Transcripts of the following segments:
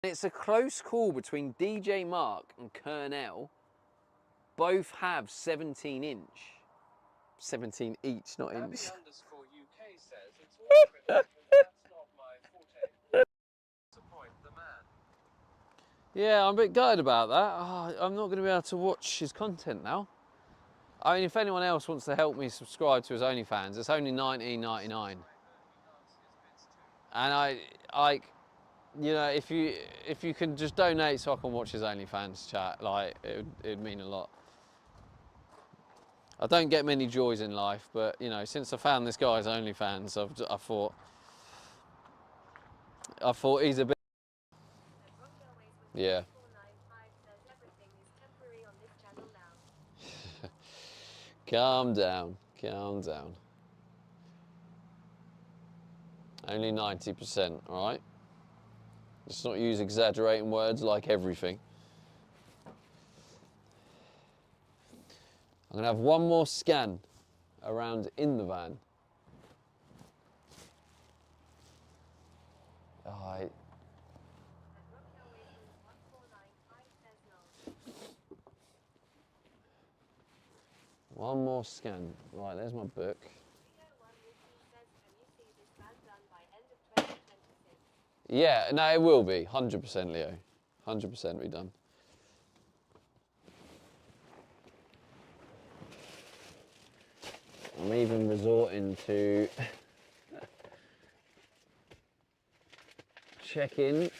It's a close call between DJ Mark and Kernel. Both have 17-inch. 17 each, not inch. _UK says it's all cricket, but that's not my forte. Disappoint the man. Yeah, I'm a bit gutted about that. Oh, I'm not going to be able to watch his content now. I mean, if anyone else wants to help me subscribe to his OnlyFans, it's only $19.99. And you know, if you can just donate so I can watch his OnlyFans, chat, like it'd mean a lot. I don't get many joys in life, but you know, since I found this guy's OnlyFans, I thought he's a bit. Yeah. Calm down, calm down. Only 90%, all right? Let's not use exaggerating words like everything. I'm gonna have one more scan around in the van. Alright. One more scan. Right, there's my book. Yeah, no, it will be. 100% Leo. 100% be done. I'm even resorting to check in.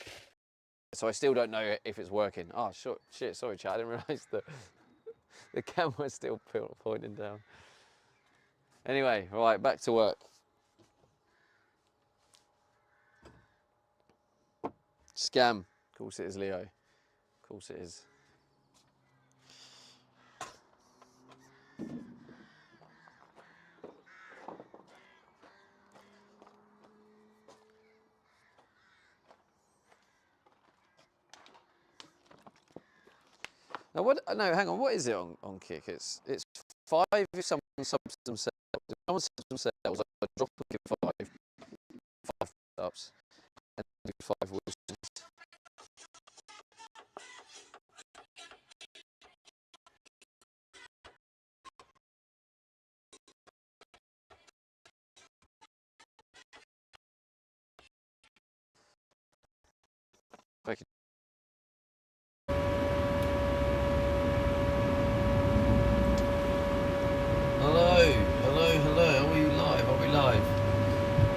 So I still don't know if it's working. Oh, shit, sorry chat, I didn't realise that the camera's still pointing down. Anyway, right, back to work. Scam. Of course it is, Leo. Of course it is. Now what? No, hang on. What is it on Kick? It's 5 if someone subs themselves. If someone subs themselves, I drop a Kick 5 ups, and do 5 Wilsons. Thank you. Hello. Are we live?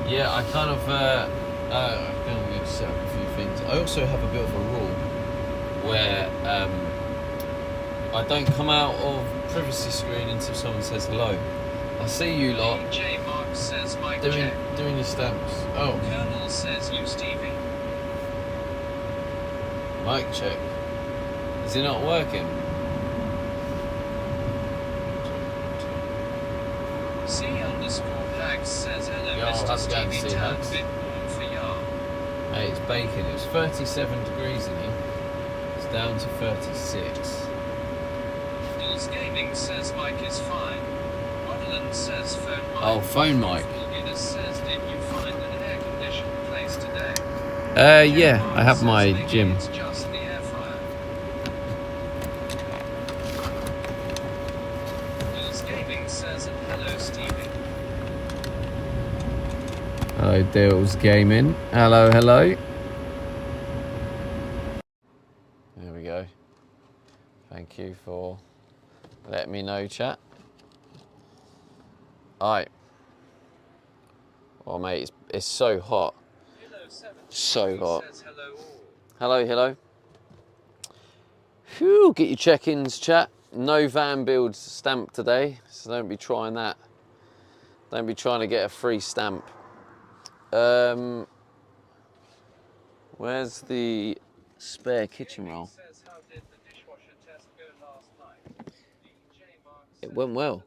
Yeah, I kind of, I'm going to set up a few things. I also have a bit of a rule where I don't come out of privacy screen until someone says hello. I see you lot DJ Mark says Mike doing your stamps. Oh. Colonel says you Stevie. Mic check. Is it not working? C_Hags says hello, Yo, Mr. how's it going, Stevie C-Hags? turned bit warm for y'all. Hey, it's baking. It was 37 degrees in here. It's down to 36. Dulls Gaming says Mike is fine. Waterland says phone mic. Oh, phone mic. Guinness says, did you find an air-conditioned place today? Yeah, I have my Maybe gym. it's just the air fryer. Dulls Gaming says hello, Stevie. Hello, Dill's Gaming. Hello. There we go. Thank you for letting me know, chat. Alright. Oh, mate, it's so hot. So hot. Hello. Phew, get your check-ins, chat. No van builds stamp today, so don't be trying that. Don't be trying to get a free stamp. Where's the spare kitchen roll? It went well.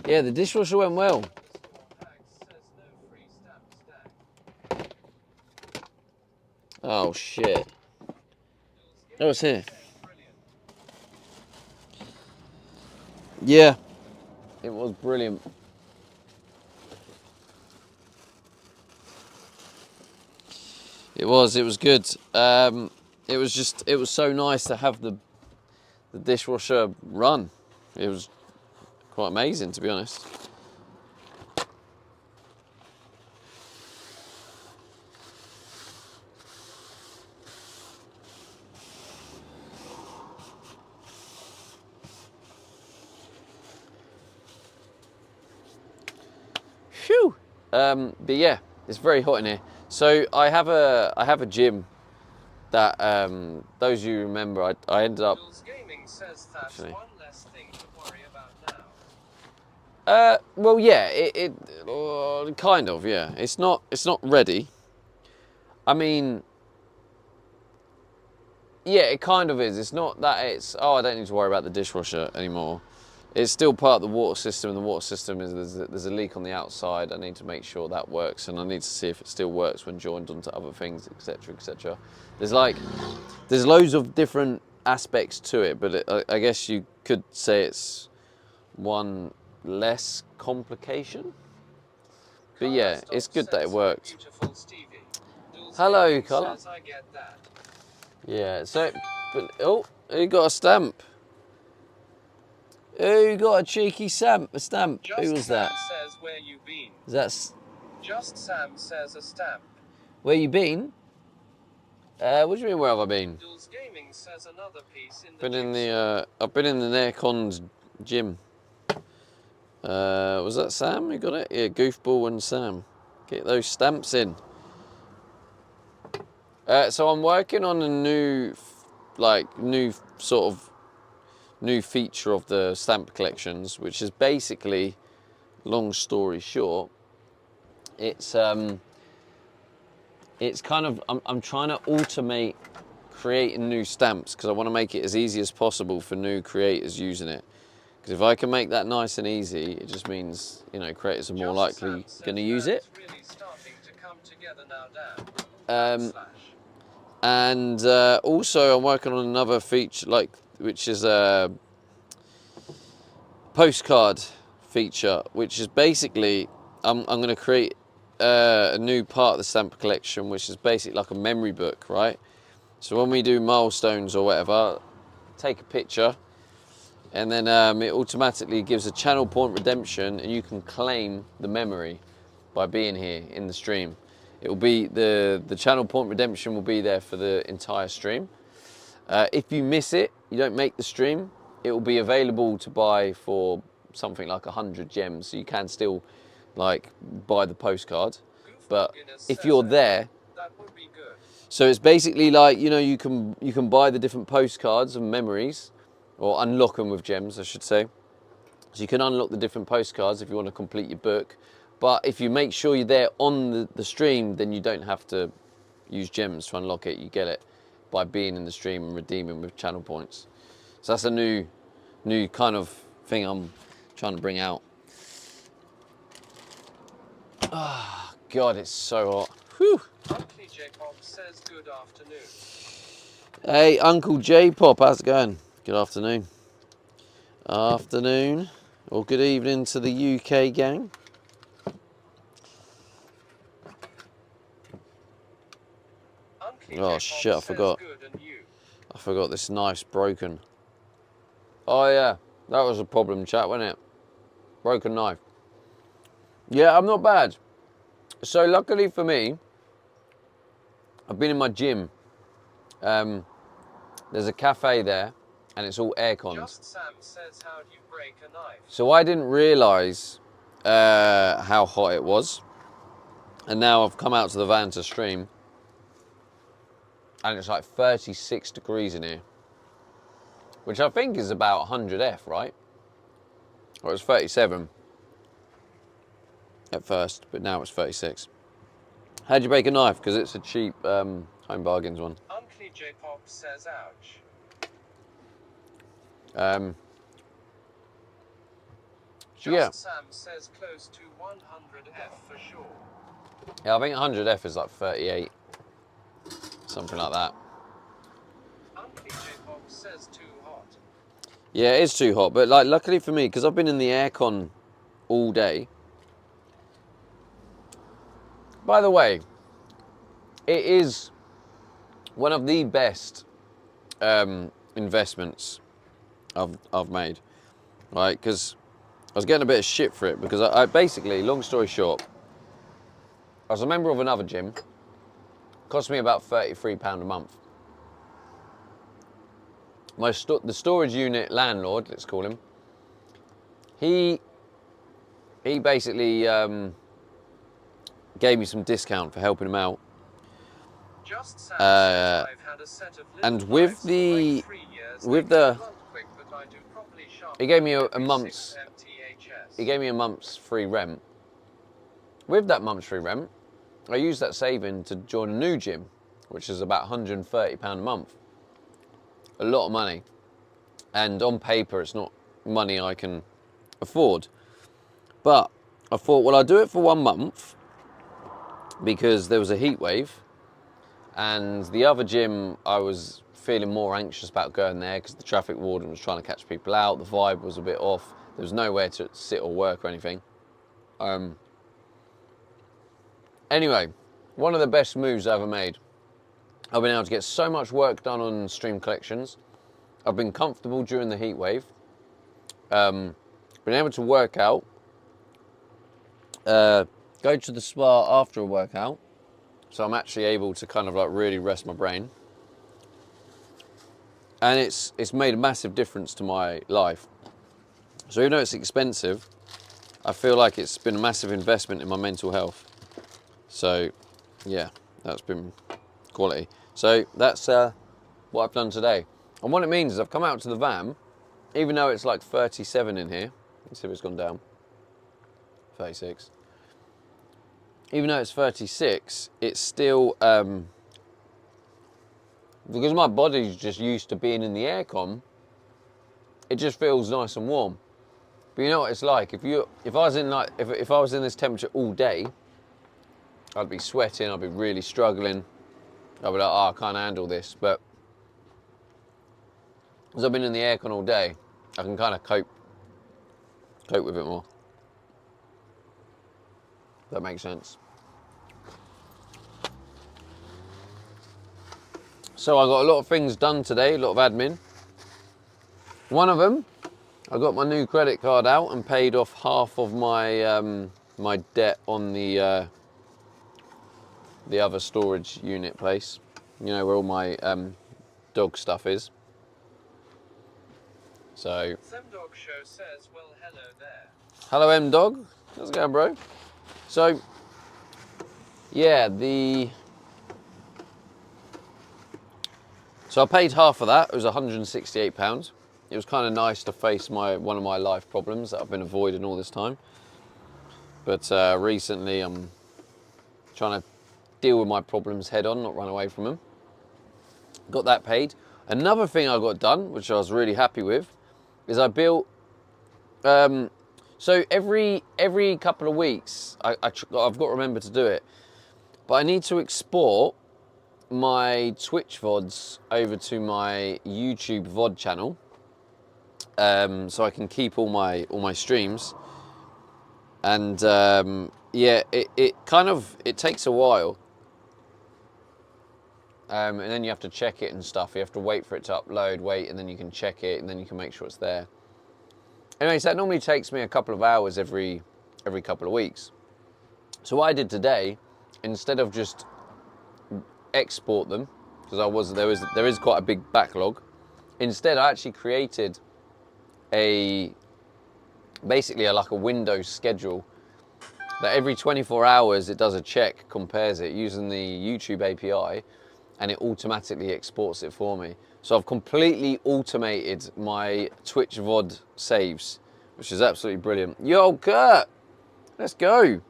Yeah, the dishwasher went well. Oh shit. Oh, it's here. Yeah, it was brilliant. It was good. It was so nice to have the dishwasher run. It was quite amazing, to be honest. Phew. But yeah, it's very hot in here. So I have a gym that those you remember I ended up. Jules Gaming says that's Actually. one less thing to worry about now. Well, yeah, it kind of, yeah. It's not ready. I mean, yeah, it kind of is. It's not that it's, oh, I don't need to worry about the dishwasher anymore. It's still part of the water system, and the water system is there's a leak on the outside. I need to make sure that works, and I need to see if it still works when joined onto other things, etc., etc. There's loads of different aspects to it, but I guess you could say it's one less complication. But yeah, it's good that it worked. Beautiful Stevie. Jules Hello, Gaming Carla. says I get that. Yeah, so, but, oh, who got a stamp? Who got a cheeky stamp? A stamp? Just Who was that? Sam says where you been. Is that Just Sam says a stamp. where you been? What do you mean, where have I been? Jules Gaming says another piece in the Been in jigsaw. the I've been in the Naircon's gym. Was that Sam who got it? Yeah, Goofball and Sam. Get those stamps in. So I'm working on a new feature of the stamp collections, which is basically, long story short, it's kind of, I'm trying to automate creating new stamps because I want to make it as easy as possible for new creators using it. Because if I can make that nice and easy, it just means, you know, creators are more Just likely Sam says going to use it. that's really starting to come together now, Dan. Slash. And also I'm working on another feature, which is a postcard feature, which is basically, I'm going to create a new part of the stamp collection, which is basically like a memory book, right? So when we do milestones or whatever, take a picture, and then it automatically gives a channel point redemption, and you can claim the memory by being here in the stream. It will be the channel point redemption will be there for the entire stream. If you miss it, you don't make the stream, it will be available to buy for something like 100 gems. So you can still like buy the postcard, but if you're there, That would be good. so it's basically like, you know, you can buy the different postcards and memories, or unlock them with gems, I should say. So you can unlock the different postcards if you want to complete your book. But if you make sure you're there on the stream, then you don't have to use gems to unlock it. You get it by being in the stream and redeeming with channel points. So that's a new kind of thing I'm trying to bring out. Ah, God, it's so hot. Whew. Uncle J-Pop says good afternoon. Hey, Uncle J-Pop, how's it going? Good afternoon. Afternoon, or good evening to the UK gang. Uncle Oh, J-Pop shit, I says forgot. good and you. I forgot this knife's broken. Oh yeah, that was a problem, chat, wasn't it? Broken knife. Yeah, I'm not bad. So luckily for me, I've been in my gym. There's a cafe there, and it's all airconned. Just Sam says how do you break a knife? So I didn't realise how hot it was, and now I've come out to the van to stream, and it's like 36 degrees in here, which I think is about 100 F, right? Or it was 37 at first, but now it's 36. How'd you break a knife? Because it's a cheap Home Bargains one. Uncle J-Pop says ouch. So yeah. Just Sam says close to 100 F for sure. Yeah, I think 100 F is like 38, something like that. Uncle J-Pop says too hot. Yeah, it is too hot, but like luckily for me, because I've been in the aircon all day. By the way, it is one of the best investments I've made, right? Because I was getting a bit of shit for it because I basically, long story short, I was a member of another gym. Cost me about £33 a month. The storage unit landlord, let's call him, he basically gave me some discount for helping him out. Just Sam says I've had a set of and little with lights for the- like 3 years. with They the- get blunt quick, but I do properly sharpen he gave me them a every month's- 6 MTHs. He gave me a month's free rent. With that month's free rent, I used that saving to join a new gym, which is about £130 a month. A lot of money. And on paper, it's not money I can afford. But I thought, well, I'll do it for 1 month because there was a heat wave. And the other gym, I was feeling more anxious about going there because the traffic warden was trying to catch people out. The vibe was a bit off. There was nowhere to sit or work or anything. Anyway, one of the best moves I ever made. I've been able to get so much work done on stream collections. I've been comfortable during the heat wave. Been able to work out. Go to the spa after a workout. So I'm actually able to kind of like really rest my brain. And it's made a massive difference to my life. So even though it's expensive, I feel like it's been a massive investment in my mental health. So yeah, that's been quality. So that's what I've done today. And what it means is I've come out to the van, even though it's like 37 in here. Let's see if it's gone down. 36. Even though it's 36, it's still, because my body's just used to being in the aircon, it just feels nice and warm. But you know what it's like, if I was in this temperature all day, I'd be sweating, I'd be really struggling. I'd be like, oh, I can't handle this. But as I've been in the aircon all day, I can kind of cope with it more. If that makes sense. So I got a lot of things done today, a lot of admin. One of them, I got my new credit card out and paid off half of my my debt on the other storage unit place. You know, where all my dog stuff is. So. Zemdog Show says, well, hello there. Hello, M Dog. How's it going, bro? So, yeah, So I paid half of that. It was £168. It was kind of nice to face one of my life problems that I've been avoiding all this time. But recently I'm trying to deal with my problems head on, not run away from them. Got that paid. Another thing I got done, which I was really happy with, is I built... so every couple of weeks, I've got to remember to do it, but I need to export my Twitch VODs over to my YouTube VOD channel, so I can keep all my streams. And yeah, it takes a while, and then you have to check it and stuff. You have to wait for it to upload, and then you can check it, and then you can make sure it's there. Anyways, that normally takes me a couple of hours every couple of weeks. So what I did today, instead of just export them, because there is quite a big backlog. Instead, I actually created basically like a Windows schedule that every 24 hours it does a check, compares it using the YouTube API, and it automatically exports it for me. So I've completely automated my Twitch VOD saves, which is absolutely brilliant. Yo, Kurt, let's go.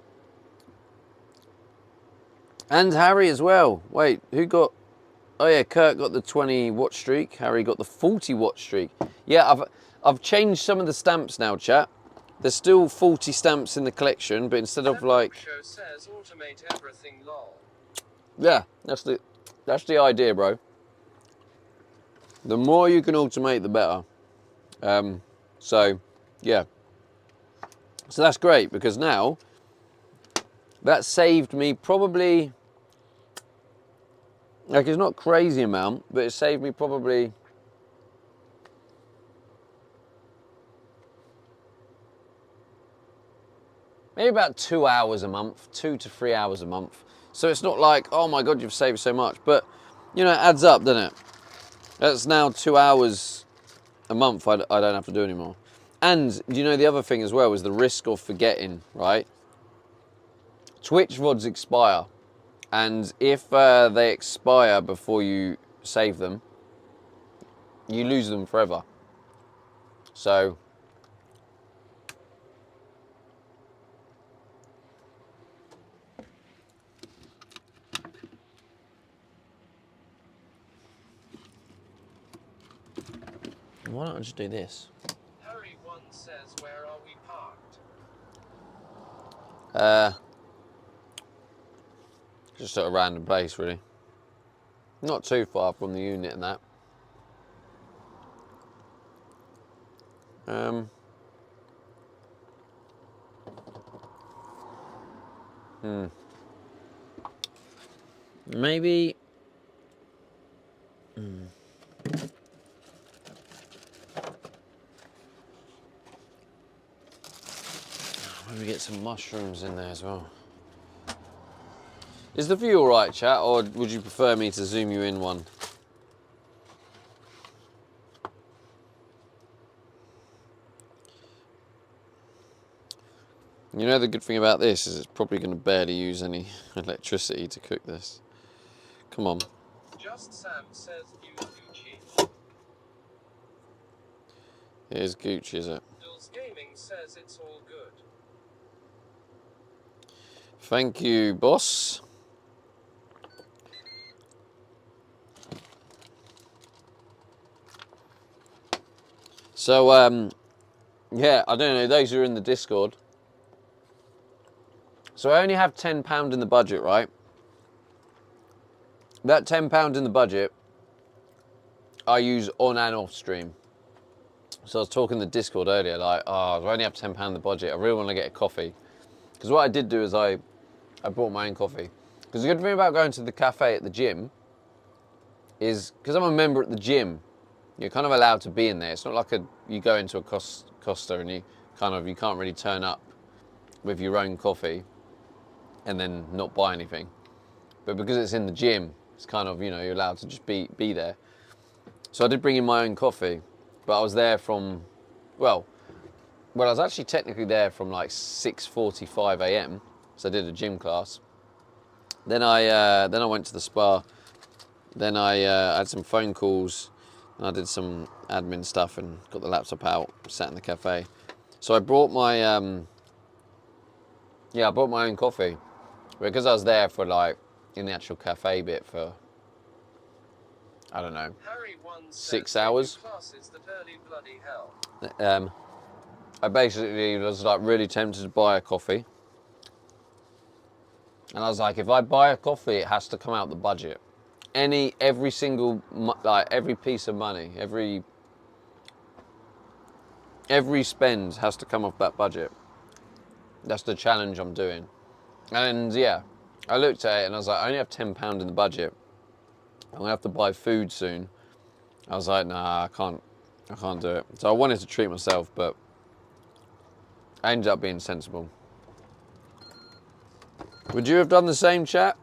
And Harry as well. Wait, who got... Oh yeah, Kurt got the 20 watch streak. Harry got the 40 watch streak. Yeah, I've changed some of the stamps now, chat. There's still 40 stamps in the collection, but instead of like... Show says, automate everything, lol. Yeah, that's the idea, bro. The more you can automate, the better. So, yeah. So that's great, because now that saved me probably Like, it's not crazy amount, but it saved me probably... maybe about 2 hours a month, 2 to 3 hours a month. So it's not like, oh my God, you've saved so much. But, you know, it adds up, doesn't it? That's now 2 hours a month I don't have to do anymore. And, you know, the other thing as well is the risk of forgetting, right? Twitch VODs expire. And if they expire before you save them, you lose them forever. So... why don't I just do this? Harry 1 says, where are we parked? Just at a random place, really. Not too far from the unit and that. Maybe... maybe get some mushrooms in there as well. Is the view alright, chat, or would you prefer me to zoom you in one? You know the good thing about this is it's probably going to barely use any electricity to cook this. Come on. Just Sam says, use Gucci. Here's Gucci, is it? Jules Gaming says it's all good. Thank you, boss. So, yeah, I don't know, those who are in the Discord. So I only have £10 in the budget, right? That £10 in the budget, I use on and off stream. So I was talking in the Discord earlier, like, oh, I only have £10 in the budget. I really want to get a coffee. Because what I did do is I bought my own coffee. Because the good thing about going to the cafe at the gym is, because I'm a member at the gym, you're kind of allowed to be in there. It's not like you go into a Costa and you can't really turn up with your own coffee and then not buy anything. But because it's in the gym, it's kind of, you know, you're allowed to just be there. So I did bring in my own coffee, but I was there from, well, I was actually technically there from like 6:45 a.m. So I did a gym class. Then I went to the spa. Then I had some phone calls, and I did some admin stuff and got the laptop out, sat in the cafe. So I brought my I brought my own coffee because I was there for like in the actual cafe bit for, I don't know, Harry 1 says, 6 hours. classes that early bloody hell. I basically was like really tempted to buy a coffee. And I was like, if I buy a coffee, it has to come out the budget. Every single, like every piece of money, every spend has to come off that budget. That's the challenge I'm doing. And yeah, I looked at it and I was like, I only have £10 in the budget. I'm gonna have to buy food soon. I was like, nah, I can't do it. So I wanted to treat myself, but I ended up being sensible. Would you have done the same, chat?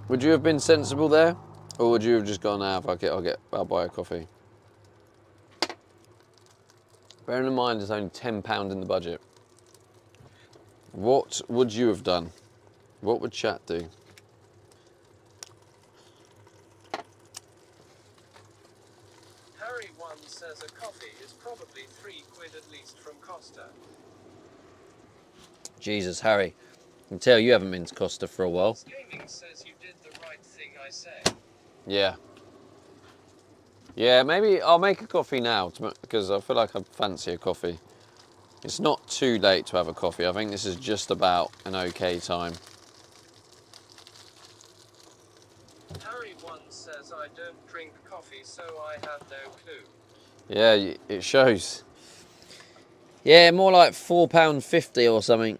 Would you have been sensible there? Or would you have just gone, nah, fuck it, I'll buy a coffee? Bearing in mind there's only £10 in the budget. What would you have done? What would chat do? Harry 1 says a coffee is probably £3 at least from Costa. Jesus, Harry. I can tell you haven't been to Costa for a while. Gaming says you did the right thing, I say. Yeah. Yeah, maybe I'll make a coffee now because I feel like I fancy a coffee. It's not too late to have a coffee. I think this is just about an okay time. Harry 1 says I don't drink coffee, so I have no clue. Yeah, it shows. Yeah, more like £4.50 or something.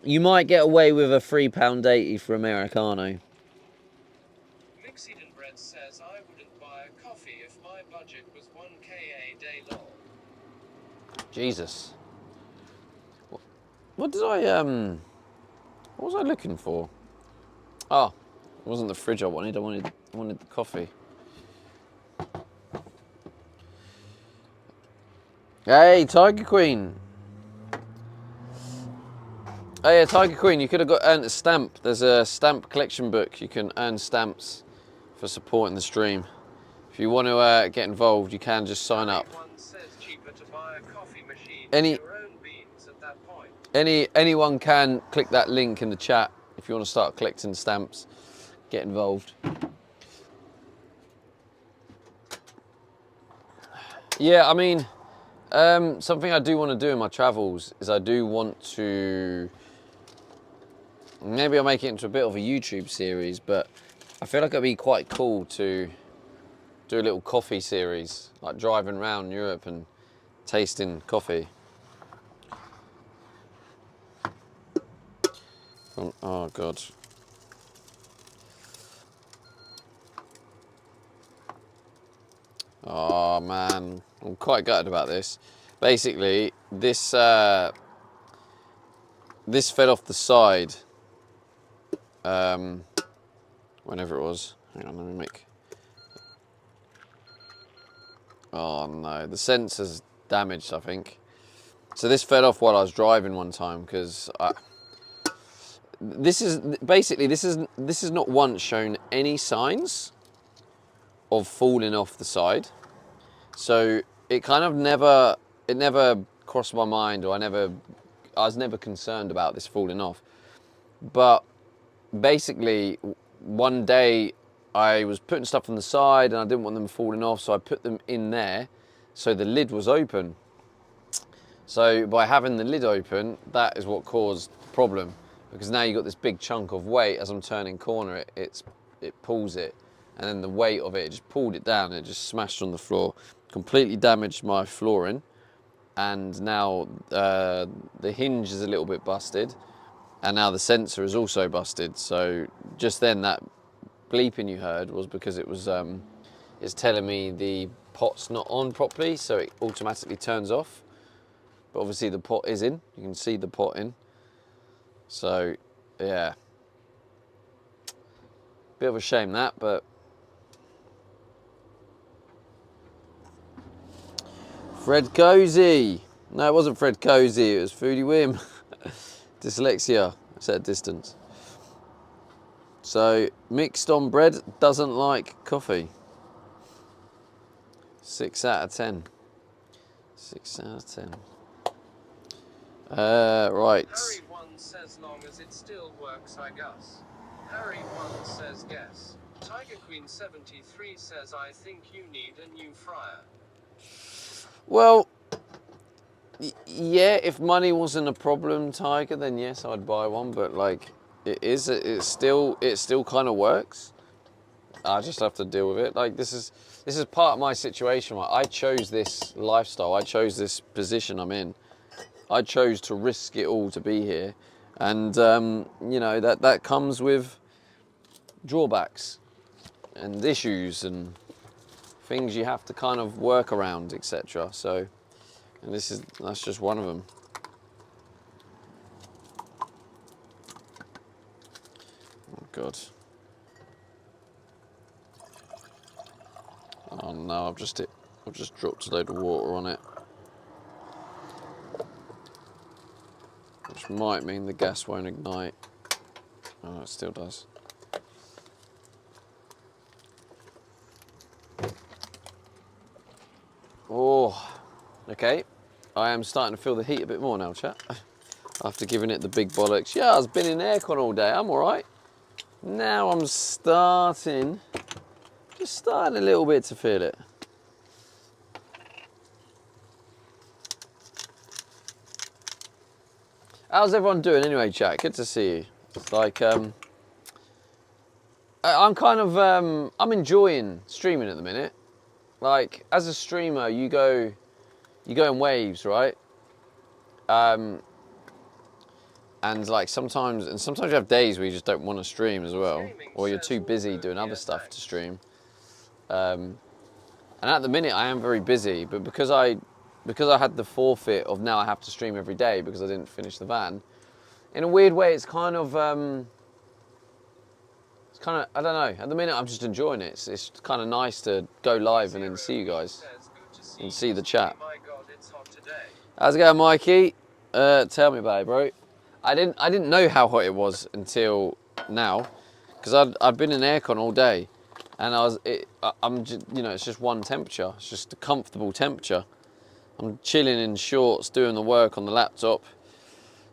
You might get away with a £3.80 for Americano. budget was 1K a day long. Jesus. What did what was I looking for? Oh, it wasn't the fridge I wanted. I wanted the coffee. Hey, Tiger Queen. Oh yeah, Tiger Queen, you could have earned a stamp. There's a stamp collection book. You can earn stamps for supporting the stream. If you want to get involved, you can just sign up. Everyone says cheaper to buy a coffee machine Any- with your own beans at that point. Anyone can click that link in the chat if you want to start collecting stamps. Get involved. Yeah, I mean, something I do want to do in my travels is I do want to. Maybe I'll make it into a bit of a YouTube series, but I feel like it'd be quite cool to do a little coffee series, like driving around Europe and tasting coffee. Oh God. Oh man, I'm quite gutted about this. Basically, this this fell off the side. Whenever it was. Hang on, let me make. Oh no, the sensor's damaged, I think. So this fell off while I was driving one time because this is not once shown any signs of falling off the side. So it kind of never crossed my mind, or I was never concerned about this falling off. But basically, one day I was putting stuff on the side and I didn't want them falling off, so I put them in there so the lid was open. So by having the lid open, that is what caused the problem, because now you've got this big chunk of weight. As I'm turning corner, it pulls it, and then the weight of it just pulled it down and it just smashed on the floor, completely damaged my flooring, and now the hinge is a little bit busted, and now the sensor is also busted. So just then, that bleeping you heard was because it was it's telling me the pot's not on properly, so it automatically turns off. But obviously the pot is in. You can see the pot in. So yeah, bit of a shame that, but Fred Cozy. No, it wasn't Fred Cozy. It was Foodie Wim. Dyslexia. It's at a distance. So mixed on bread doesn't like coffee. 6 out of 10. 6 out of 10. Right. Harry 1 says long as it still works, I guess. Harry 1 says guess. Tiger Queen 73 says I think you need a new fryer. Well, yeah, if money wasn't a problem, Tiger, then yes, I'd buy one. But like, it still kind of works. I just have to deal with it. Like, this is part of my situation. Right? I chose this lifestyle. I chose this position I'm in. I chose to risk it all to be here, and you know, that comes with drawbacks and issues and things you have to kind of work around, etc. So, and that's just one of them. Oh God. Oh no, I've just dropped a load of water on it. Which might mean the gas won't ignite. Oh, it still does. Oh, okay. I am starting to feel the heat a bit more now, chat. After giving it the big bollocks. Yeah, I've been in aircon all day. I'm all right. Now I'm just starting a little bit to feel it. How's everyone doing anyway, chat? Good to see you. It's like, I'm kind of, I'm enjoying streaming at the minute. Like, as a streamer, you go in waves, right? And like sometimes you have days where you just don't want to stream as well, or you're too busy doing other stuff to stream. And at the minute I am very busy, but because I had the forfeit of now I have to stream every day because I didn't finish the van, in a weird way it's kind of, I don't know, at the minute I'm just enjoying it. It's kind of nice to go live and then see you guys and see the chat. My God, it's hot today. How's it going, Mikey? Tell me about it, bro. I didn't know how hot it was until now, because I've been in aircon all day, and I'm just, you know, it's just one temperature. It's just a comfortable temperature. I'm chilling in shorts, doing the work on the laptop,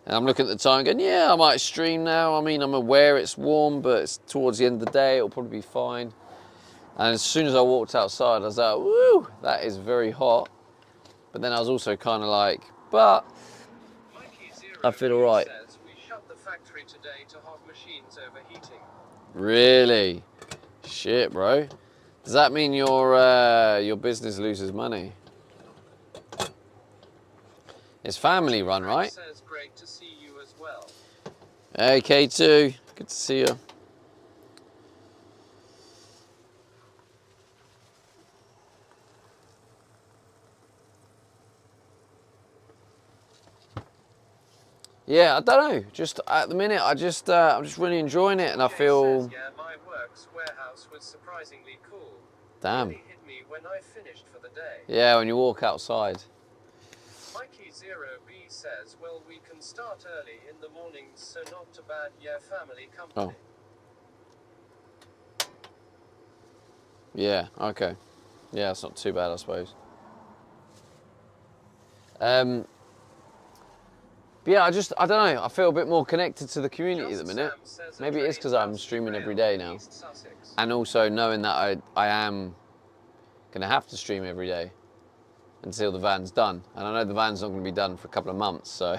and I'm looking at the time going, yeah, I might stream now. I mean, I'm aware it's warm, but it's towards the end of the day, it'll probably be fine. And as soon as I walked outside, I was like, woo, that is very hot. But then I was also kind of like, but I feel all right. Says we shut the factory today to hot machines overheating. Really? Shit, bro. Does that mean your business loses money? It's family run, right? Says great to see you as well. Hey, K2. Good to see you. Yeah, I don't know. Just at the minute, I'm just really enjoying it, and I feel. Says, yeah, my works warehouse was surprisingly cool. Damn. Really hit me when I finished for the day. Yeah, when you walk outside. Mikey 0B says, well, we can start early in the mornings, so not too bad. Yeah, family company. Oh. Yeah. Okay. Yeah, it's not too bad, I suppose. But yeah, I don't know. I feel a bit more connected to the community at the minute. Maybe it is because I'm streaming every day now, and also knowing that I am gonna have to stream every day until the van's done, and I know the van's not gonna be done for a couple of months, so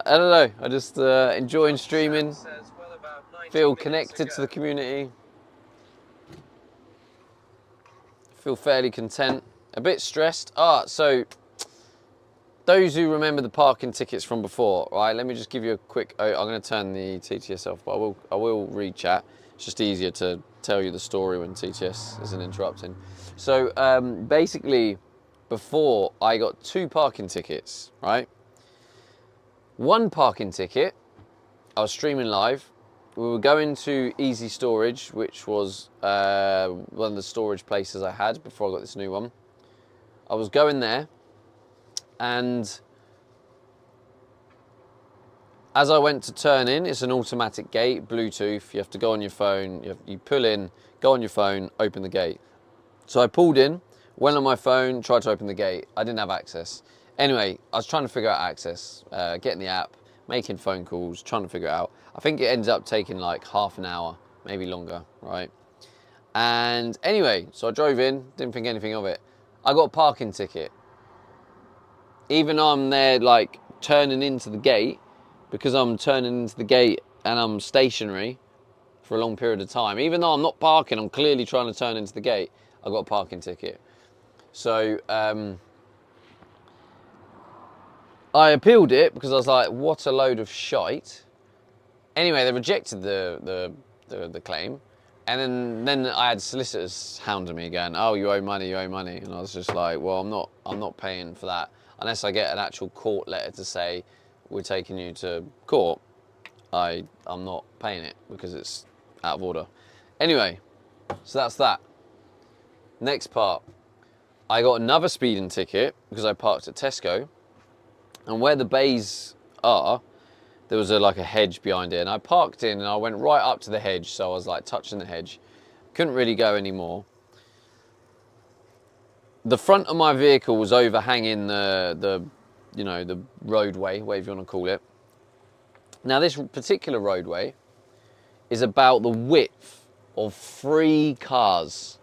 I don't know. I just enjoying streaming. Feel connected to the community. Feel fairly content. A bit stressed. So those who remember the parking tickets from before, right? Let me just give you a quick. I'm going to turn the TTS off, but I will read chat. It's just easier to tell you the story when TTS isn't interrupting. So basically, before I got 2 parking tickets, right? 1 parking ticket, I was streaming live. We were going to Easy Storage, which was one of the storage places I had before I got this new one. I was going there, and as I went to turn in, it's an automatic gate, Bluetooth. You have to go on your phone, you pull in, go on your phone, open the gate. So I pulled in, went on my phone, tried to open the gate. I didn't have access. Anyway, I was trying to figure out access, getting the app, making phone calls, trying to figure it out. I think it ended up taking like half an hour, maybe longer, right? And anyway, so I drove in, didn't think anything of it. I got a parking ticket. Even though I'm there like turning into the gate, because I'm turning into the gate and I'm stationary for a long period of time, even though I'm not parking, I'm clearly trying to turn into the gate, I got a parking ticket. So I appealed it because I was like, what a load of shite. Anyway, they rejected the claim. And then I had solicitors hounding me again. Oh, you owe money, and I was just like, well, I'm not paying for that unless I get an actual court letter to say we're taking you to court. I'm not paying it because it's out of order. Anyway, so that's that. Next part, I got another speeding ticket because I parked at Tesco, and where the bays are, there was like a hedge behind it, and I parked in and I went right up to the hedge, so I was like touching the hedge. Couldn't really go anymore. The front of my vehicle was overhanging the roadway, whatever you want to call it. Now this particular roadway is about the width of 3 cars.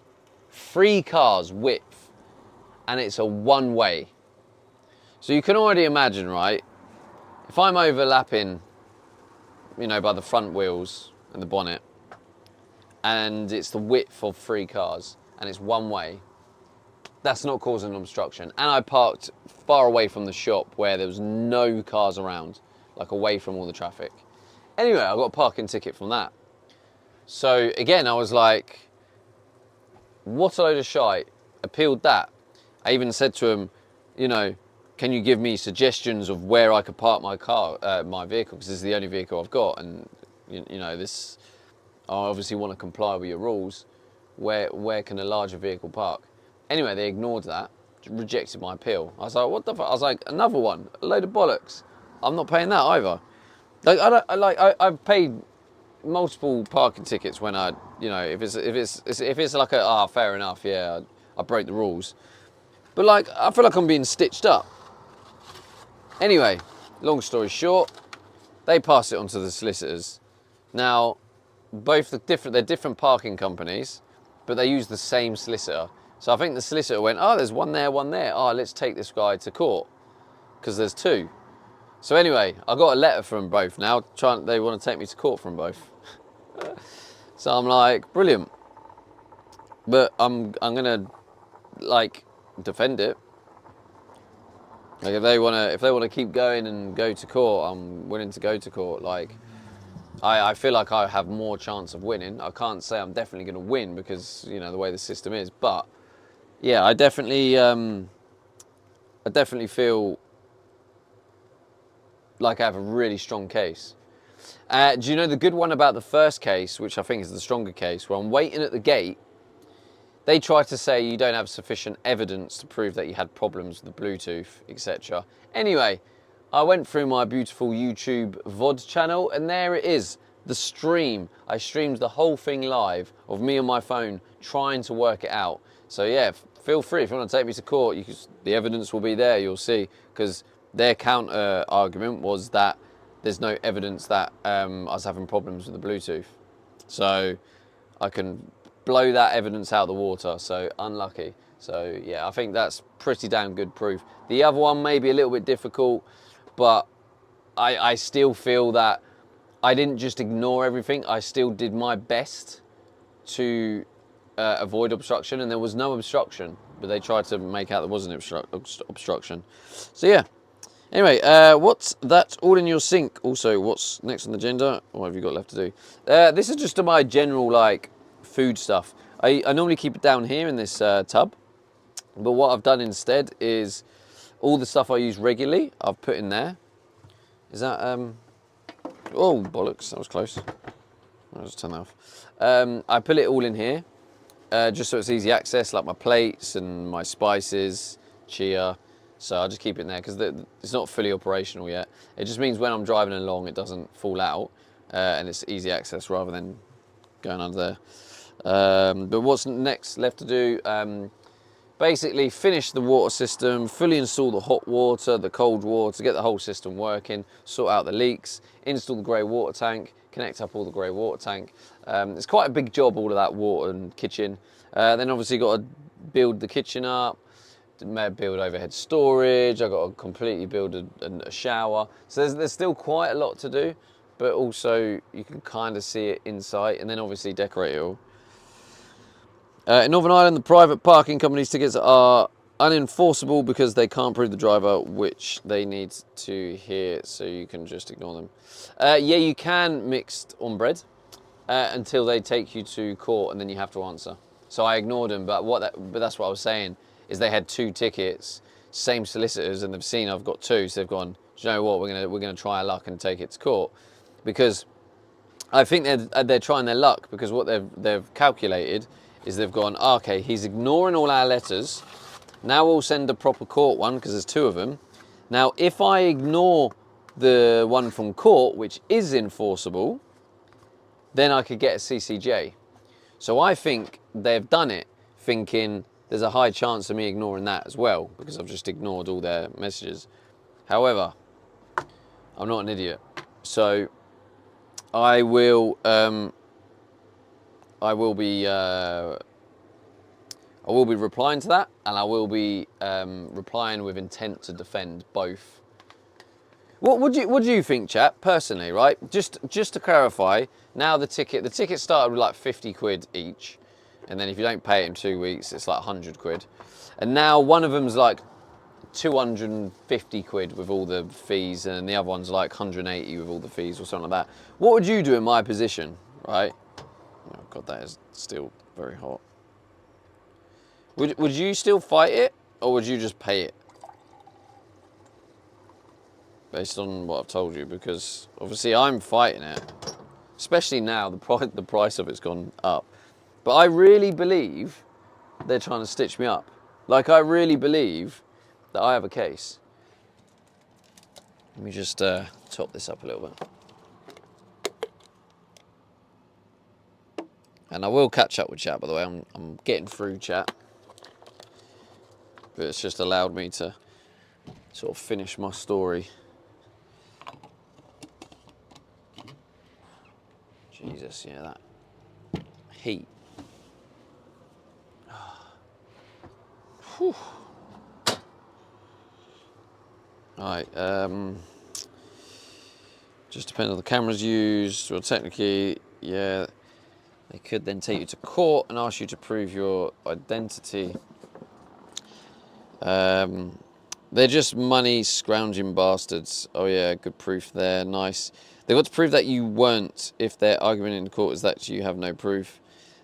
3 cars width, and it's a one-way. So you can already imagine, right? If I'm overlapping, by the front wheels and the bonnet, and it's the width of 3 cars, and it's one way, that's not causing an obstruction. And I parked far away from the shop where there was no cars around, like away from all the traffic. Anyway, I got a parking ticket from that. So again, I was like, what a load of shite. Appealed that. I even said to him, you know, can you give me suggestions of where I could park my car, my vehicle, because this is the only vehicle I've got, and you know, this, I obviously want to comply with your rules. Where can a larger vehicle park? Anyway, they ignored that, rejected my appeal. I was like, what the fuck? I was like, another one, a load of bollocks. I'm not paying that either. Like, I've paid multiple parking tickets when I, you know, if it's like a, fair enough, yeah, I broke the rules. But like, I feel like I'm being stitched up. Anyway, long story short, they pass it on to the solicitors. Now, they're different parking companies, but they use the same solicitor. So I think the solicitor went, oh, there's one there, one there. Oh, let's take this guy to court, because there's two. So anyway, I got a letter from both now. They want to take me to court from both. So I'm like, brilliant. But I'm gonna like defend it. Like if they wanna keep going and go to court, I'm willing to go to court. Like I feel like I have more chance of winning. I can't say I'm definitely gonna win because, you know, the way the system is, but yeah, I definitely feel like I have a really strong case. Do you know the good one about the first case, which I think is the stronger case, where I'm waiting at the gate, they try to say you don't have sufficient evidence to prove that you had problems with the Bluetooth, etc. Anyway, I went through my beautiful YouTube VOD channel, and there it is, the stream. I streamed the whole thing live of me on my phone trying to work it out. So yeah, feel free, if you want to take me to court, the evidence will be there, you'll see, because their counter argument was that there's no evidence that I was having problems with the Bluetooth. So I can blow that evidence out of the water, so unlucky. So yeah, I think that's pretty damn good proof. The other one may be a little bit difficult, but I still feel that I didn't just ignore everything, I still did my best to avoid obstruction, and there was no obstruction, but they tried to make out there was an obstruction. So yeah. Anyway, what's that all in your sink? Also, what's next on the agenda? What have you got left to do? This is just my general, like, food stuff. I normally keep it down here in this tub, but what I've done instead is all the stuff I use regularly, I've put in there. Is that, oh, bollocks, that was close. I'll just turn that off. I put it all in here, just so it's easy access, like my plates and my spices, chia. So I'll just keep it in there because it's not fully operational yet. It just means when I'm driving along, it doesn't fall out and it's easy access rather than going under there. But what's next left to do? Basically finish the water system, fully install the hot water, the cold water, get the whole system working, sort out the leaks, install the grey water tank, connect up all the grey water tank. It's quite a big job, all of that water and kitchen. Then obviously got to build the kitchen up, build overhead storage, I've got to completely build a shower. So there's still quite a lot to do, but also you can kind of see it inside, and then obviously decorate it all. In Northern Ireland, the private parking companies tickets are unenforceable because they can't prove the driver, which they need to hear, so you can just ignore them. Yeah, you can mixed on bread until they take you to court, and then you have to answer. So I ignored them, but that's what I was saying. Is they had two tickets, same solicitors, and they've seen I've got two, so they've gone, do you know what, we're gonna try our luck and take it to court, because I think they're trying their luck, because what they've calculated is they've gone, oh, okay, he's ignoring all our letters. Now we'll send a proper court one because there's two of them. Now if I ignore the one from court, which is enforceable, then I could get a CCJ. So I think they've done it thinking there's a high chance of me ignoring that as well, because I've just ignored all their messages. However, I'm not an idiot. So I will be replying to that, and I will be replying with intent to defend both. What do you think, chap? Personally, right? Just to clarify, now the ticket started with like 50 quid each, and then if you don't pay it in 2 weeks, it's like 100 quid, and now one of them's like 250 quid with all the fees, and the other one's like 180 with all the fees or something like that. What would you do in my position, right? Oh God, that is still very hot. Would you still fight it, or would you just pay it? Based on what I've told you, because obviously I'm fighting it, especially now the price of it's gone up. But I really believe they're trying to stitch me up. Like, I really believe that I have a case. Let me just top this up a little bit. And I will catch up with chat, by the way. I'm getting through chat. But it's just allowed me to sort of finish my story. Jesus, yeah, that heat. Whew. Alright, just depends on the cameras used. Well, technically, yeah, they could then take you to court and ask you to prove your identity. They're just money scrounging bastards. Oh yeah, good proof there, nice. They've got to prove that you weren't. If their argument in court is that you have no proof,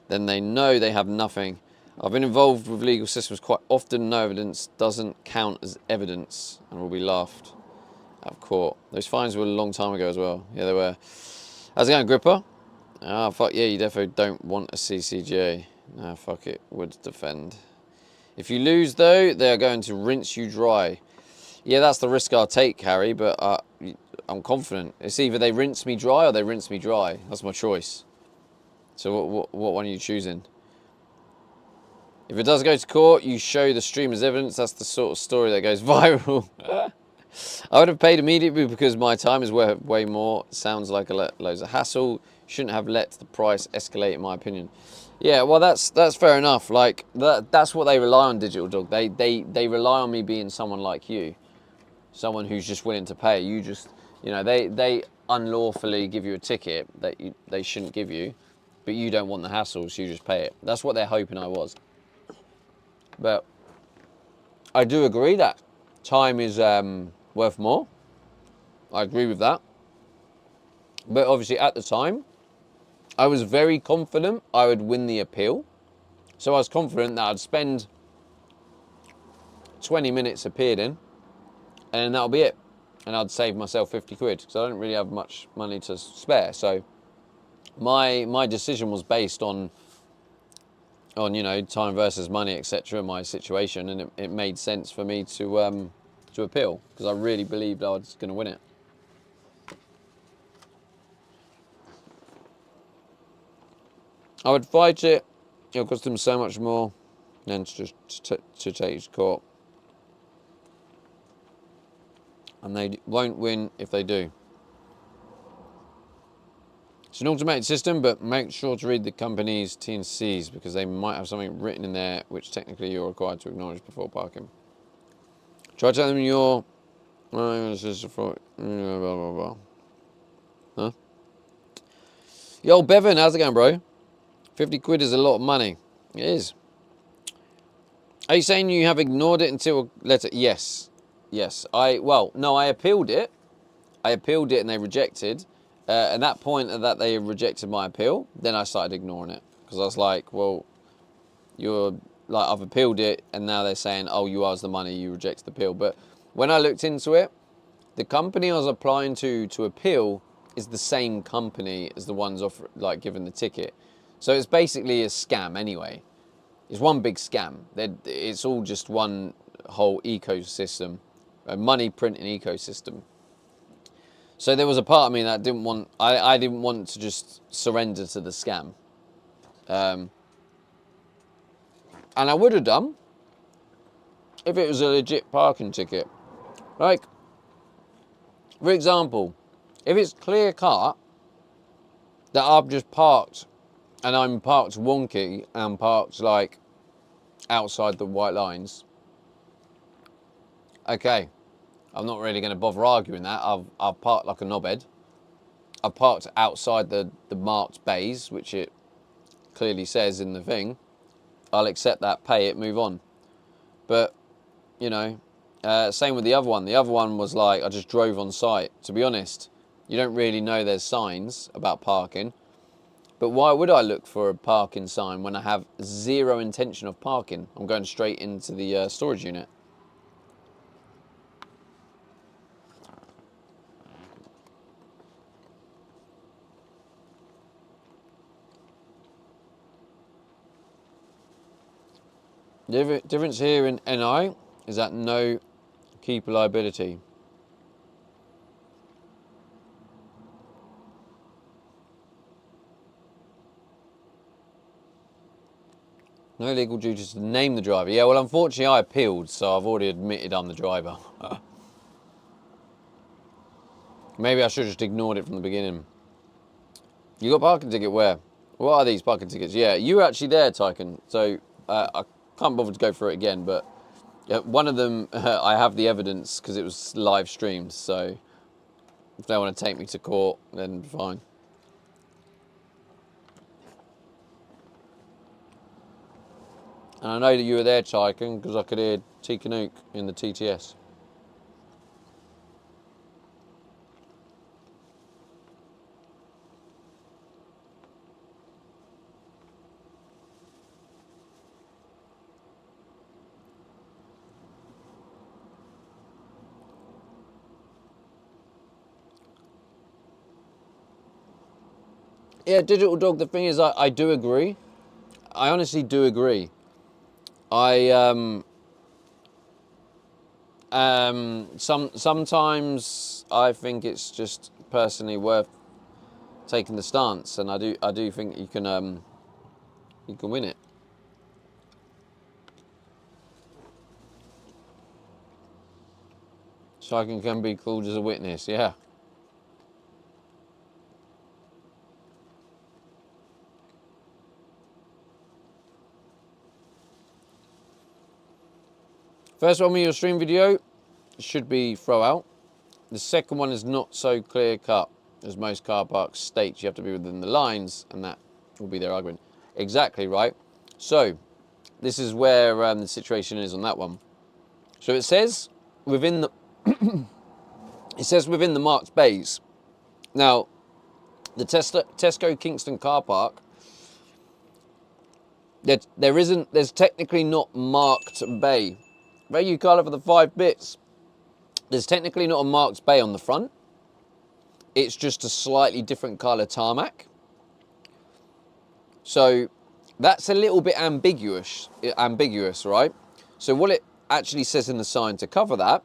then they know they have nothing. I've been involved with legal systems quite often. No evidence doesn't count as evidence and will be laughed out of court. Those fines were a long time ago as well. Yeah, they were. How's it going, Gripper? Ah, fuck yeah, you definitely don't want a CCJ. Nah, fuck it, would defend. If you lose, though, they are going to rinse you dry. Yeah, that's the risk I'll take, Harry, but I'm confident. It's either they rinse me dry or they rinse me dry. That's my choice. So what one are you choosing? If it does go to court, you show the stream as evidence. That's the sort of story that goes viral. I would have paid immediately because my time is worth way more. Sounds like loads of hassle. Shouldn't have let the price escalate, in my opinion. Yeah, well, that's fair enough. Like that's what they rely on, Digital Dog. They rely on me being someone like you, someone who's just willing to pay. You just, you know, they unlawfully give you a ticket that they shouldn't give you, but you don't want the hassle, so you just pay it. That's what they're hoping I was. But I do agree that time is worth more. I agree with that. But obviously at the time, I was very confident I would win the appeal. So I was confident that I'd spend 20 minutes appealing and that'll be it. And I'd save myself 50 quid because I don't really have much money to spare. So my decision was based on you know, time versus money, etc., my situation, and it made sense for me to appeal because I really believed I was going to win it. I would fight it. It'll cost them so much more than to take it to court, and they won't win if they do. It's an automated system, but make sure to read the company's T&Cs because they might have something written in there which technically you're required to acknowledge before parking. Try telling them you're... This is for... Blah, blah, blah. Huh? Yo, Bevan, how's it going, bro? 50 quid is a lot of money. It is. Are you saying you have ignored it until a letter? Yes. Yes. I appealed it. I appealed it and they rejected. At that point that they rejected my appeal, then I started ignoring it because I was like, well, I've appealed it and now they're saying, oh, you owe us the money, you rejected the appeal. But when I looked into it, the company I was applying to appeal is the same company as the ones given the ticket. So it's basically a scam anyway. It's one big scam. It's all just one whole ecosystem, a money printing ecosystem. So there was a part of me that didn't want, I didn't want to just surrender to the scam. And I would have done if it was a legit parking ticket. Like, for example, if it's clear cut that I've just parked and I'm parked wonky and parked like outside the white lines, okay. I'm not really going to bother arguing that. I've parked like a knobhead. I've parked outside the marked bays, which it clearly says in the thing. I'll accept that, pay it, move on. But, you know, same with the other one. The other one was like, I just drove on site. To be honest, you don't really know there's signs about parking. But why would I look for a parking sign when I have zero intention of parking? I'm going straight into the storage unit. The difference here in NI is that no keeper liability. No legal duty to name the driver. Yeah, well, unfortunately, I appealed, so I've already admitted I'm the driver. Maybe I should have just ignored it from the beginning. You got a parking ticket where? What are these parking tickets? Yeah, you were actually there, Tycoon. So I can't bother to go through it again, but one of them, I have the evidence because it was live streamed. So if they want to take me to court, then fine. And I know that you were there, Tycoon, because I could hear T Canuck in the TTS. Yeah, Digital Dog, the thing is, I do agree. I honestly do agree. Sometimes I think it's just personally worth taking the stance, and I do think you can win it. Tycoon can be called as a witness, yeah. First one with your stream video should be throw out. The second one is not so clear cut, as most car parks state you have to be within the lines, and that will be their argument. Exactly right. So this is where the situation is on that one. So it says within the within the marked bays. Now, the Tesco Kingston car park, there's technically not marked bay. Thank you, Carla, for the 5 bits. There's technically not a marked bay on the front. It's just a slightly different colour tarmac. So that's a little bit ambiguous, right? So what it actually says in the sign to cover that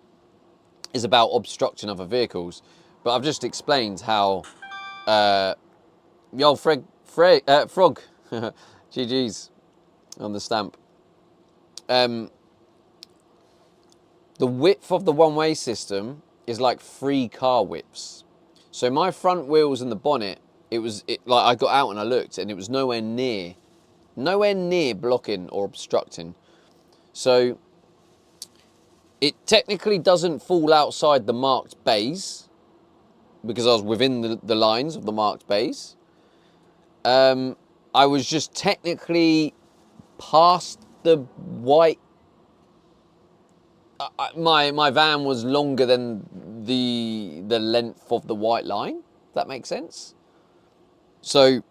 is about obstructing other vehicles. But I've just explained how the old frog, GG's on the stamp. The width of the one-way system is like 3 car widths. So my front wheels and the bonnet, like I got out and I looked, and it was nowhere near blocking or obstructing. So it technically doesn't fall outside the marked bays because I was within the lines of the marked bays. I was just technically past the white. My van was longer than the length of the white line. If that makes sense. So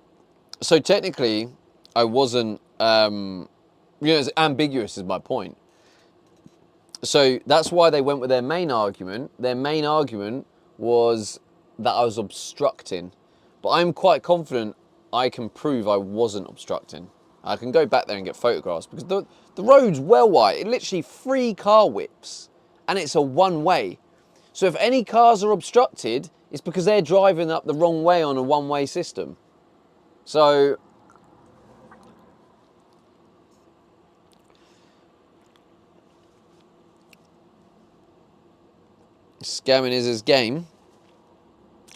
technically, I wasn't. It's ambiguous is my point. So that's why they went with their main argument. Their main argument was that I was obstructing, but I'm quite confident I can prove I wasn't obstructing. I can go back there and get photographs because the road's well wide. It literally 3 car widths, and it's a one-way. So if any cars are obstructed, it's because they're driving up the wrong way on a one-way system. So scamming is his game.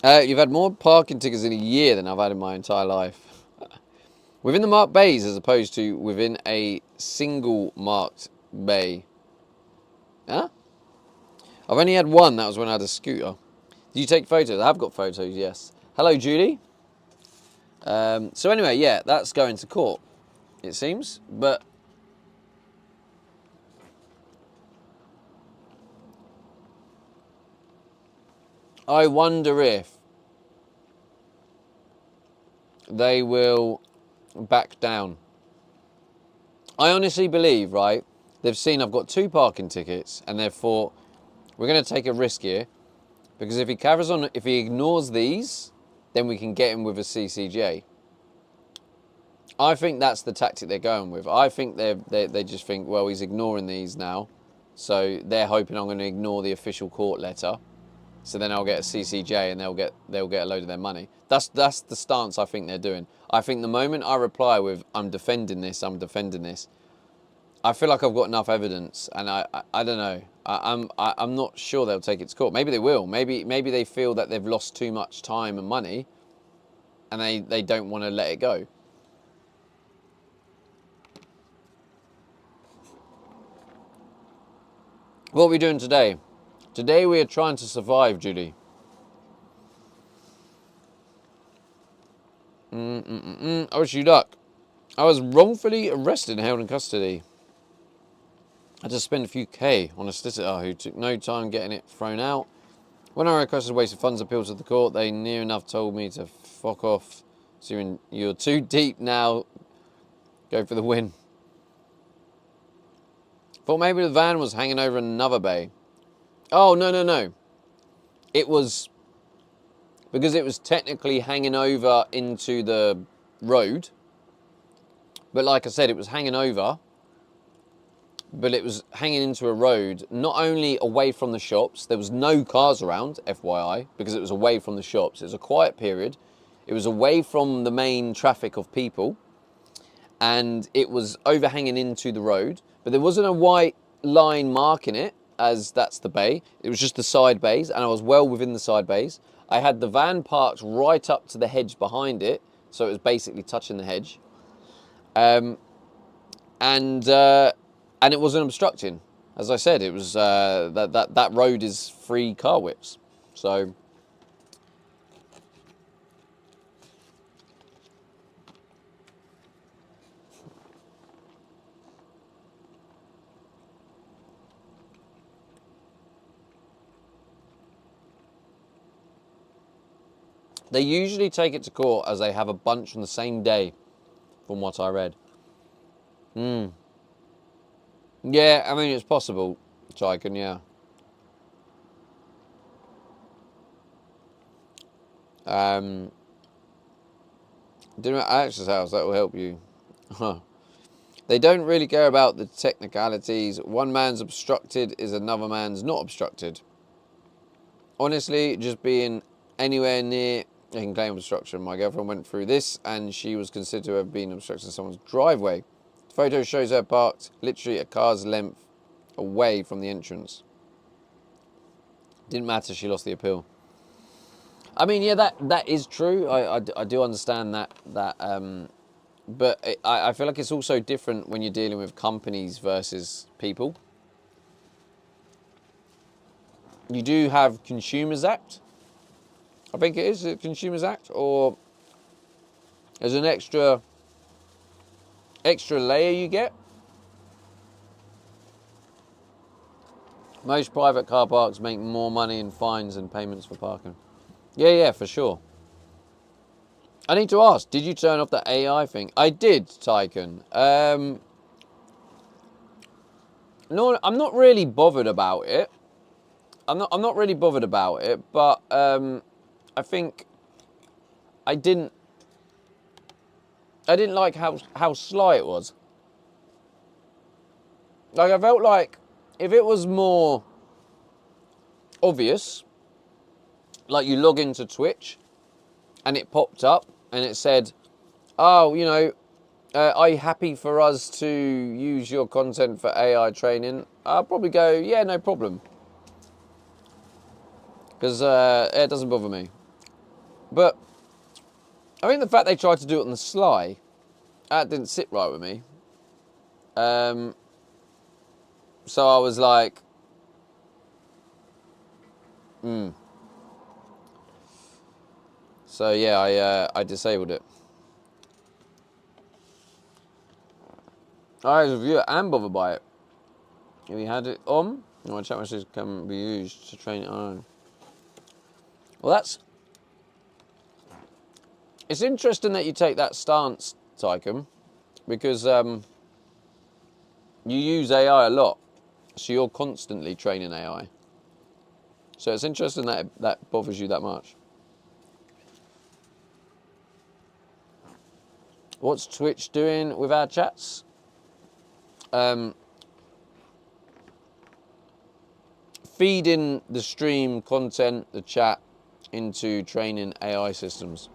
You've had more parking tickets in a year than I've had in my entire life. Within the marked bays as opposed to within a single marked bay. Huh? I've only had one, that was when I had a scooter. Do you take photos? I have got photos, yes. Hello, Julie. So anyway, yeah, that's going to court, it seems. But I wonder if they will back down. I honestly believe, right, they've seen I've got 2 parking tickets and they've thought, we're going to take a risk here because if he carries on, if he ignores these, then we can get him with a CCJ. I think that's the tactic they're going with. I think they just think, well, he's ignoring these now, so they're hoping I'm going to ignore the official court letter, so then I'll get a CCJ and they'll get a load of their money. That's the stance I think they're doing. I think the moment I reply with I'm defending this, I feel like I've got enough evidence, and I don't know. I'm not sure they'll take it to court. Maybe they will. Maybe they feel that they've lost too much time and money, and they don't want to let it go. What are we doing today? Today we are trying to survive, Judy. I wish you luck. I was wrongfully arrested and held in custody. I just spent a few K on a solicitor who took no time getting it thrown out. When I requested wasted funds appeal to the court, they near enough told me to fuck off. So you're too deep now. Go for the win. Thought maybe the van was hanging over another bay. Oh, no. It was because it was technically hanging over into the road. But like I said, it was hanging over. But it was hanging into a road, not only away from the shops. There was no cars around, FYI, because it was away from the shops. It was a quiet period. It was away from the main traffic of people. And it was overhanging into the road. But there wasn't a white line marking it, as that's the bay. It was just the side bays, and I was well within the side bays. I had the van parked right up to the hedge behind it, so it was basically touching the hedge. And it wasn't obstructing. As I said, it was that road is free car whips. So they usually take it to court as they have a bunch on the same day, from what I read. Yeah, I mean, it's possible, Tycoon, yeah. Dinner at Alex's house, that will help you. They don't really care about the technicalities. One man's obstructed is another man's not obstructed. Honestly, just being anywhere near, they can claim obstruction. My girlfriend went through this and she was considered to have been obstructing someone's driveway. The photo shows her parked literally a car's length away from the entrance. Didn't matter, she lost the appeal. I mean, yeah, that is true. I do understand that. But I feel like it's also different when you're dealing with companies versus people. You do have Consumers Act. I think it is a Consumers Act, or there's an extra layer you get. Most private car parks make more money in fines and payments for parking. Yeah, for sure. I need to ask, did you turn off the AI thing? I did, Tycoon. No, I'm not really bothered about it. I'm not really bothered about it, but I think I didn't like how sly it was. Like, I felt like if it was more obvious, like you log into Twitch and it popped up and it said, oh, you know, are you happy for us to use your content for AI training? I'll probably go, yeah, no problem. Because it doesn't bother me. But I think the fact they tried to do it on the sly, that didn't sit right with me. So I was like, So yeah, I disabled it. I was a viewer and bothered by it. If you had it on, my chat messages can be used to train it on. Well, It's interesting that you take that stance, Tychon, because you use AI a lot, so you're constantly training AI. So it's interesting that that bothers you that much. What's Twitch doing with our chats? Feeding the stream content, the chat, into training AI systems.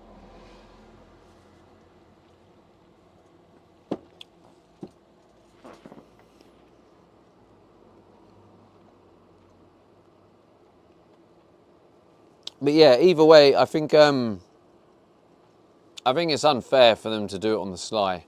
But yeah, either way, I think it's unfair for them to do it on the sly.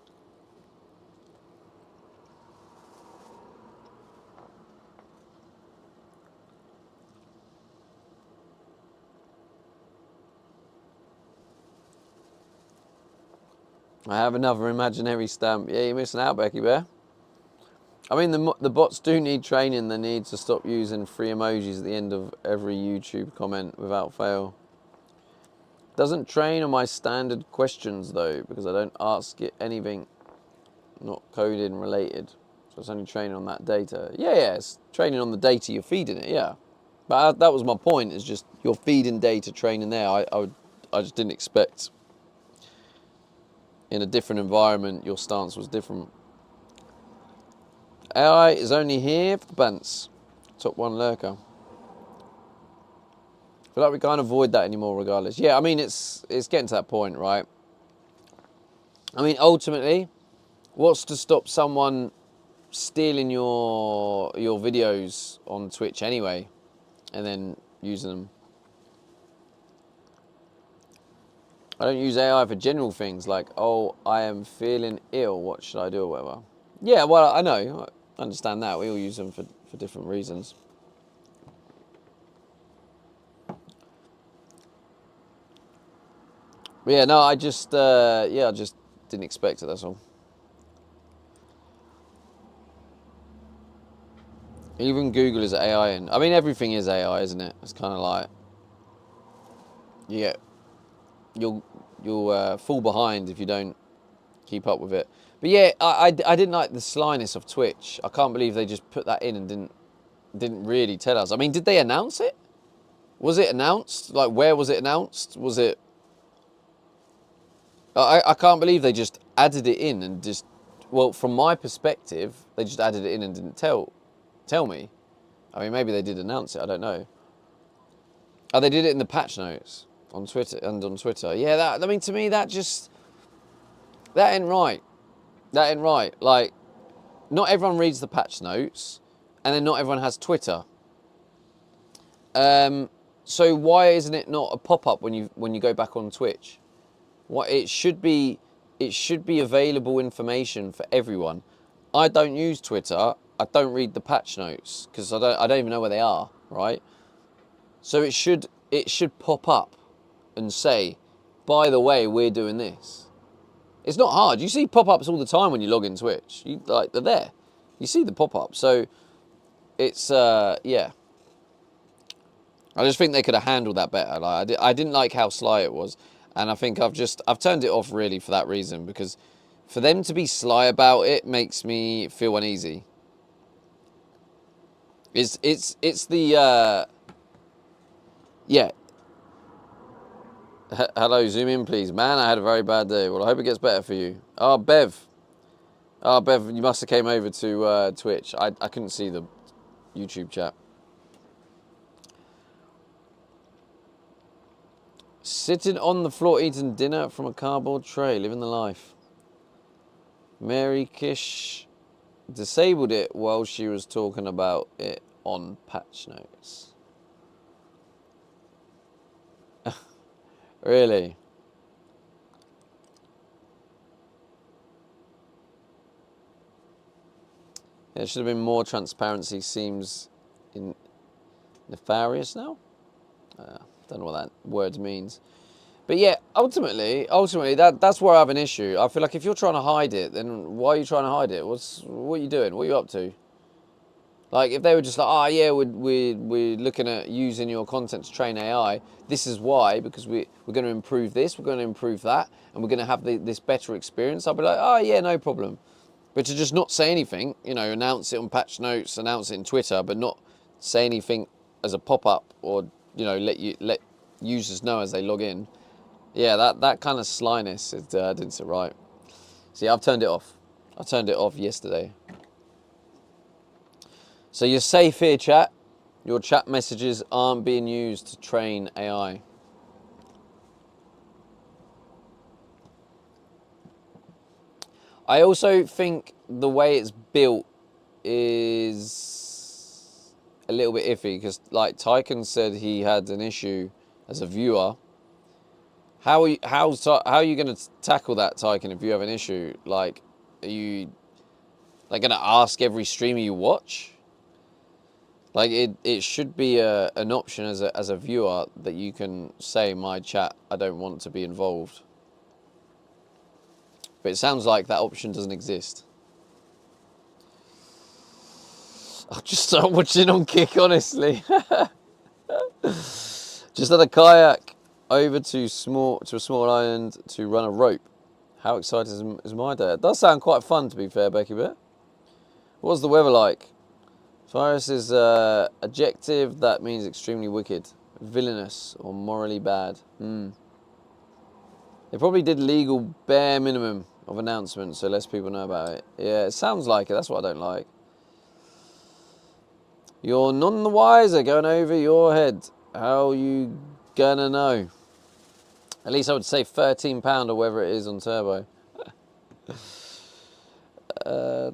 I have another imaginary stamp. Yeah, you're missing out, Becky Bear. I mean, the bots do need training. They need to stop using 3 emojis at the end of every YouTube comment without fail. Doesn't train on my standard questions though, because I don't ask it anything not coding related. So it's only training on that data. Yeah, it's training on the data you're feeding it. Yeah, but that was my point. Is just you're feeding data, training there. I just didn't expect. In a different environment, your stance was different. AI is only here for the pants. Top 1 lurker. I feel like we can't avoid that anymore regardless. Yeah, I mean, it's getting to that point, right? I mean, ultimately, what's to stop someone stealing your videos on Twitch anyway, and then using them? I don't use AI for general things like, oh, I am feeling ill, what should I do, or whatever. Yeah, well, I know. I understand that. We all use them for different reasons. But yeah, no, I just didn't expect it, that's all. Even Google is AI, and I mean, everything is AI, isn't it? It's kind of like, yeah, you'll fall behind if you don't keep up with it. But yeah, I didn't like the slyness of Twitch. I can't believe they just put that in and didn't really tell us. I mean, did they announce it? Was it announced? Like, where was it announced? Was it... I can't believe they just added it in and just... Well, from my perspective, they just added it in and didn't tell me. I mean, maybe they did announce it. I don't know. Oh, they did it in the patch notes on Twitter and on Twitter. Yeah, I mean, to me, that ain't right. That ain't right. Like, not everyone reads the patch notes, and then not everyone has Twitter. So why isn't it not a pop-up when you go back on Twitch? What it should be available information for everyone. I don't use Twitter. I don't read the patch notes because I don't even know where they are, right? So it should pop up and say, by the way, we're doing this. It's not hard. You see pop-ups all the time when you log in Twitch. They're there. You see the pop-up. So it's yeah. I just think they could have handled that better. Like, I didn't like how sly it was, and I think I've turned it off really for that reason, because for them to be sly about it makes me feel uneasy. It's the yeah. Hello, zoom in, please. Man, I had a very bad day. Well, I hope it gets better for you. Oh, Bev. Oh, Bev, you must have came over to Twitch. I couldn't see the YouTube chat. Sitting on the floor eating dinner from a cardboard tray, living the life. Mary Kish disabled it while she was talking about it on patch notes. Really? There should have been more transparency. Seems nefarious now. Don't know what that word means. But yeah, ultimately, that's where I have an issue. I feel like if you're trying to hide it, then why are you trying to hide it? What are you doing? What are you up to? Like if they were just like, oh yeah, we're looking at using your content to train AI. This is why, because we're going to improve this, we're going to improve that, and we're going to have this better experience. I'll be like, oh yeah, no problem. But to just not say anything, you know, announce it on patch notes, announce it in Twitter, but not say anything as a pop-up, or you know, let users know as they log in. Yeah, that kind of slyness didn't sit right. See, I've turned it off. I turned it off yesterday. So you're safe here, chat. Your chat messages aren't being used to train AI. I also think the way it's built is a little bit iffy, because like Tyken said he had an issue as a viewer. How are you going to tackle that, Tyken, if you have an issue? Like, are you like going to ask every streamer you watch? Like it should be an option as a viewer that you can say, my chat, I don't want to be involved. But it sounds like that option doesn't exist. I'll just start watching on Kick, honestly. Just had a kayak over to a small island to run a rope. How excited is my day? It does sound quite fun, to be fair, Becky Bear. What's the weather like? Virus is adjective that means extremely wicked, villainous, or morally bad. They probably did legal bare minimum of announcements so less people know about it. Yeah, it sounds like it. That's what I don't like. You're none the wiser going over your head. How you gonna know? At least I would say £13 or whatever it is on Turbo.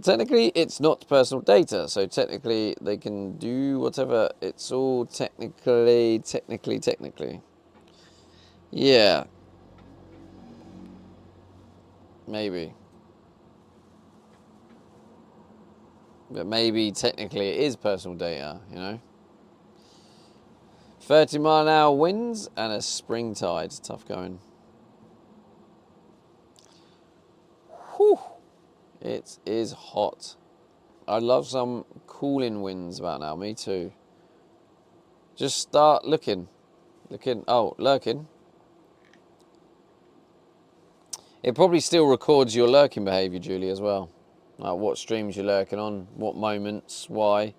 Technically, it's not personal data, so technically they can do whatever. It's all technically. Yeah. Maybe. But maybe technically it is personal data, you know? 30-mile-an-hour winds and a spring tide. Tough going. Whew. It is hot. I'd love some cooling winds about now. Me too. Just start looking. Lurking. It probably still records your lurking behaviour, Julie, as well. Like what streams you're lurking on, what moments, why.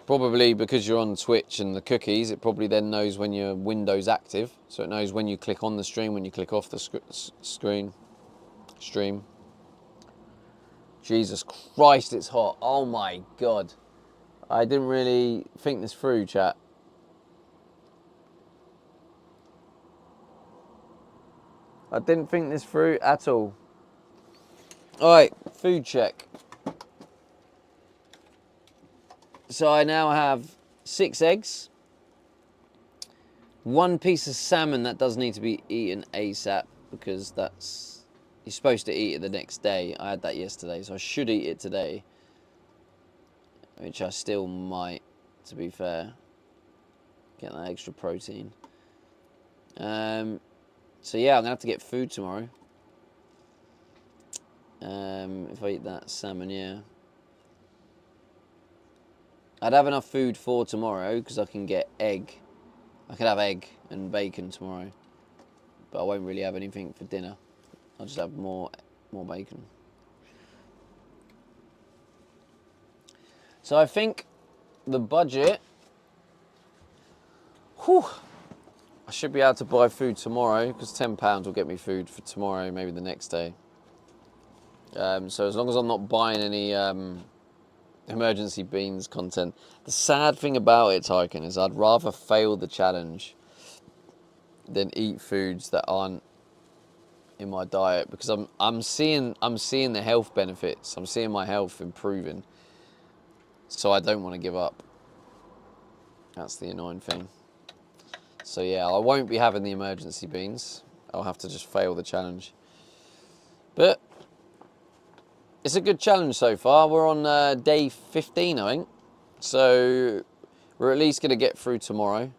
Probably because you're on Twitch and the cookies, it probably then knows when your window's active. So it knows when you click on the stream, when you click off the stream. Jesus Christ, it's hot. Oh my God. I didn't really think this through, chat. I didn't think this through at all. Alright, food check. So I now have 6 eggs, 1 piece of salmon that does need to be eaten ASAP, because you're supposed to eat it the next day. I had that yesterday, so I should eat it today, which I still might, to be fair. Get that extra protein. So yeah, I'm gonna have to get food tomorrow. If I eat that salmon, yeah. I'd have enough food for tomorrow because I can get egg. I could have egg and bacon tomorrow, but I won't really have anything for dinner. I'll just have more bacon. So I think the budget. Whew, I should be able to buy food tomorrow because £10 will get me food for tomorrow, maybe the next day. So as long as I'm not buying any emergency beans content. The sad thing about it, Tyken, is I'd rather fail the challenge than eat foods that aren't in my diet, because I'm seeing the health benefits. I'm seeing my health improving. So I don't want to give up. That's the annoying thing. So yeah, I won't be having the emergency beans. I'll have to just fail the challenge. But it's a good challenge so far. We're on day 15, I think. So we're at least going to get through tomorrow.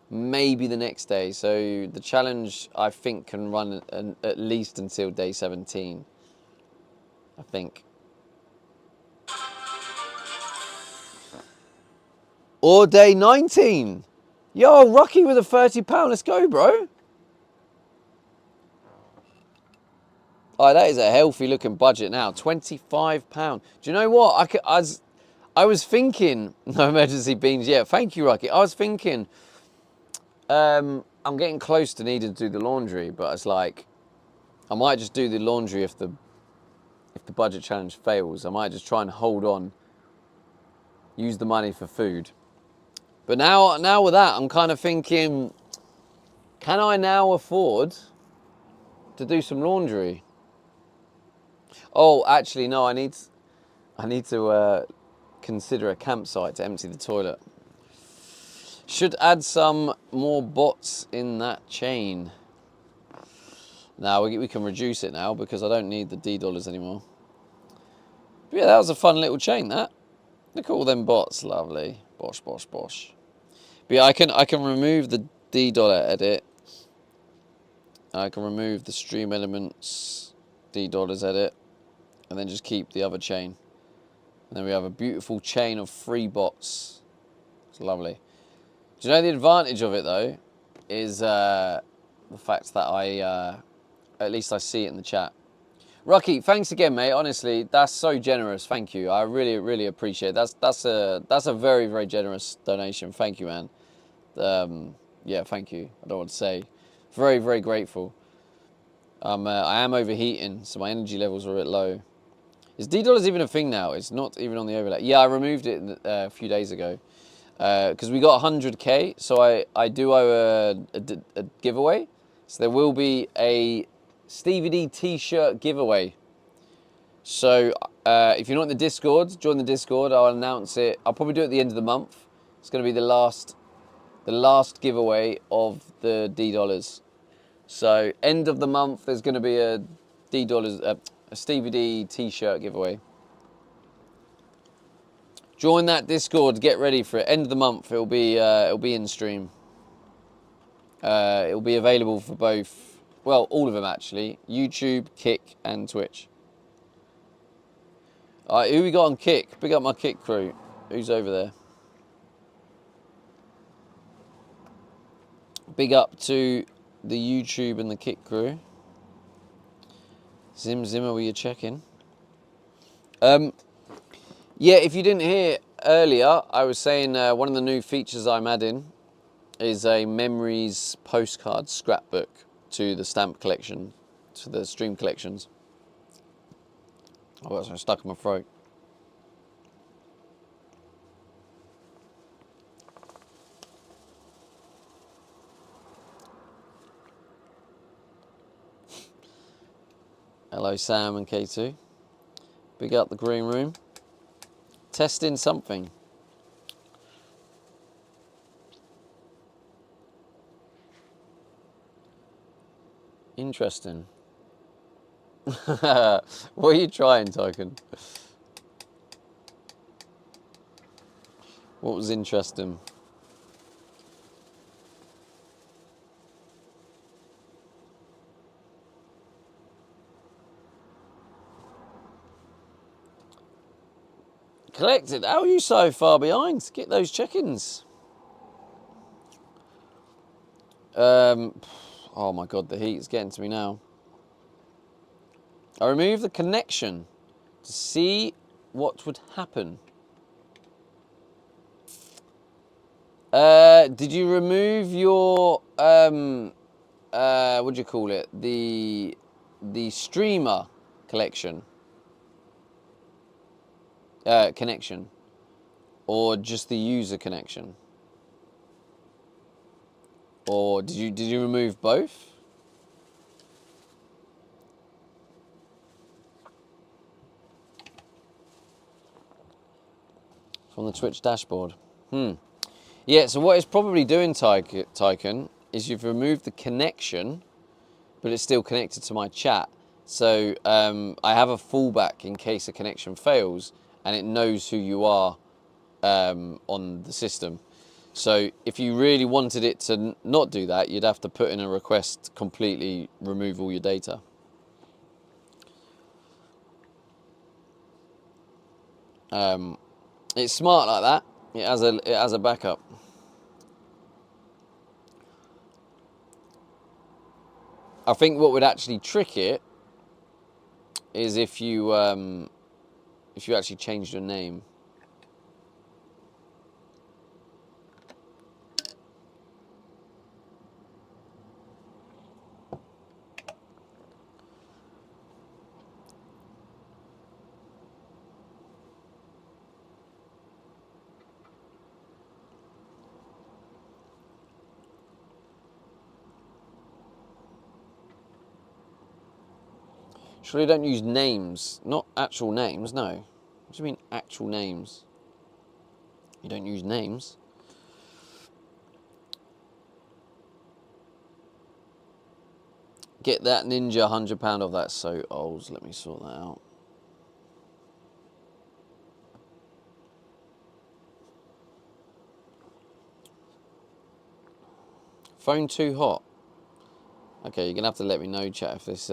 Maybe the next day. So the challenge, I think, can run at least until day 17. I think. All day 19. Yo, Rocky with a £30. Let's go, bro. Oh, that is a healthy looking budget now. £25. Do you know what? I was thinking, no emergency beans yet. Thank you, Rocky. I was thinking, I'm getting close to needing to do the laundry, but it's like, I might just do the laundry if the budget challenge fails. I might just try and hold on, use the money for food. But now with that, I'm kind of thinking, can I now afford to do some laundry? Oh, actually, no. I need to consider a campsite to empty the toilet. Should add some more bots in that chain. Now we can reduce it now because I don't need the D dollars anymore. But yeah, that was a fun little chain. That. Look at all them bots. Lovely. Bosh, bosh, bosh. But yeah, I can remove the D dollar edit. I can remove the stream elements D dollars edit, and then just keep the other chain. And then we have a beautiful chain of free bots. It's lovely. Do you know the advantage of it though? Is the fact that at least I see it in the chat. Rocky, thanks again, mate. Honestly, that's so generous. Thank you. I really, really appreciate it. That's a very, very generous donation. Thank you, man. Yeah, thank you. I don't know what to say. Very, very grateful. I am overheating, so my energy levels are a bit low. Is D dollars even a thing now? It's not even on the overlay. Yeah, I removed it a few days ago because we got 100k. So I do owe a giveaway. So there will be a Stevie D t-shirt giveaway. So if you're not in the Discord, join the Discord. I'll announce it. I'll probably do it at the end of the month. It's going to be the last giveaway of the D dollars. So end of the month, there's going to be a D dollars, a Stevie D t-shirt giveaway. Join that Discord. Get ready for it. End of the month, it'll be in stream. It'll be available for both. Well, all of them actually. YouTube, Kick, and Twitch. All right, who we got on Kick? Big up my Kick crew. Who's over there? Big up to the YouTube and the Kick crew. Zimmer, were you checking? Yeah, if you didn't hear earlier, I was saying one of the new features I'm adding is a memories postcard scrapbook to the stamp collection, to the stream collections. Oh, got something stuck in my throat. Hello, Sam and K2. Big up the green room. Testing something. Interesting. What are you trying, Token? What was interesting? Collected. How are you so far behind? Get those check-ins. Oh my God, the heat is getting to me now. I removed the connection to see what would happen. Did you remove your what do you call it? The streamer collection connection, or just the user connection, or did you remove both? From the Twitch dashboard. Yeah, so what it's probably doing, Tycoon, is you've removed the connection, but it's still connected to my chat. So I have a fallback in case a connection fails, and it knows who you are on the system. So if you really wanted it to not do that, you'd have to put in a request to completely remove all your data. It's smart like that. It has a backup. I think what would actually trick it is if you actually changed your name. Surely don't use names, not actual names, no. What do you mean actual names? You don't use names. Get that Ninja £100 off. That's so old. Let me sort that out. Phone too hot. Okay, you're gonna have to let me know, chat, if this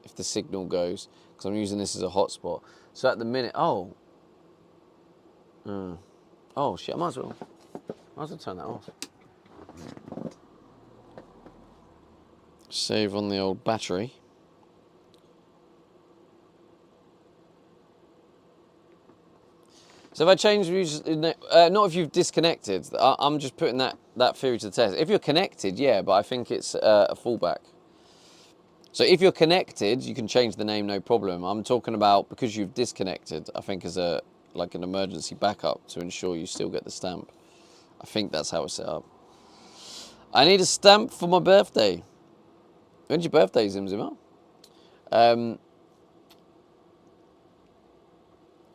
if the signal goes, because I'm using this as a hotspot. So at the minute, oh shit, I might as well turn that off. Save on the old battery. So if I change not if you've disconnected. I'm just putting that theory to the test. If you're connected, yeah, but I think it's a fallback. So if you're connected, you can change the name, no problem. I'm talking about because you've disconnected, I think as like an emergency backup to ensure you still get the stamp. I think that's how it's set up. I need a stamp for my birthday. When's your birthday, Zimzima?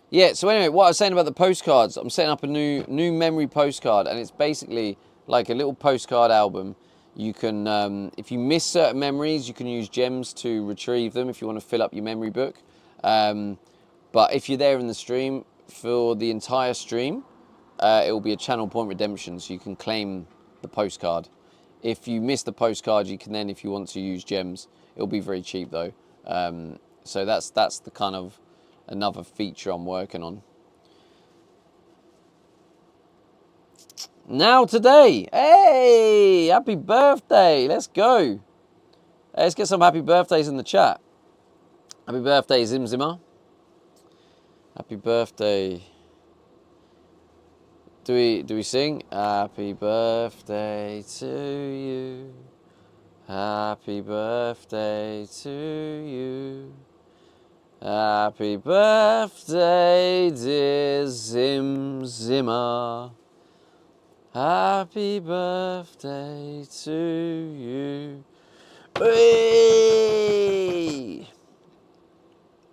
Yeah, so anyway, what I was saying about the postcards, I'm setting up a new memory postcard, and it's basically like a little postcard album. You can, if you miss certain memories, you can use gems to retrieve them if you want to fill up your memory book. But if you're there in the stream, for the entire stream, it will be a channel point redemption, so you can claim the postcard. If you miss the postcard, you can then, if you want to use gems, it'll be very cheap though. So that's the kind of another feature I'm working on. Now today, hey, happy birthday, let's go. Let's get some happy birthdays in the chat. Happy birthday, Zimzima. Happy birthday. Do we sing? Happy birthday to you. Happy birthday to you. Happy birthday, dear Zimzima. Happy birthday to you. Hey!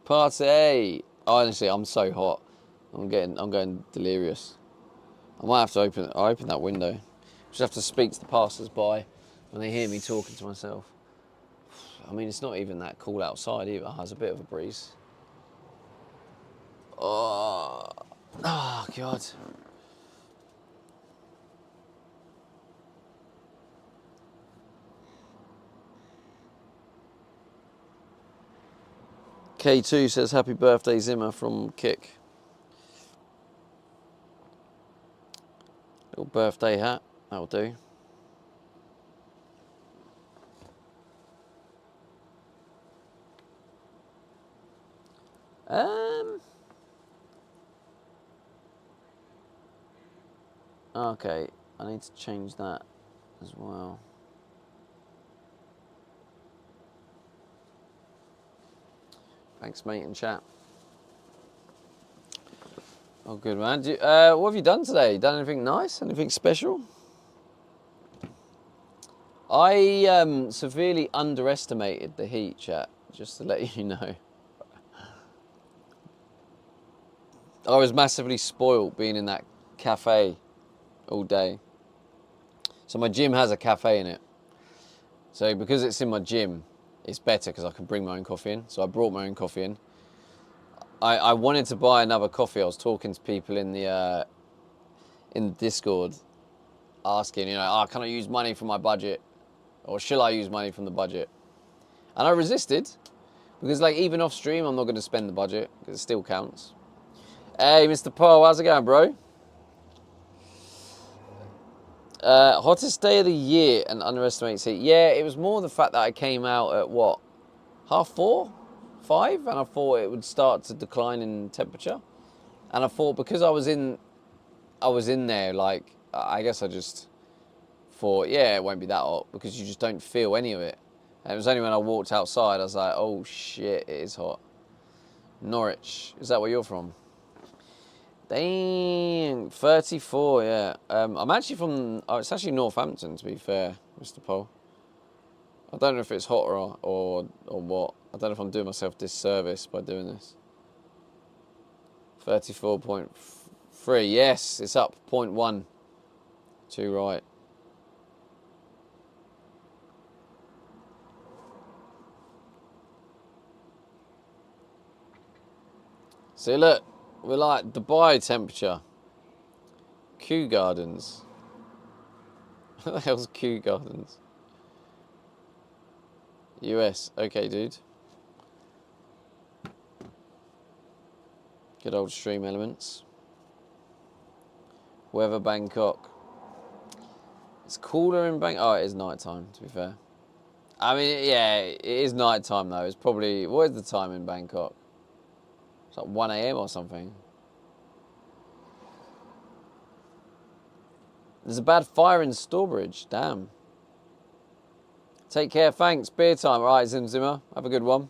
Party! Honestly, I'm so hot. I'm going delirious. I might have to open that window. Just have to speak to the passers-by when they hear me talking to myself. I mean, it's not even that cool outside either. There's a bit of a breeze. Oh God. K2 says happy birthday Zimmer from Kick. Little birthday hat, that'll do. Okay, I need to change that as well. Thanks, mate, in chat. Oh, good, man. What have you done today? Done anything nice? Anything special? I severely underestimated the heat, chat, just to let you know. I was massively spoiled being in that cafe all day. So my gym has a cafe in it. So because it's in my gym, it's better because I can bring my own coffee in. So I brought my own coffee in. I wanted to buy another coffee. I was talking to people in the Discord, asking, you know, can I use money from my budget, or shall I use money from the budget? And I resisted because, like, even off stream, I'm not going to spend the budget because it still counts. Hey, Mr. Paul, how's it going, bro? Hottest day of the year and underestimates heat. Yeah, it was more the fact that I came out at what, 4:30, 5, and I thought it would start to decline in temperature. And I thought because I was in there, like, I guess I just thought, yeah, it won't be that hot because you just don't feel any of it. And it was only when I walked outside, I was like, oh shit, it is hot. Norwich, is that where you're from? Dang, 34, yeah. I'm actually from, it's actually Northampton, to be fair, Mr. Paul. I don't know if it's hot or what. I don't know if I'm doing myself disservice by doing this. 34.3, yes, it's up 0.1. Too right. See, look, we're like Dubai temperature. Kew Gardens. What the hell's Kew Gardens? US. Okay, dude. Good old Stream Elements. Weather Bangkok. It's cooler in Bangkok. Oh, it is night time, to be fair. I mean, yeah, it is night time though. It's probably, what is the time in Bangkok? It's like 1 AM or something. There's a bad fire in Stourbridge. Damn. Take care, thanks. Beer time. All right, Zim Zimmer. Have a good one.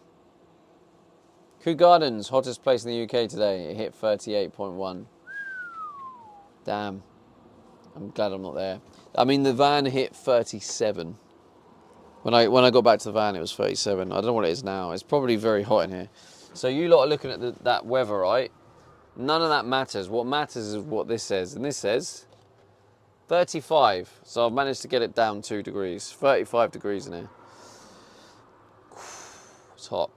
Kew Gardens, hottest place in the UK today. It hit 38.1. Damn. I'm glad I'm not there. I mean, the van hit 37. When I got back to the van, it was 37. I don't know what it is now. It's probably very hot in here. So you lot are looking at that weather, right? None of that matters. What matters is what this says. And this says 35. So I've managed to get it down 2 degrees. 35 degrees in here. It's hot.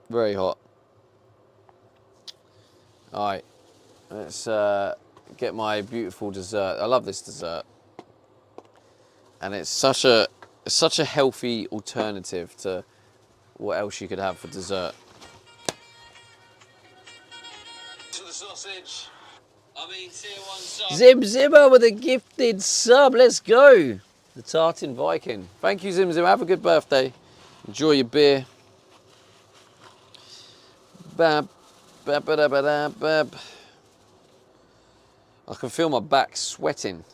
Very hot. All right. Let's get my beautiful dessert. I love this dessert. And it's such a healthy alternative to what else you could have for dessert. To the sausage. I mean, tier 1 sub. Zim Zimmer with a gifted sub. Let's go. The Tartan Viking. Thank you, Zim Zim. Have a good birthday. Enjoy your beer. Bab, bab, bab, bab, bab. I can feel my back sweating.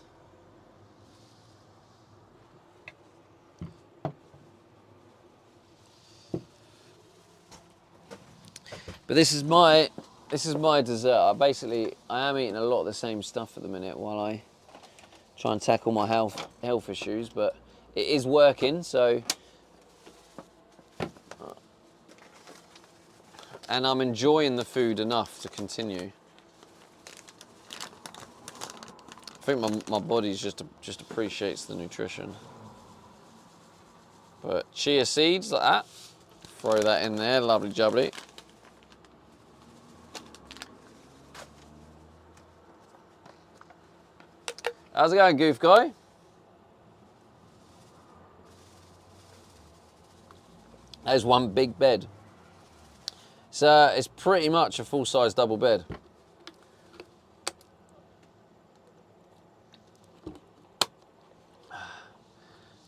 But this is my dessert. I am eating a lot of the same stuff at the minute while I try and tackle my health issues, but it is working, so. And I'm enjoying the food enough to continue. I think my body just appreciates the nutrition. But chia seeds like that, throw that in there, lovely jubbly. How's it going, Goof Guy? There's one big bed. So it's pretty much a full-size double bed.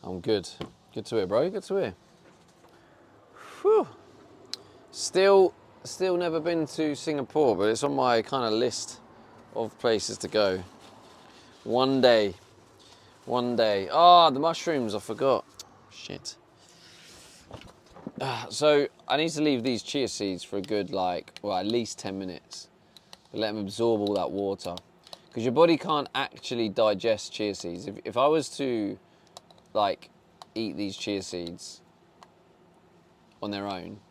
I'm good. Good to hear, bro. Good to hear. Whew. Still never been to Singapore, but it's on my kind of list of places to go. One day. Ah, the mushrooms, I forgot. Shit. So I need to leave these chia seeds for a good, at least 10 minutes. Let them absorb all that water. Because your body can't actually digest chia seeds. If I was to, eat these chia seeds on their own,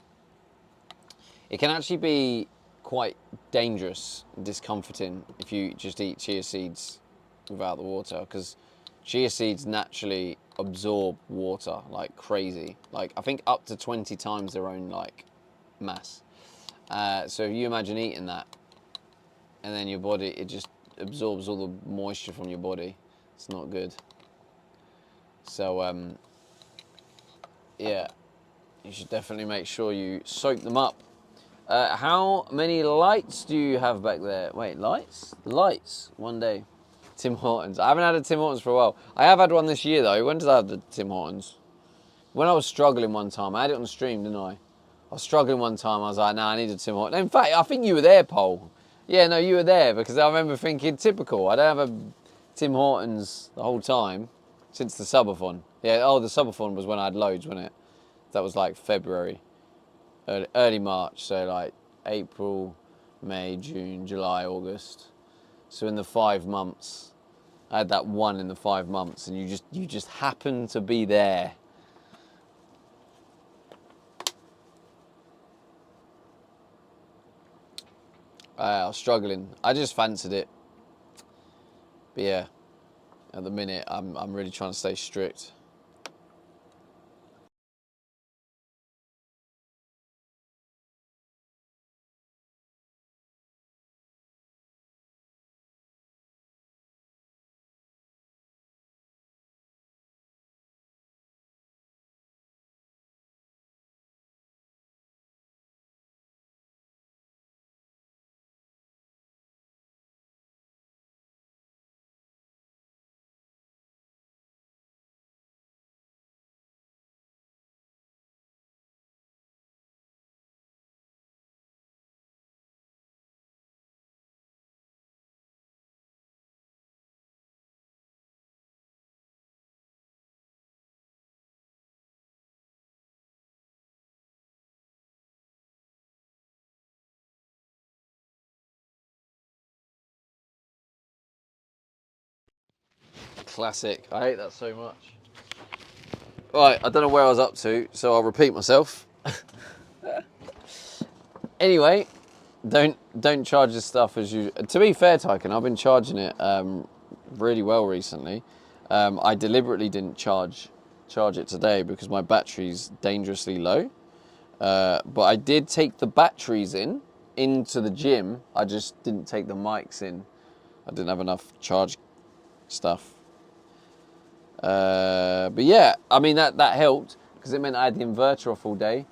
it can actually be quite dangerous and discomforting if you just eat chia seeds without the water, because chia seeds naturally absorb water like crazy, I think up to 20 times their own mass. So if you imagine eating that and then your body, it just absorbs all the moisture from your body. It's not good. So yeah, you should definitely make sure you soak them up How many lights do you have back there? Wait, lights? Lights. One day. Tim Hortons. I haven't had a Tim Hortons for a while. I have had one this year though. When did I have the Tim Hortons? When I was struggling one time. I had it on the stream, didn't I? I was struggling one time. I was like, nah, I need a Tim Hortons. In fact, I think you were there, Paul. Yeah, no, you were there because I remember thinking, typical. I don't have a Tim Hortons the whole time since the subathon. Yeah, oh, the subathon was when I had loads, wasn't it? That was like February, early March. So like April, May, June, July, August. So in the 5 months, I had that one in the 5 months, and you just happened to be there. I was struggling. I just fancied it. But yeah, at the minute, I'm really trying to stay strict. Classic. I hate that so much. Right, I don't know where I was up to, so I'll repeat myself. Anyway, don't charge this stuff as you. To be fair, Tycoon, I've been charging it really well recently. I deliberately didn't charge it today because my battery's dangerously low. But I did take the batteries into the gym. I just didn't take the mics in. I didn't have enough charge stuff. But yeah, I mean that helped because it meant I had the inverter off all day.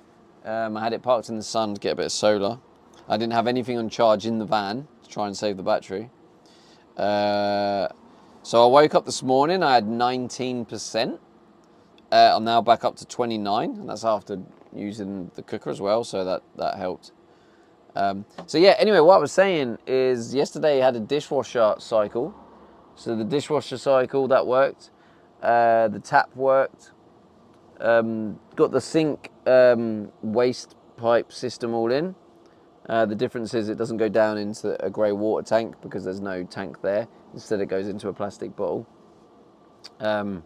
I had it parked in the sun to get a bit of solar. I didn't have anything on charge in the van to try and save the battery. So I woke up this morning, I had 19%. I'm now back up to 29, and that's after using the cooker as well, so that helped. So yeah, anyway, what I was saying is yesterday I had a dishwasher cycle. So the dishwasher cycle, that worked. The tap worked. Got the sink waste pipe system all in. The difference is it doesn't go down into a grey water tank because there's no tank there. Instead it goes into a plastic bottle. So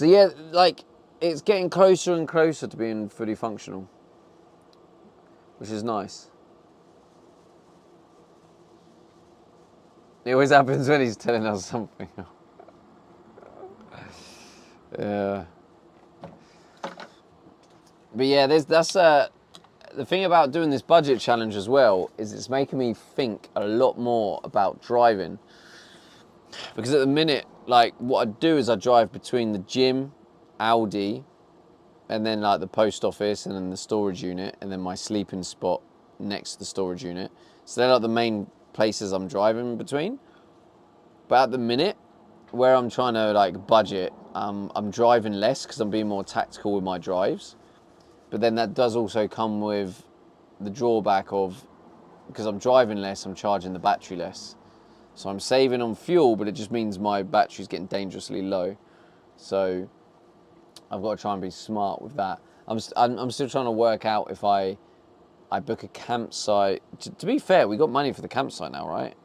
yeah, like it's getting closer and closer to being fully functional, which is nice. It always happens when he's telling us something. Yeah. But yeah, that's the thing about doing this budget challenge as well is it's making me think a lot more about driving. Because at the minute, like what I do is I drive between the gym, Aldi, and then like the post office and then the storage unit and then my sleeping spot next to the storage unit. So they're like the main places I'm driving between. But at the minute, where I'm trying to like budget, I'm driving less because I'm being more tactical with my drives. But then that does also come with the drawback of, because I'm driving less, I'm charging the battery less. So I'm saving on fuel, but it just means my battery's getting dangerously low. So I've got to try and be smart with that. I'm still trying to work out if I book a campsite. To be fair, we got money for the campsite now, right?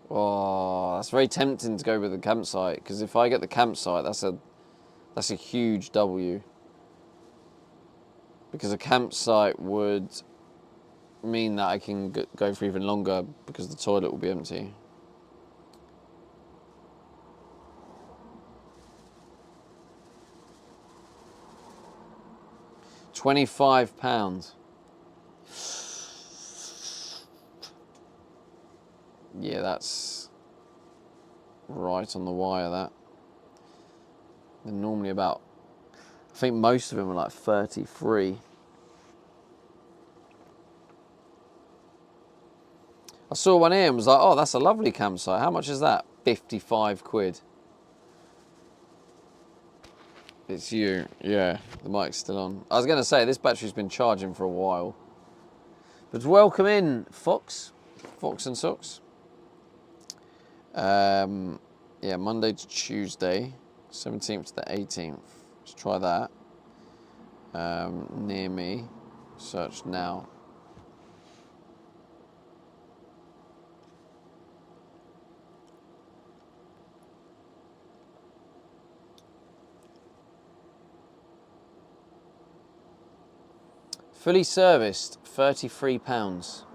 Oh, that's very tempting to go with the campsite, because if I get the campsite, that's a huge W. Because a campsite would mean that I can go for even longer because the toilet will be empty. £25. Yeah, that's right on the wire, that. They're normally about, I think most of them are like 33. I saw one here and was like, oh, that's a lovely campsite. How much is that? 55 quid. It's you. Yeah, the mic's still on. I was going to say, this battery's been charging for a while. But welcome in, Fox. Fox and Socks. Yeah, Monday to Tuesday, 17th to the 18th. Let's try that. Near me. Search now. Fully serviced, £33.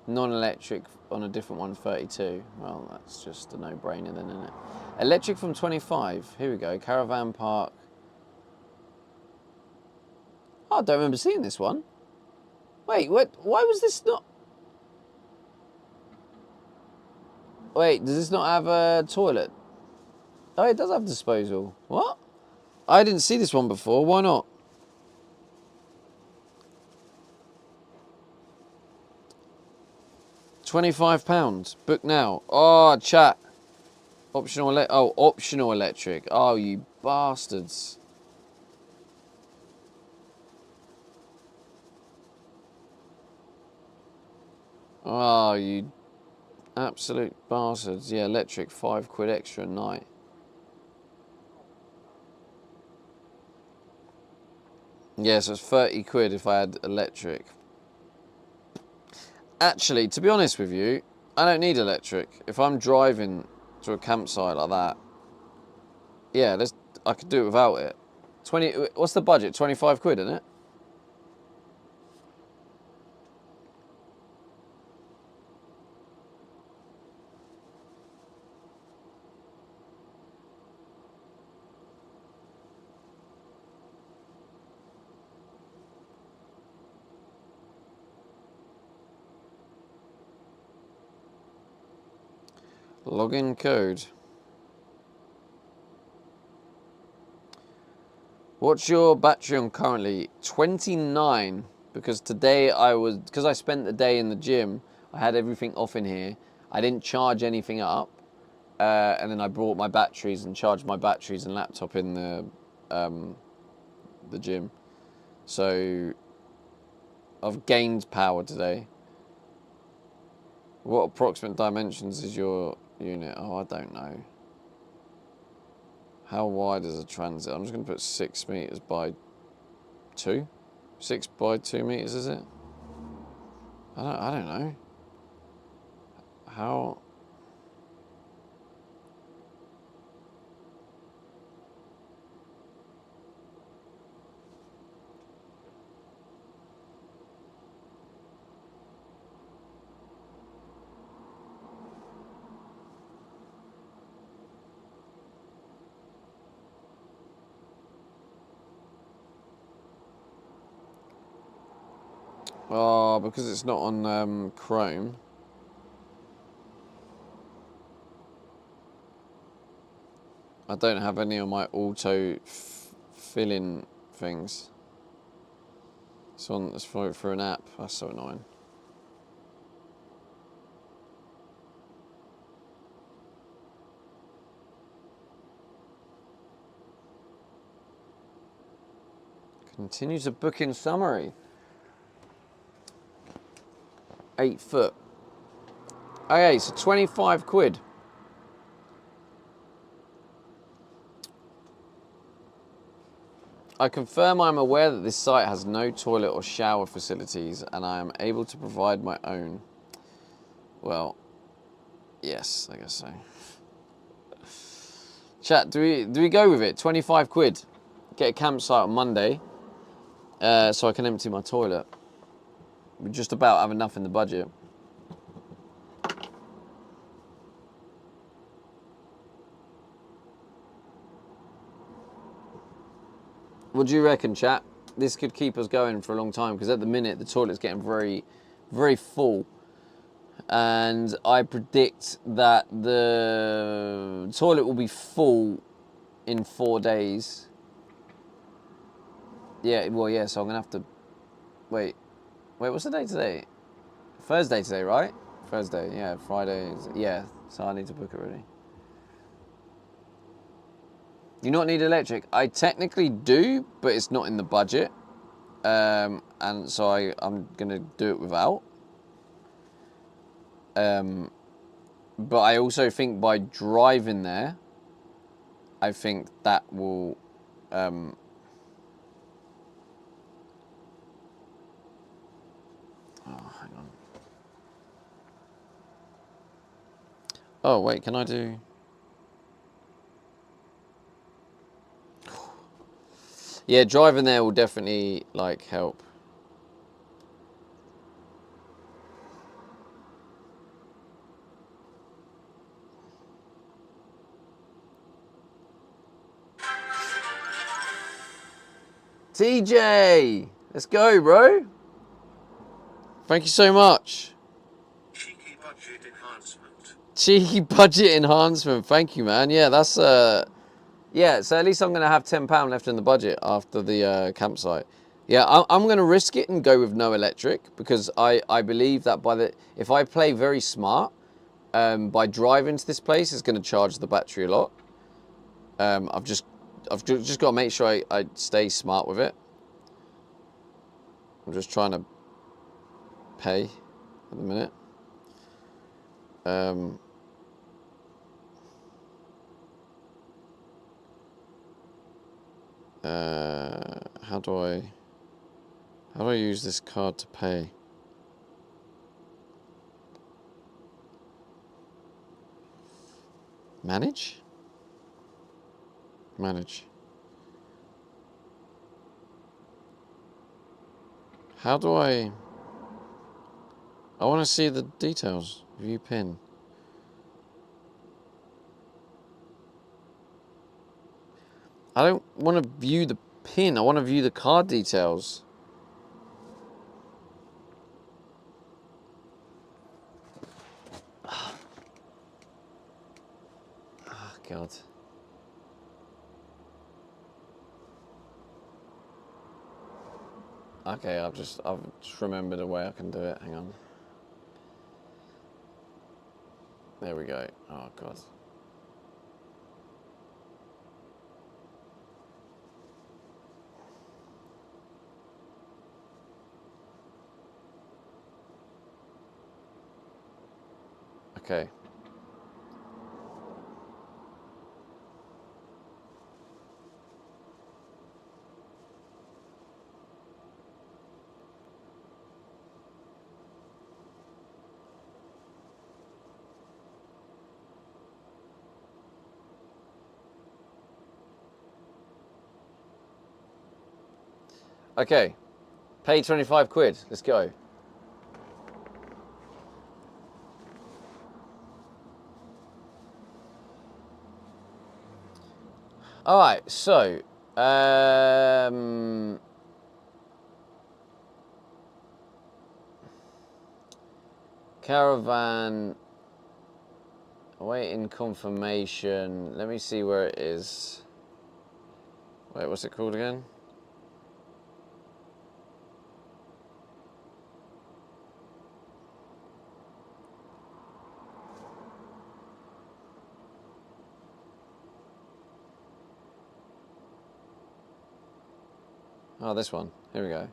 Non-electric on a different one, 32. Well, that's just a no-brainer then, isn't it? Electric from 25. Here we go. Caravan park. Oh, I don't remember seeing this one. Wait, what? Why was this not? Wait, does this not have a toilet? Oh, it does have disposal. What? I didn't see this one before. Why not? £25. Book now. Oh, chat. Optional. Optional electric. Oh, you bastards. Oh, you absolute bastards. Yeah, electric, £5 extra a night. Yeah, so it's 30 quid if I had electric. Actually, to be honest with you, I don't need electric. If I'm driving to a campsite like that, yeah, I could do it without it. What's the budget? 25 quid, isn't it? Login code. What's your battery on currently? 29. Because today because I spent the day in the gym, I had everything off in here. I didn't charge anything up. And then I brought my batteries and charged my batteries and laptop in the gym. So I've gained power today. What approximate dimensions is your unit? Oh, I don't know. How wide is a transit? I'm just going to put 6 meters by 2. 6 by 2 meters, is it? I don't know. How? Oh, because it's not on Chrome. I don't have any on my auto fill-in things. It's for an app. That's so annoying. Continue to book in summary. 8 foot. Okay, so 25 quid. I confirm I'm aware that this site has no toilet or shower facilities and I am able to provide my own. Well, yes, I guess so. Chat, do we go with it? 25 quid. Get a campsite on Monday so I can empty my toilet. We just about have enough in the budget. What do you reckon, chat? This could keep us going for a long time because at the minute the toilet's getting very, very full. And I predict that the toilet will be full in 4 days. Yeah, well, yeah, so I'm going to have to... Wait, what's the day today? Thursday today, right? Thursday, yeah. Friday, yeah. So I need to book it already. You not need electric? I technically do, but it's not in the budget. And so I'm going to do it without. But I also think by driving there, I think that will... oh, hang on. Oh, wait, can I do... Yeah, driving there will definitely, like, help. TJ! Let's go, bro! Thank you so much. Cheeky budget enhancement. Cheeky budget enhancement. Thank you, man. Yeah, that's... Yeah, so at least I'm going to have £10 left in the budget after the campsite. Yeah, I'm going to risk it and go with no electric because I believe that if I play very smart, by driving to this place, it's going to charge the battery a lot. I've just got to make sure I stay smart with it. I'm just trying to pay at the minute. How do I use this card to pay? Manage? Manage. How do I want to see the details. View pin. I don't want to view the pin. I want to view the card details. Oh, God. Okay, I've just remembered a way I can do it. Hang on. There we go. Oh, God. Okay. Okay. Pay 25 quid. Let's go. All right, so caravan awaiting confirmation. Let me see where it is. Wait, what's it called again? Oh, this one. Here we go.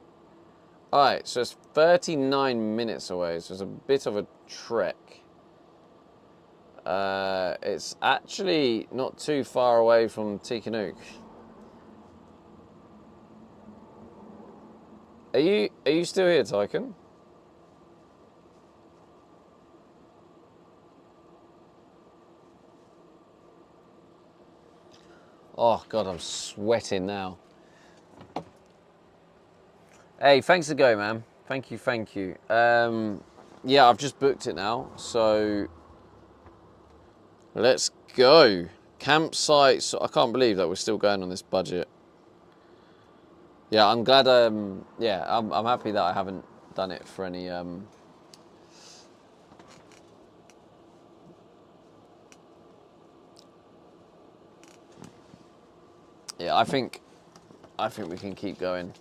Alright, so it's 39 minutes away, so it's a bit of a trek. It's actually not too far away from Tikanook. Are you still here, Tycoon? Oh, God, I'm sweating now. Hey, thanks to go, man. Thank you, thank you. Yeah, I've just booked it now, so let's go. Campsites. I can't believe that we're still going on this budget. Yeah, I'm glad. Yeah, I'm happy that I haven't done it for any. Yeah, I think we can keep going.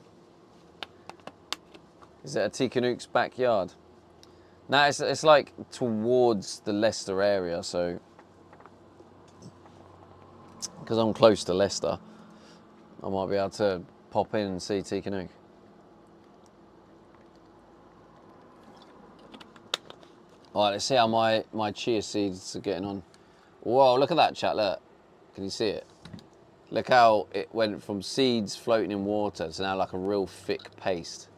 Is it a Tikanook's backyard? No, it's like towards the Leicester area, so because I'm close to Leicester, I might be able to pop in and see Ticonderoga. All right, let's see how my chia seeds are getting on. Whoa, look at that, chat, look. Can you see it? Look how it went from seeds floating in water to now like a real thick paste.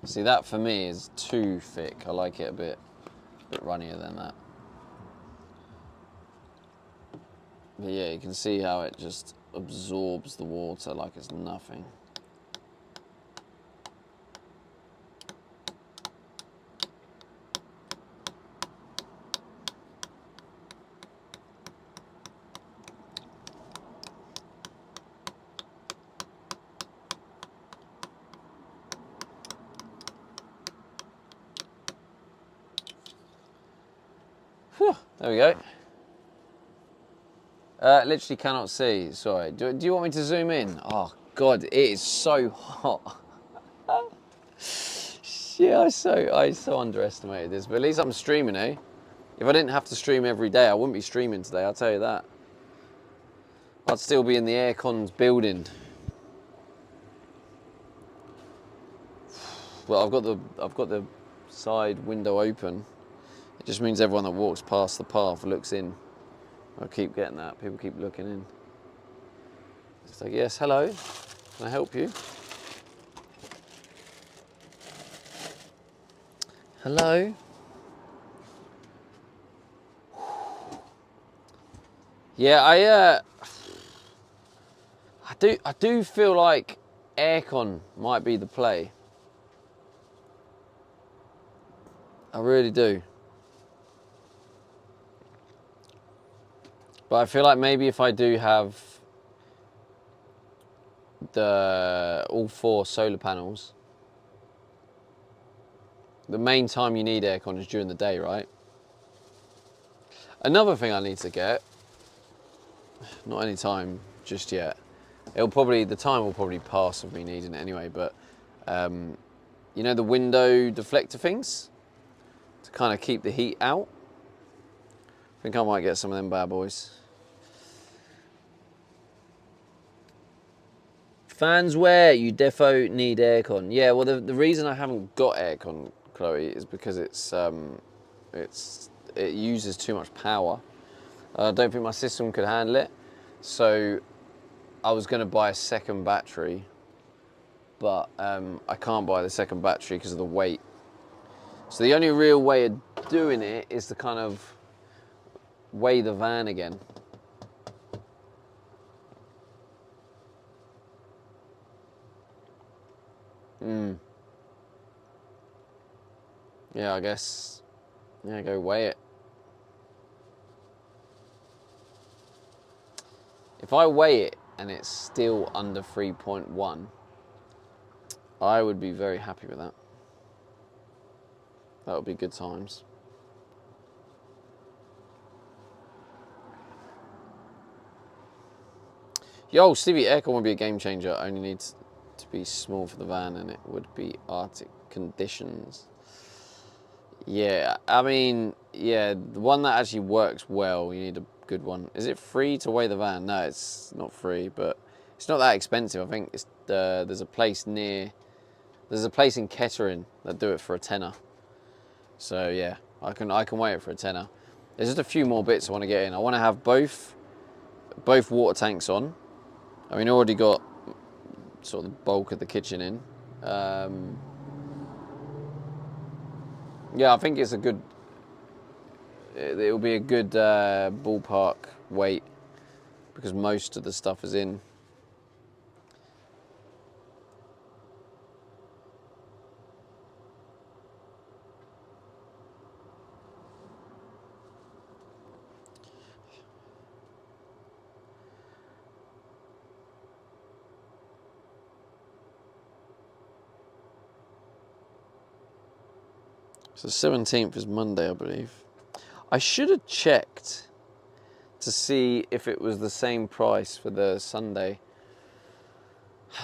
See, that for me is too thick. I like it a bit runnier than that. But yeah, you can see how it just absorbs the water like it's nothing. Whew, there we go. Literally cannot see. Sorry. Do you want me to zoom in? Oh God, it is so hot. Yeah, I so underestimated this. But at least I'm streaming, eh? If I didn't have to stream every day, I wouldn't be streaming today. I'll tell you that. I'd still be in the aircon's building. Well, I've got the side window open. It just means everyone that walks past the path looks in. I keep getting that. People keep looking in. It's like, yes, hello. Can I help you? Hello. Yeah, I do feel like aircon might be the play. I really do. But I feel like maybe if I do have all 4 solar panels, the main time you need aircon is during the day, right? Another thing I need to get, not any time just yet. The time will probably pass of me needing it anyway, but you know the window deflector things? To kind of keep the heat out? I think I might get some of them bad boys. Fans where you defo need aircon. Yeah, well the reason I haven't got aircon, Chloe, is because it uses too much power. I don't think my system could handle it. So I was going to buy a second battery, but I can't buy the second battery because of the weight. So the only real way of doing it is to kind of weigh the van again. Yeah, I guess. Yeah, go weigh it. If I weigh it and it's still under 3.1, I would be very happy with that. That would be good times. Yo, Stevie, aircon would be a game changer. Only needs to be small for the van and it would be Arctic conditions. Yeah, I mean, yeah, the one that actually works well, you need a good one. Is it free to weigh the van? No, it's not free, but it's not that expensive. I think it's there's a place in Kettering that do it for a tenner. So yeah, I can weigh it for a tenner. There's just a few more bits I want to get in. I want to have both water tanks on. I mean, I already got sort of the bulk of the kitchen in. Yeah, I think it's a good. It'll be a good ballpark weight because most of the stuff is in. So 17th is Monday, I believe. I should have checked to see if it was the same price for the Sunday.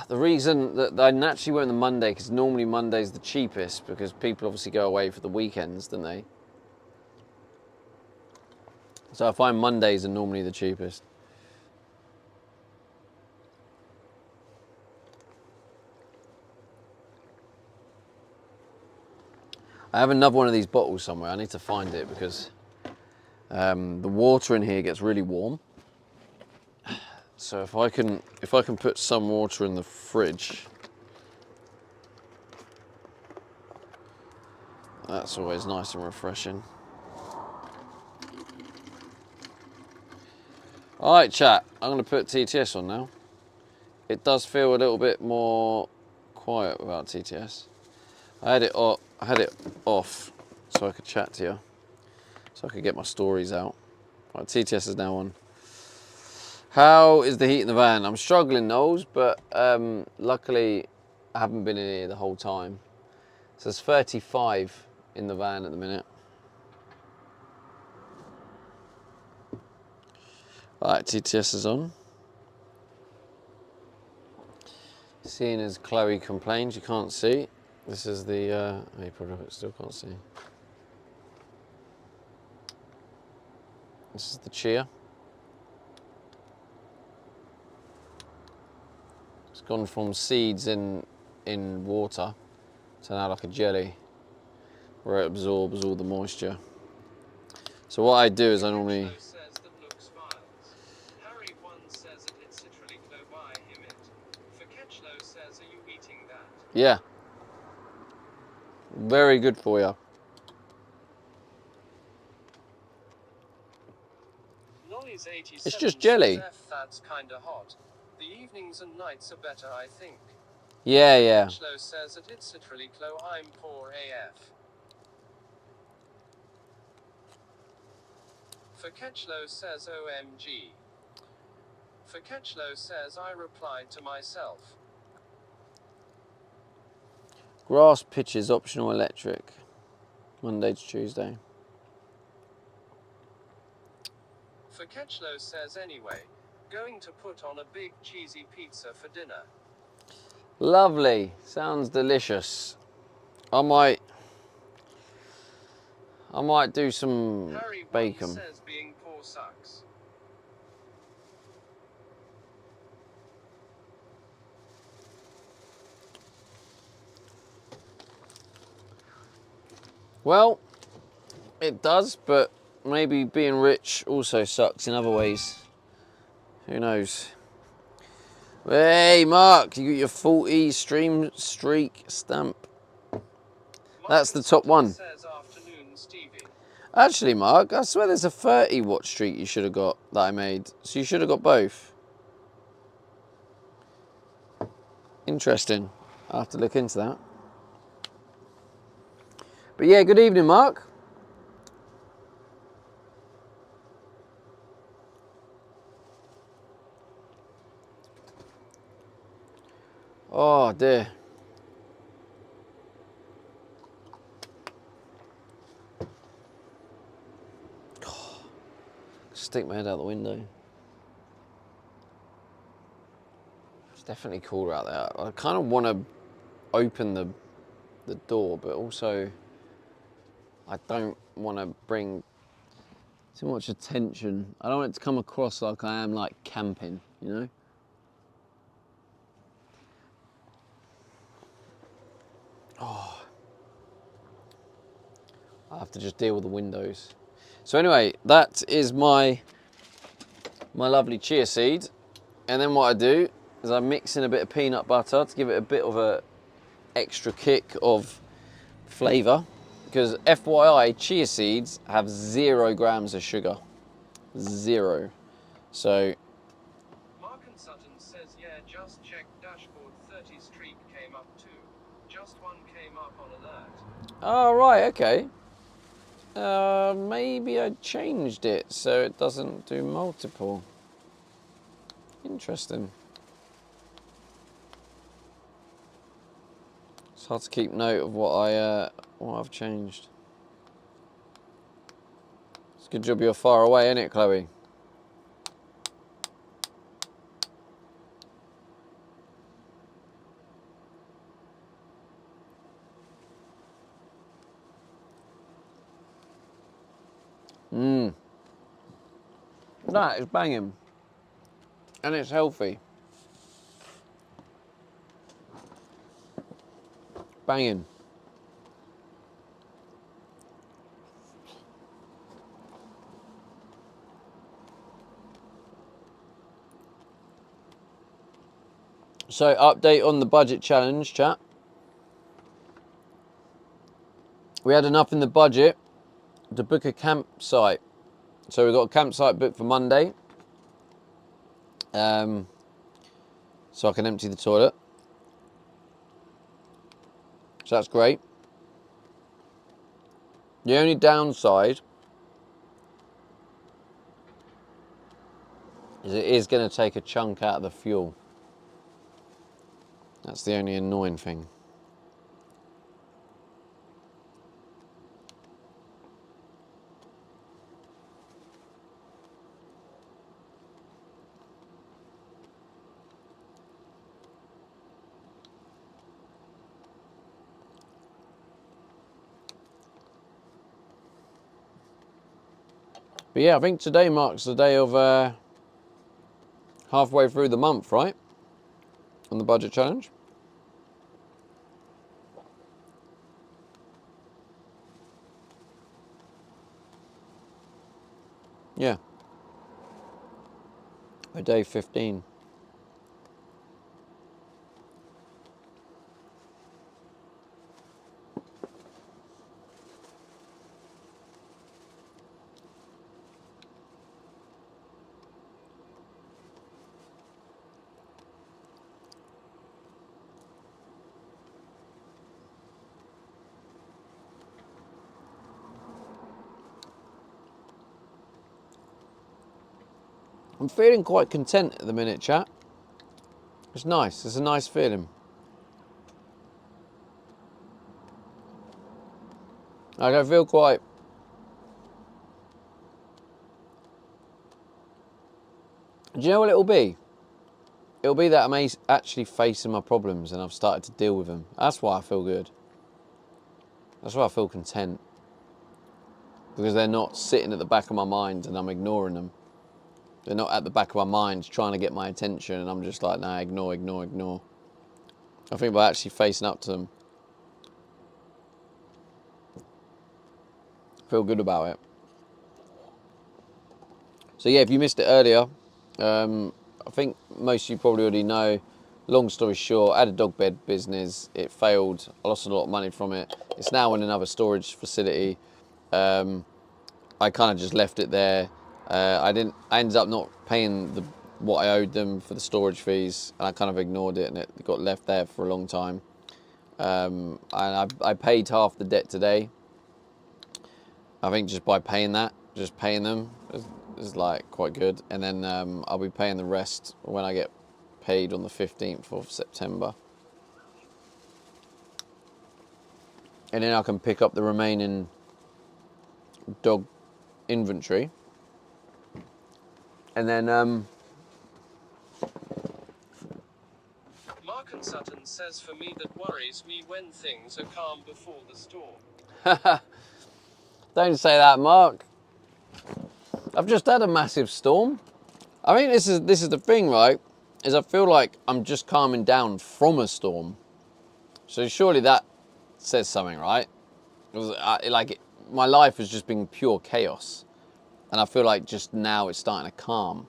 The reason that I naturally went on the Monday, because normally Monday's the cheapest, because people obviously go away for the weekends, don't they? So I find Mondays are normally the cheapest. I have another one of these bottles somewhere. I need to find it because the water in here gets really warm. So if I can put some water in the fridge, that's always nice and refreshing. All right, chat. I'm going to put TTS on now. It does feel a little bit more quiet without TTS. I had it off so I could chat to you, so I could get my stories out. Right, TTS is now on. How is the heat in the van? I'm struggling, Knowles, but luckily I haven't been in here the whole time. So it's 35 in the van at the minute. Right, TTS is on. Seeing as Chloe complains, you can't see. This is the, oh, you probably still can't see. This is the chia. It's gone from seeds in water to now like a jelly, where it absorbs all the moisture. So what I do is I normally... Says that Luke smiles. Harry 1 says it, it's literally glow by him it. Fakechlo says, are you eating that? Yeah. Very good for you. Nolly's 87 It's just jelly. says, F, that's kinda hot. The evenings and nights are better, I think. Yeah, yeah. Fakechlo says that it's literally glow, I'm poor AF. Fakechlo says OMG. Fakechlo says I replied to myself. Grass pitches optional electric. Monday to Tuesday. Fakechlo says anyway, going to put on a big cheesy pizza for dinner. Lovely. Sounds delicious. I might do some Harry 1 bacon. says being poor sucks. Well, it does, but maybe being rich also sucks in other ways. Who knows? Hey, Mark, you got your 40 stream streak stamp. That's the top one. Says afternoon, Stevie. Actually, Mark, I swear there's a 30 watch streak you should have got that I made. So you should have got both. Interesting. I'll have to look into that. But yeah, good evening, Mark. Oh dear. Stick my head out the window. It's definitely cooler out there. I kind of want to open the door, but also I don't want to bring too much attention. I don't want it to come across like I am like camping, you know? Oh. I have to just deal with the windows. So anyway, that is my lovely chia seed. And then what I do is I mix in a bit of peanut butter to give it a bit of a extra kick of flavour. Because FYI, chia seeds have 0 grams of sugar. 0. So... Mark and Sutton says, yeah, just checked dashboard 30 streak came up too. Just one came up on alert. Oh, right, okay. Maybe I changed it so it doesn't do multiple. Interesting. It's hard to keep note of what I've changed. It's a good job you're far away, isn't it, Chloe? That is banging. And it's healthy. Banging. So, update on the budget challenge, chat. We had enough in the budget to book a campsite. So we've got a campsite booked for Monday. So I can empty the toilet. So that's great. The only downside is it is going to take a chunk out of the fuel. That's the only annoying thing. But yeah, I think today marks the day of halfway through the month, right? On the budget challenge. Yeah. By day 15. I'm feeling quite content at the minute, chat. It's nice. It's a nice feeling. Like, I feel quite... Do you know what it'll be? It'll be that I'm actually facing my problems and I've started to deal with them. That's why I feel good. That's why I feel content. Because they're not sitting at the back of my mind and I'm ignoring them. They're not at the back of my mind trying to get my attention and I'm just like, nah, ignore, ignore, ignore. I think by actually facing up to them, I feel good about it. So yeah, if you missed it earlier, I think most of you probably already know, long story short, I had a dog bed business, it failed, I lost a lot of money from it. It's now in another storage facility. I kind of just left it there. I ended up not paying what I owed them for the storage fees, and I kind of ignored it, and it got left there for a long time. And I paid half the debt today. I think just by paying that, just paying them is like quite good. And then I'll be paying the rest when I get paid on the 15th of September. And then I can pick up the remaining dog inventory. And then Mark and Sutton says, for me that worries me when things are calm before the storm. Don't say that, Mark. I've just had a massive storm. I mean, this is the thing, right? Is I feel like I'm just calming down from a storm. So surely that says something, right? My life has just been pure chaos. And I feel like just now it's starting to calm.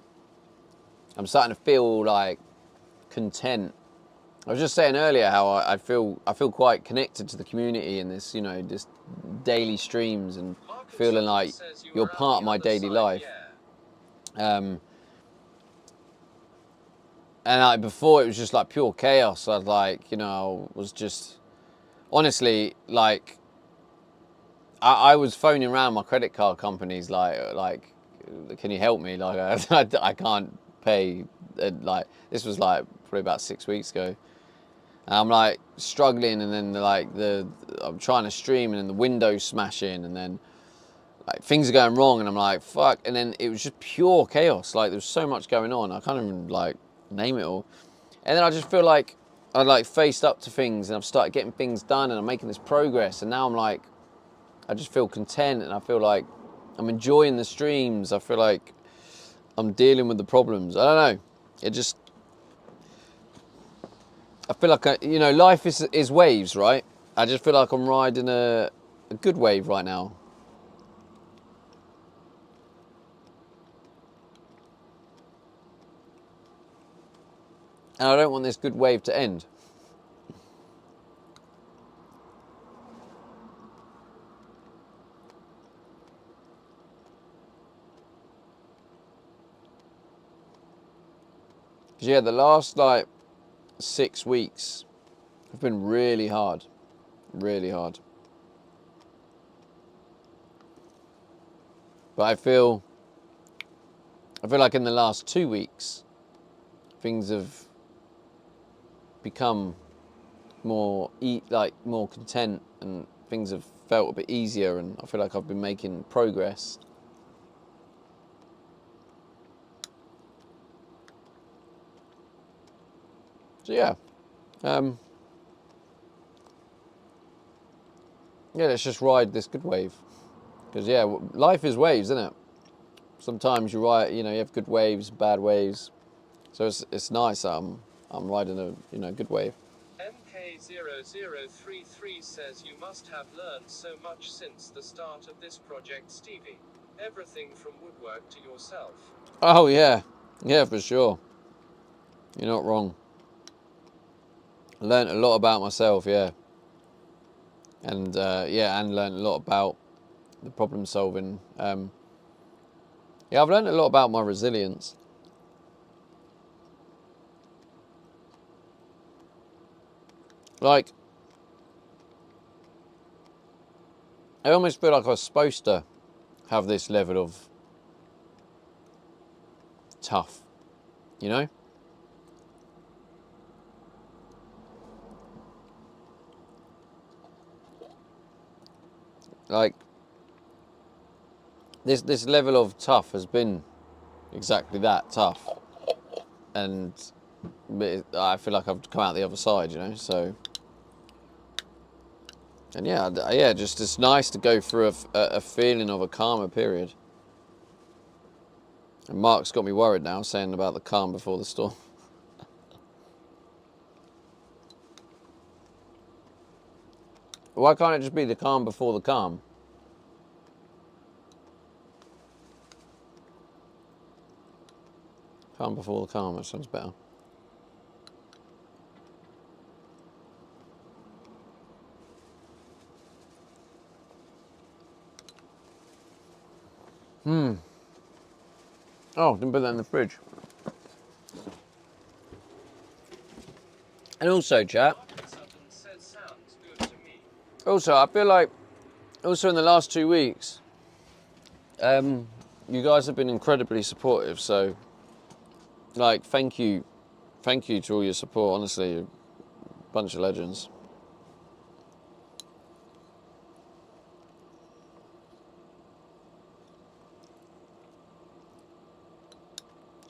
I'm starting to feel like content. I was just saying earlier how I feel quite connected to the community in this, just daily streams and feeling like you're part of my daily life. And before it was just like pure chaos. I was just honestly like I was phoning around my credit card companies like can you help me? Like I can't pay. This was like probably about 6 weeks ago. And I'm like struggling, and then I'm trying to stream, and then the window's smashing, and then like things are going wrong, and I'm like fuck, and then it was just pure chaos. Like there was so much going on, I can't even like name it all. And then I just feel like I like faced up to things, and I've started getting things done, and I'm making this progress, and now I'm like I just feel content, and I feel like I'm enjoying the streams. I feel like I'm dealing with the problems. I don't know. It just, I feel like, you know, life is waves, right? I just feel like I'm riding a good wave right now. And I don't want this good wave to end. Because yeah, the last like 6 weeks have been really hard. Really hard. But I feel like in the last 2 weeks, things have become more more content, and things have felt a bit easier, and I feel like I've been making progress. So yeah, let's just ride this good wave, because yeah, life is waves, isn't it? Sometimes you ride, you know, you have good waves, bad waves. So it's nice that I'm riding a good wave. MK0033 says you must have learned so much since the start of this project, Stevie. Everything from woodwork to yourself. Oh yeah, for sure. You're not wrong. I learned a lot about myself, yeah, and and learned a lot about the problem solving. Yeah, I've learned a lot about my resilience. Like, I almost feel like I was supposed to have this level of tough, you know? Like, this level of tough has been exactly that, tough. And I feel like I've come out the other side, you know, so... And yeah, just it's nice to go through a feeling of a calmer period. And Mark's got me worried now, saying about the calm before the storm. Why can't it just be the calm before the calm? Calm before the calm, that sounds better. Oh, didn't put that in the fridge. And also, chat, also, I feel like, also in the last 2 weeks, you guys have been incredibly supportive, so, like, thank you to all your support, honestly, you're a bunch of legends.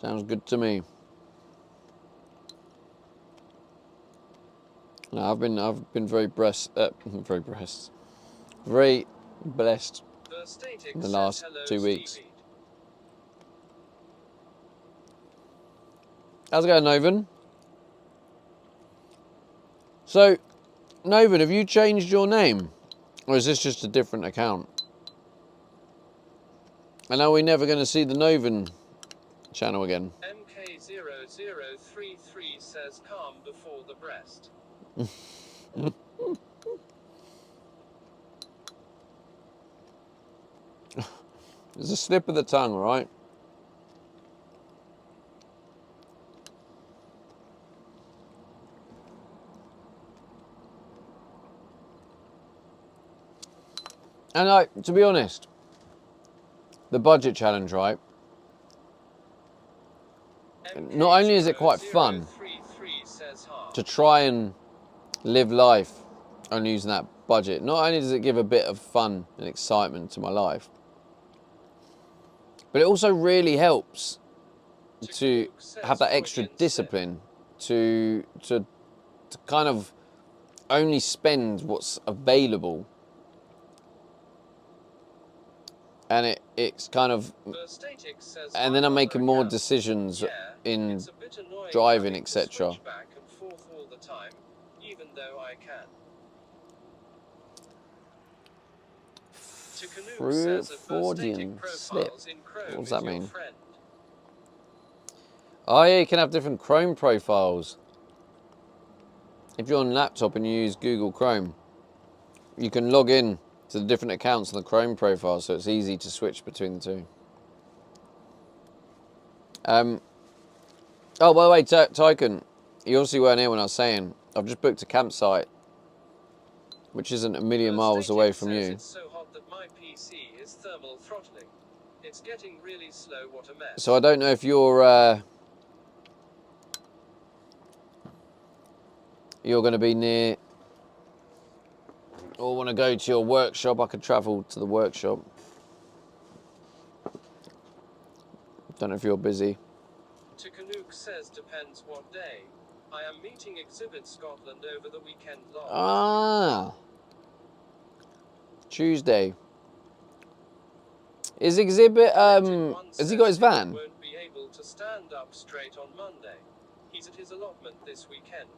Sounds good to me. No, I've been very blessed in the last 2 weeks. How's it going, Novan? So, Novan, have you changed your name? Or is this just a different account? And are we never going to see the Novan channel again? MK0033 says calm before the breast. It's a slip of the tongue, right? And to be honest, the budget challenge, right? Not only is it quite fun to try and live life only using that budget, not only does it give a bit of fun and excitement to my life, but it also really helps to have that extra discipline to kind of only spend what's available and it's kind of, Verstatic says, and then I'm "My making other more account." decisions Yeah, in it's a bit annoying driving, having to etc. switch back and forth all the time, even though I can. Tikanuk says a Freudian Verstatic slip. profiles in Chrome What does is that your mean? friend. Oh yeah, you can have different Chrome profiles. If you're on a laptop and you use Google Chrome, you can log in to the different accounts on the Chrome profile, so it's easy to switch between the two. Oh, by the way, Tycoon, you obviously weren't here when I was saying, I've just booked a campsite, which isn't a million miles away from says you. it's so hot that my PC is thermal throttling. It's getting really slow, what a mess. So I don't know if you're going to be near or want to go to your workshop. I could travel to the workshop. Don't know if you're busy. Tikanuk says depends what day. I am meeting Exhibit Scotland over the weekend long. Ah, Tuesday. Is Exhibit, has he got his van? Won't be able to stand up straight on Monday. He's at his allotment this weekend.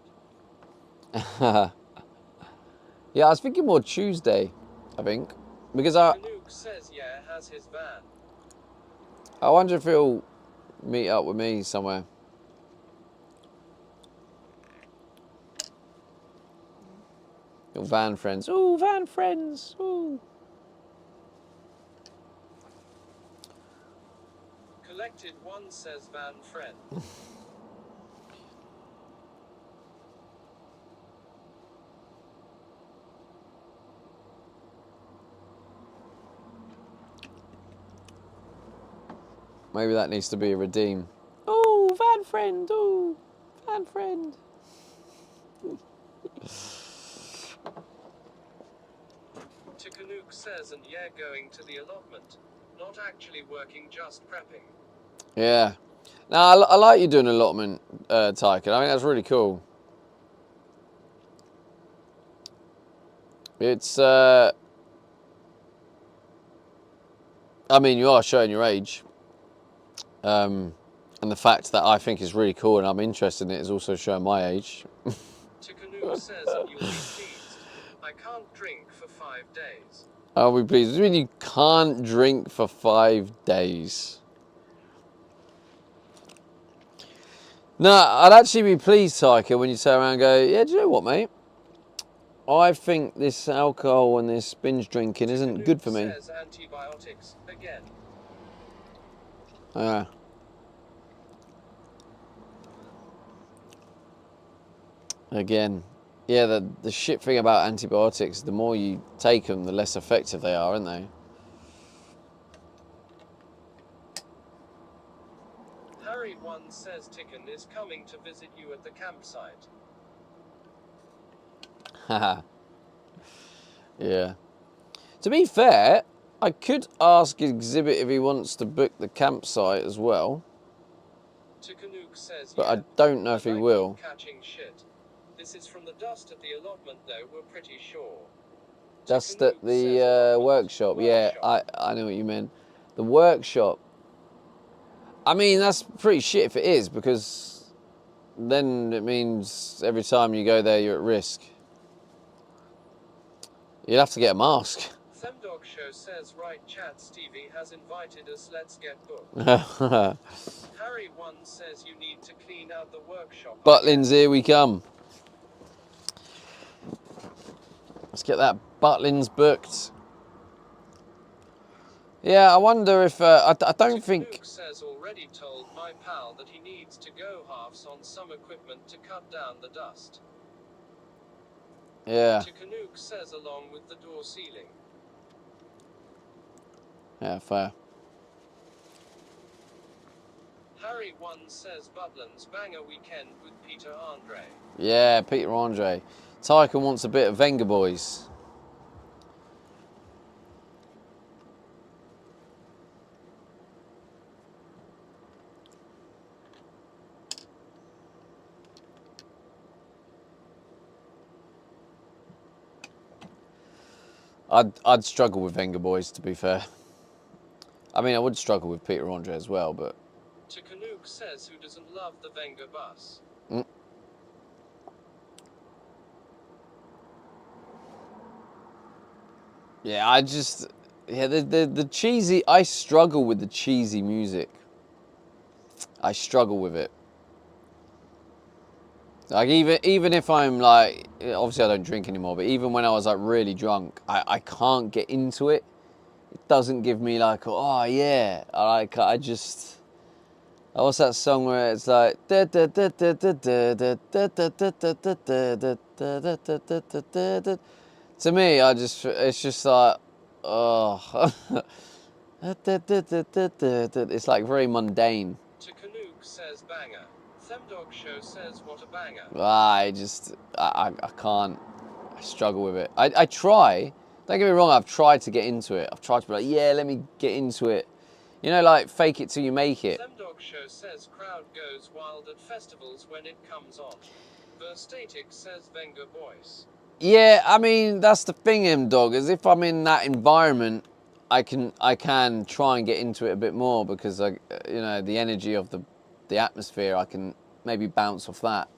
Yeah, I was thinking more Tuesday, I think. Because Tikanuk says yeah, has his van. I wonder if he'll meet up with me somewhere. Your van friends. Ooh, van friends. Ooh. Collected one says van friend. Maybe that needs to be a redeem. Ooh, van friend. Ooh, van friend. Tikanuk says and yeah, going to the allotment. Not actually working, just prepping. Yeah. Now, I like you doing allotment, Tycoon. I think that's really cool. It's, I mean, you are showing your age. And the fact that I think is really cool and I'm interested in it is also showing my age. Tikanuk says and you'll be pleased. I can't drink for 5 days. I'll be pleased. What do you mean you can't drink for 5 days? No, I'd actually be pleased, Tyker, when you turn around and go, yeah, do you know what, mate? I think this alcohol and this binge drinking isn't good for me. Says antibiotics again. Again. Yeah, the shit thing about antibiotics, the more you take them, the less effective they are, aren't they? Harry 1 says Tikan is coming to visit you at the campsite. Haha. Yeah. To be fair, I could ask Exhibit if he wants to book the campsite as well. Tikanuk says But yeah, I don't know if he will. Catching shit. This is from the dust at the allotment though, we're pretty sure. Dust at the workshop. Yeah, I know what you mean. The workshop. I mean, that's pretty shit if it is, because then it means every time you go there, you're at risk. You'll have to get a mask. Femdog Show says, right chat, Stevie has invited us, let's get booked. Harry 1 says you need to clean out the workshop. Butlins, here we come. Let's get that Butlins booked. Yeah, I wonder if, I don't think... says already told my pal that he needs to go halves on some equipment to cut down the dust. Yeah. Tikanuk says along with the door ceiling. Yeah, fair. Harry 1 says Butlins banger weekend with Peter Andre. Yeah, Peter Andre. Tycoon wants a bit of Venga Boys. I'd struggle with Venga Boys, to be fair. I mean, I would struggle with Peter Andre as well, but To Canuck says who doesn't love the Venga bus. yeah, the cheesy. I struggle with the cheesy music. I struggle with it. Like even if I'm like, obviously I don't drink anymore, but even when I was like really drunk, I can't get into it. It doesn't give me like, oh yeah, I just. What's that song where it's like to me, it's just like, oh, it's like very mundane. To Canuck says banger. Themdog Show says what a banger. I can't. I struggle with it. I try. Don't get me wrong. I've tried to get into it. I've tried to be like, yeah, let me get into it. You know, like fake it till you make it. Themdog Show says crowd goes wild at festivals when it comes on. Verstatic says Venga Boys. Yeah, I mean that's the thing, M-Dog, is if I'm in that environment, I can try and get into it a bit more because the energy of the atmosphere, I can maybe bounce off that.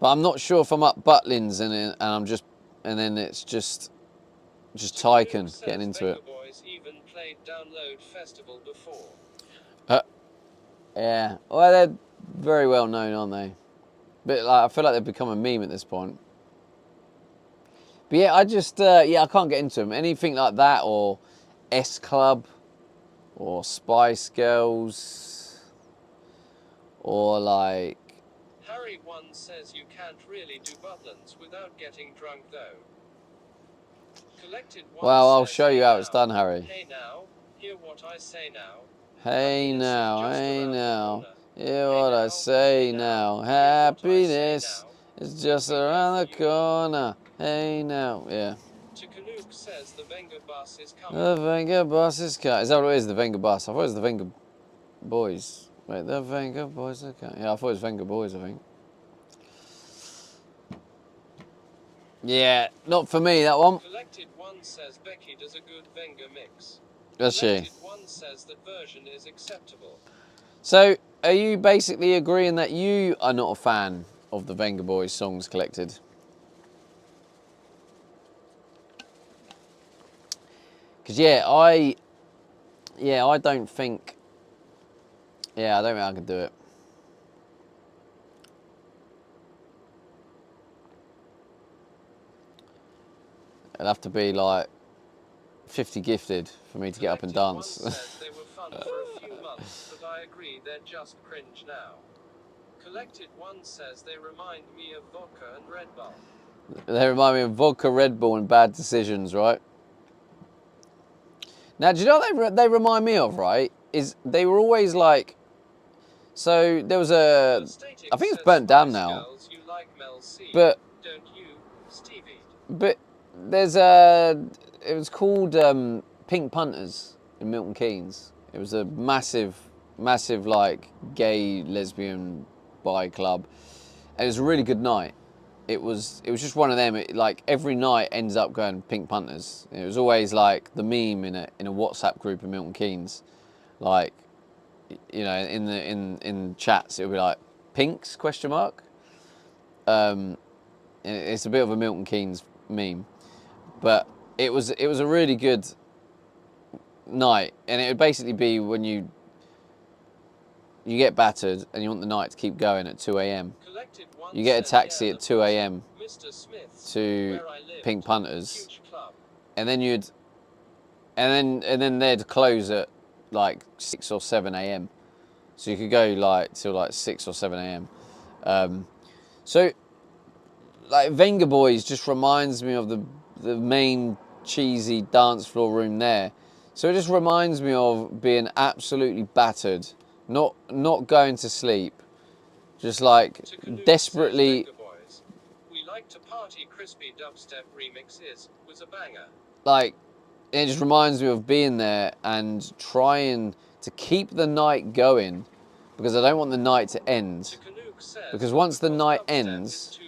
But I'm not sure if I'm up Butlins and then it's just Tycoon getting into Venga it. Boys even played Download Festival before. Yeah, well they're very well known, aren't they? But like, I feel like they've become a meme at this point. But yeah, I can't get into them. Anything like that, or S Club, or Spice Girls, or like. Harry 1 says you can't really do Butlins without getting drunk though. Collected 1 Well, I'll says, show you hey how now, it's done, Harry. Hey now, hear what I say now. Hey Happiness is now, just hey around the now, corner. hear Hey what I now, say hey now. now, hear what I say Happiness now. is just We around the have you. corner. Hey now, yeah. To Canuck says the Venga bus is coming. The Venga Bus is coming. Is that what it is, the Venga Bus? I thought it was the Venga Boys. Wait, the Venga Boys are coming. Yeah, I thought it was Venga Boys, I think. Yeah, not for me, that one. Collected 1 says Becky does a good Venga mix. Does she? Collected 1 says that version is acceptable. So, are you basically agreeing that you are not a fan of the Venga Boys songs collected? Because I don't think. Yeah, I don't think I could do it. It'd have to be like 50 gifted for me to get up and Collected 1 dance. says they were fun for a few months, but I agree they're just cringe now. Collected 1 says they remind me of vodka and Red Bull. They remind me of vodka, Red Bull, and Bad Decisions, right? Now, do you know what they remind me of, right? Is they were always like. So there was a. I think it's burnt down now. Girls, you like Mel C, But don't you, Stevie? But there's a. It was called Pink Punters in Milton Keynes. It was a massive like gay, lesbian, bi club, and it was a really good night. It was just one of them. Like every night ends up going Pink Punters. It was always like the meme in a WhatsApp group in Milton Keynes, like, you know, in chats it would be like Pinks ? And it's a bit of a Milton Keynes meme, but it was a really good night, and it would basically be when you get battered and you want the night to keep going at 2 a.m. You get a taxi at 2 a.m. to Pink Punters, and then they'd close at like 6 or 7 a.m. So you could go like till like 6 or 7 a.m. So like Venga Boys just reminds me of the main cheesy dance floor room there. So it just reminds me of being absolutely battered, not going to sleep, just like desperately. We like to party. Crispy dubstep remixes was a banger. Like, it just reminds me of being there and trying to keep the night going, because I don't want the night to end. Because once the night ends,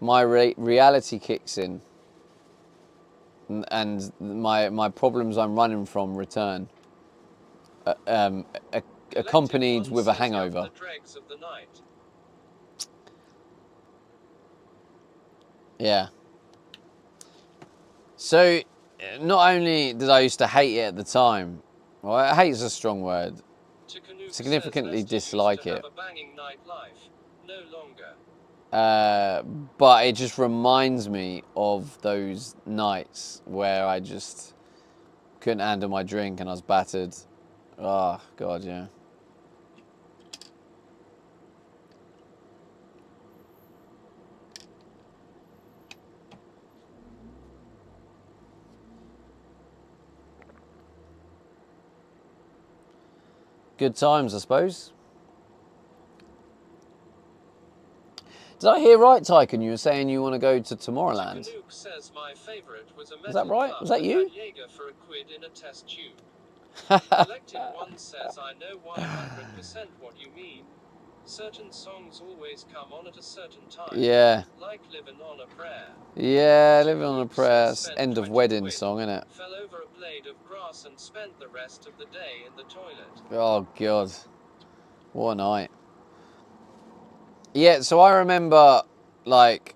my reality kicks in. and my problems I'm running from return, accompanied with a hangover. The dregs of the night. Yeah. So, not only did I used to hate it at the time, well, hate is a strong word. Significantly dislike it. Have a banging nightlife. No longer. But it just reminds me of those nights where I just couldn't handle my drink and I was battered. Oh, God, yeah. Good times, I suppose. Did I hear right, Tycoon? You were saying you want to go to Tomorrowland. Canuck says my favorite was a Is that right? club Was that you? Jaeger for £1 in a test tube. Collected One says I know 100% what you mean. Certain songs always come on at a certain time. Yeah. Like Living on a Prayer. Yeah, Living on a Prayer. Spent End of 20 wedding quid, song, innit? Fell over a blade of grass and spent the rest of the day in the toilet. Oh, God. What a night. Yeah, so I remember, like,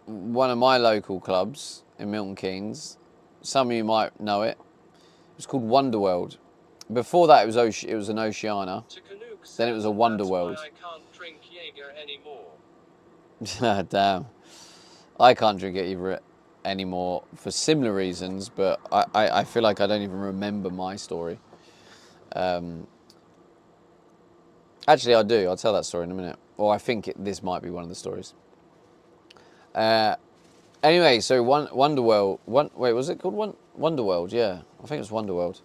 one of my local clubs in Milton Keynes. Some of you might know it. It was called Wonderworld. Before that, it was an Oceana. Then it was a Wonderworld. I can't drink Jaeger anymore. Damn. I can't drink it either anymore for similar reasons, but I feel like I don't even remember my story. Actually, I do. I'll tell that story in a minute. Or I think this might be one of the stories. Anyway, so Wonderworld. Wait, was it called Wonderworld? Yeah, I think it was Wonderworld.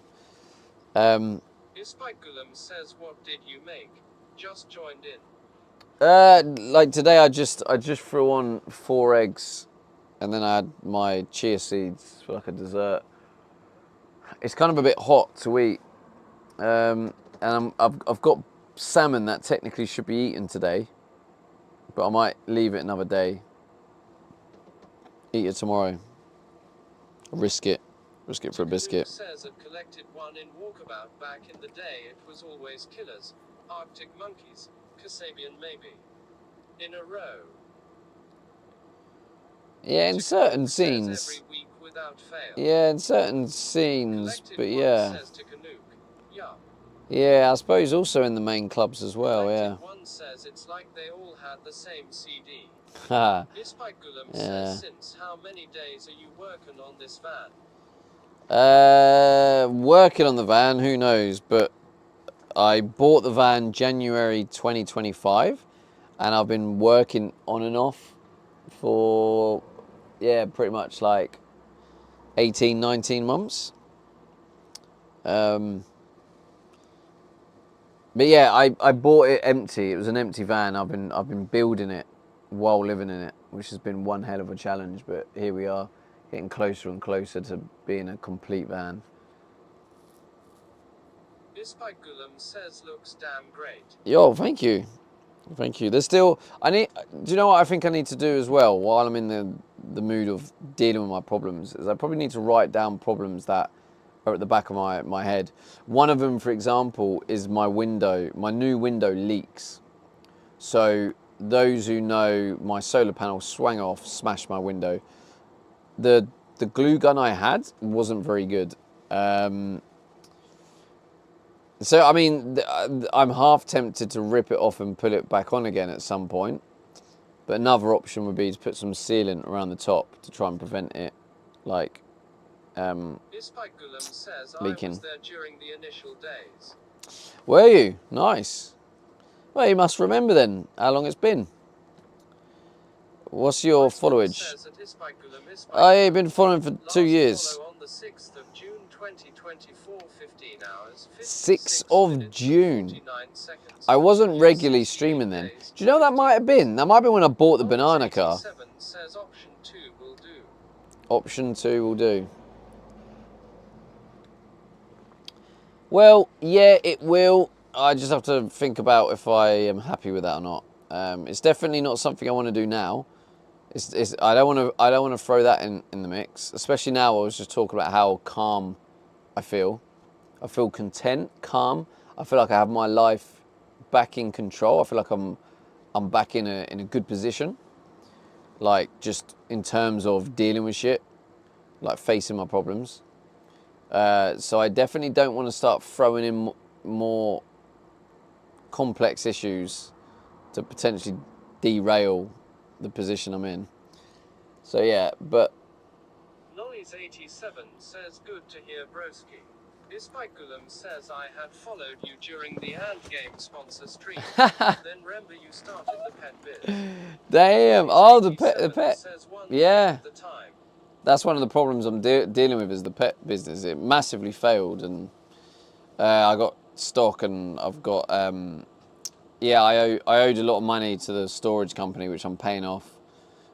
Ispikegulam says, what did you make? Just joined in. Like today, I just threw on 4 eggs, and then I had my chia seeds for like a dessert. It's kind of a bit hot to eat, and I've got salmon that technically should be eaten today, but I might leave it another day. Eat it tomorrow. Risk it for a biscuit. Says it collected one in Walkabout back in the day. It was always killers, Arctic monkeys, Kasabian maybe. In a row. Yeah, in certain scenes. Every week without fail. Yeah, in certain scenes, Collected but one yeah. Says to Canuck. Yeah. Yeah, I suppose also in the main clubs as well, Collected yeah. One says it's like they all had the same CD. Haha. Ispikegulam Yeah. says, since how many days are you working on this van? Working on the van, who knows, but I bought the van January 2025 and I've been working on and off for, yeah, pretty much like 18, 19 months. But yeah, I bought it empty. It was an empty van. I've been building it while living in it, which has been one hell of a challenge, but here we are, getting closer and closer to being a complete van. Ispikegulam says looks damn great. Yo, thank you. Thank you. There's still, do you know what I think I need to do as well while I'm in the mood of dealing with my problems, is I probably need to write down problems that are at the back of my head. One of them, for example, is my new window leaks. So those who know, my solar panel swung off, smashed my window. The glue gun I had wasn't very good. So, I mean, I'm half tempted to rip it off and put it back on again at some point. But another option would be to put some sealant around the top to try and prevent it, like, Ispikegulam says leaking. I was there during the initial days. Were you? Nice. Well, you must remember then how long it's been. What's your followage? I've been following for 2 years. On the 6th of June 2024, 15 hours, 6th of June. I wasn't regularly streaming then. Do you know what that might have been? That might have been when I bought the banana car. Says option 2 will do. Option 2 will do. Well, yeah, it will. I just have to think about if I am happy with that or not. It's definitely not something I want to do now. I don't want to throw that in the mix, especially now. I was just talking about how calm I feel. I feel content, calm. I feel like I have my life back in control. I feel like I'm back in a good position. Like just in terms of dealing with shit, like facing my problems. So I definitely don't want to start throwing in more complex issues to potentially derail the position I'm in. So yeah, but Noise87 says good to hear broski. Ispiculum says I had followed you during the Ant Game sponsor stream. Then remember you started the pet biz. damn. Oh, the pet. Says one Yeah. at the time. That's one of the problems I'm dealing with is the pet business. It massively failed, and I got stock, and I've got yeah, I owed a lot of money to the storage company, which I'm paying off.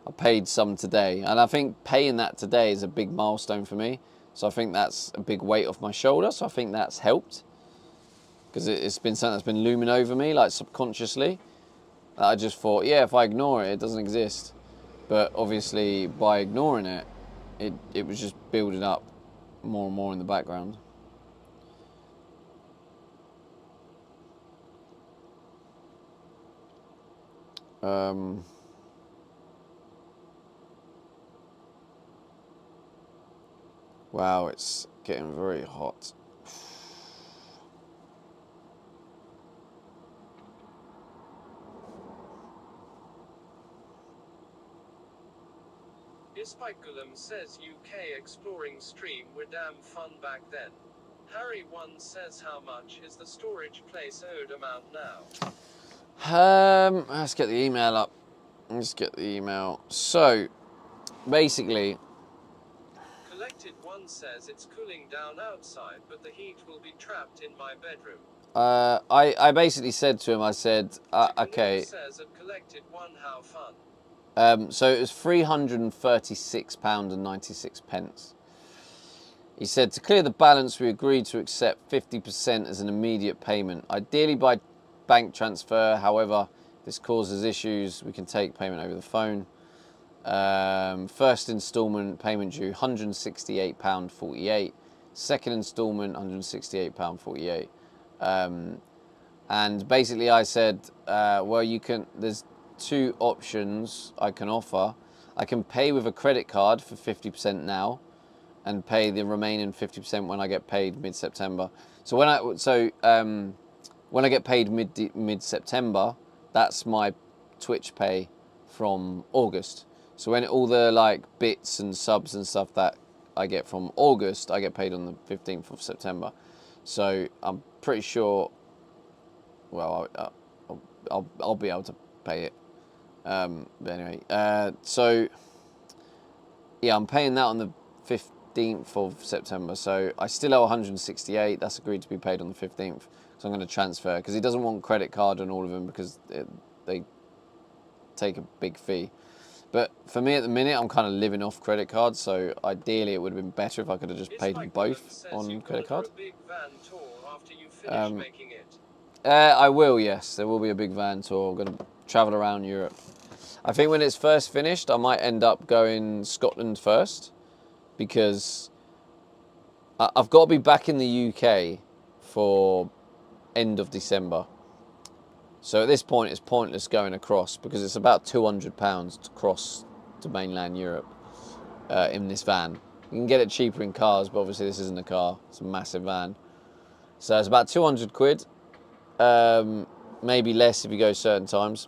I paid some today, and I think paying that today is a big milestone for me. So I think that's a big weight off my shoulder. So I think that's helped, because it's been something that's been looming over me, like subconsciously. I just thought, yeah, if I ignore it, it doesn't exist. But obviously, by ignoring it, it was just building up more and more in the background. Wow, it's getting very hot. Ispiculum says UK exploring stream were damn fun back then. Harry1 says how much is the storage place owed amount now? Let's get the email up. Let's get the email. So, basically, Collected one says it's cooling down outside, but the heat will be trapped in my bedroom. I basically said to him, I said, okay. Says at Collected one, how fun. So it was £336.96. He said, to clear the balance, we agreed to accept 50% as an immediate payment, ideally by bank transfer. However, if this causes issues, we can take payment over the phone. First instalment payment due £168.48. Second instalment £168.48. And basically I said, well, there's two options I can offer. I can pay with a credit card for 50% now, and pay the remaining 50% when I get paid mid-September. So when I get paid mid-September, that's my Twitch pay from August. So when all the like bits and subs and stuff that I get from August, I get paid on the 15th of September. So I'm pretty sure. Well, I'll be able to pay it. But anyway, so yeah, I'm paying that on the 15th of September. So I still owe 168. That's agreed to be paid on the 15th. So I'm going to transfer, because he doesn't want credit card on all of them, because they take a big fee. But for me at the minute, I'm kind of living off credit cards. So ideally, it would have been better if I could have just paid them both on credit card. I will, yes. There will be a big van tour. I'm going to travel around Europe. I think when it's first finished, I might end up going Scotland first, because I've got to be back in the UK for end of December. So at this point, it's pointless going across, because it's about £200 to cross to mainland Europe in this van. You can get it cheaper in cars, but obviously this isn't a car. It's a massive van. So it's about 200 quid. Maybe less if you go certain times.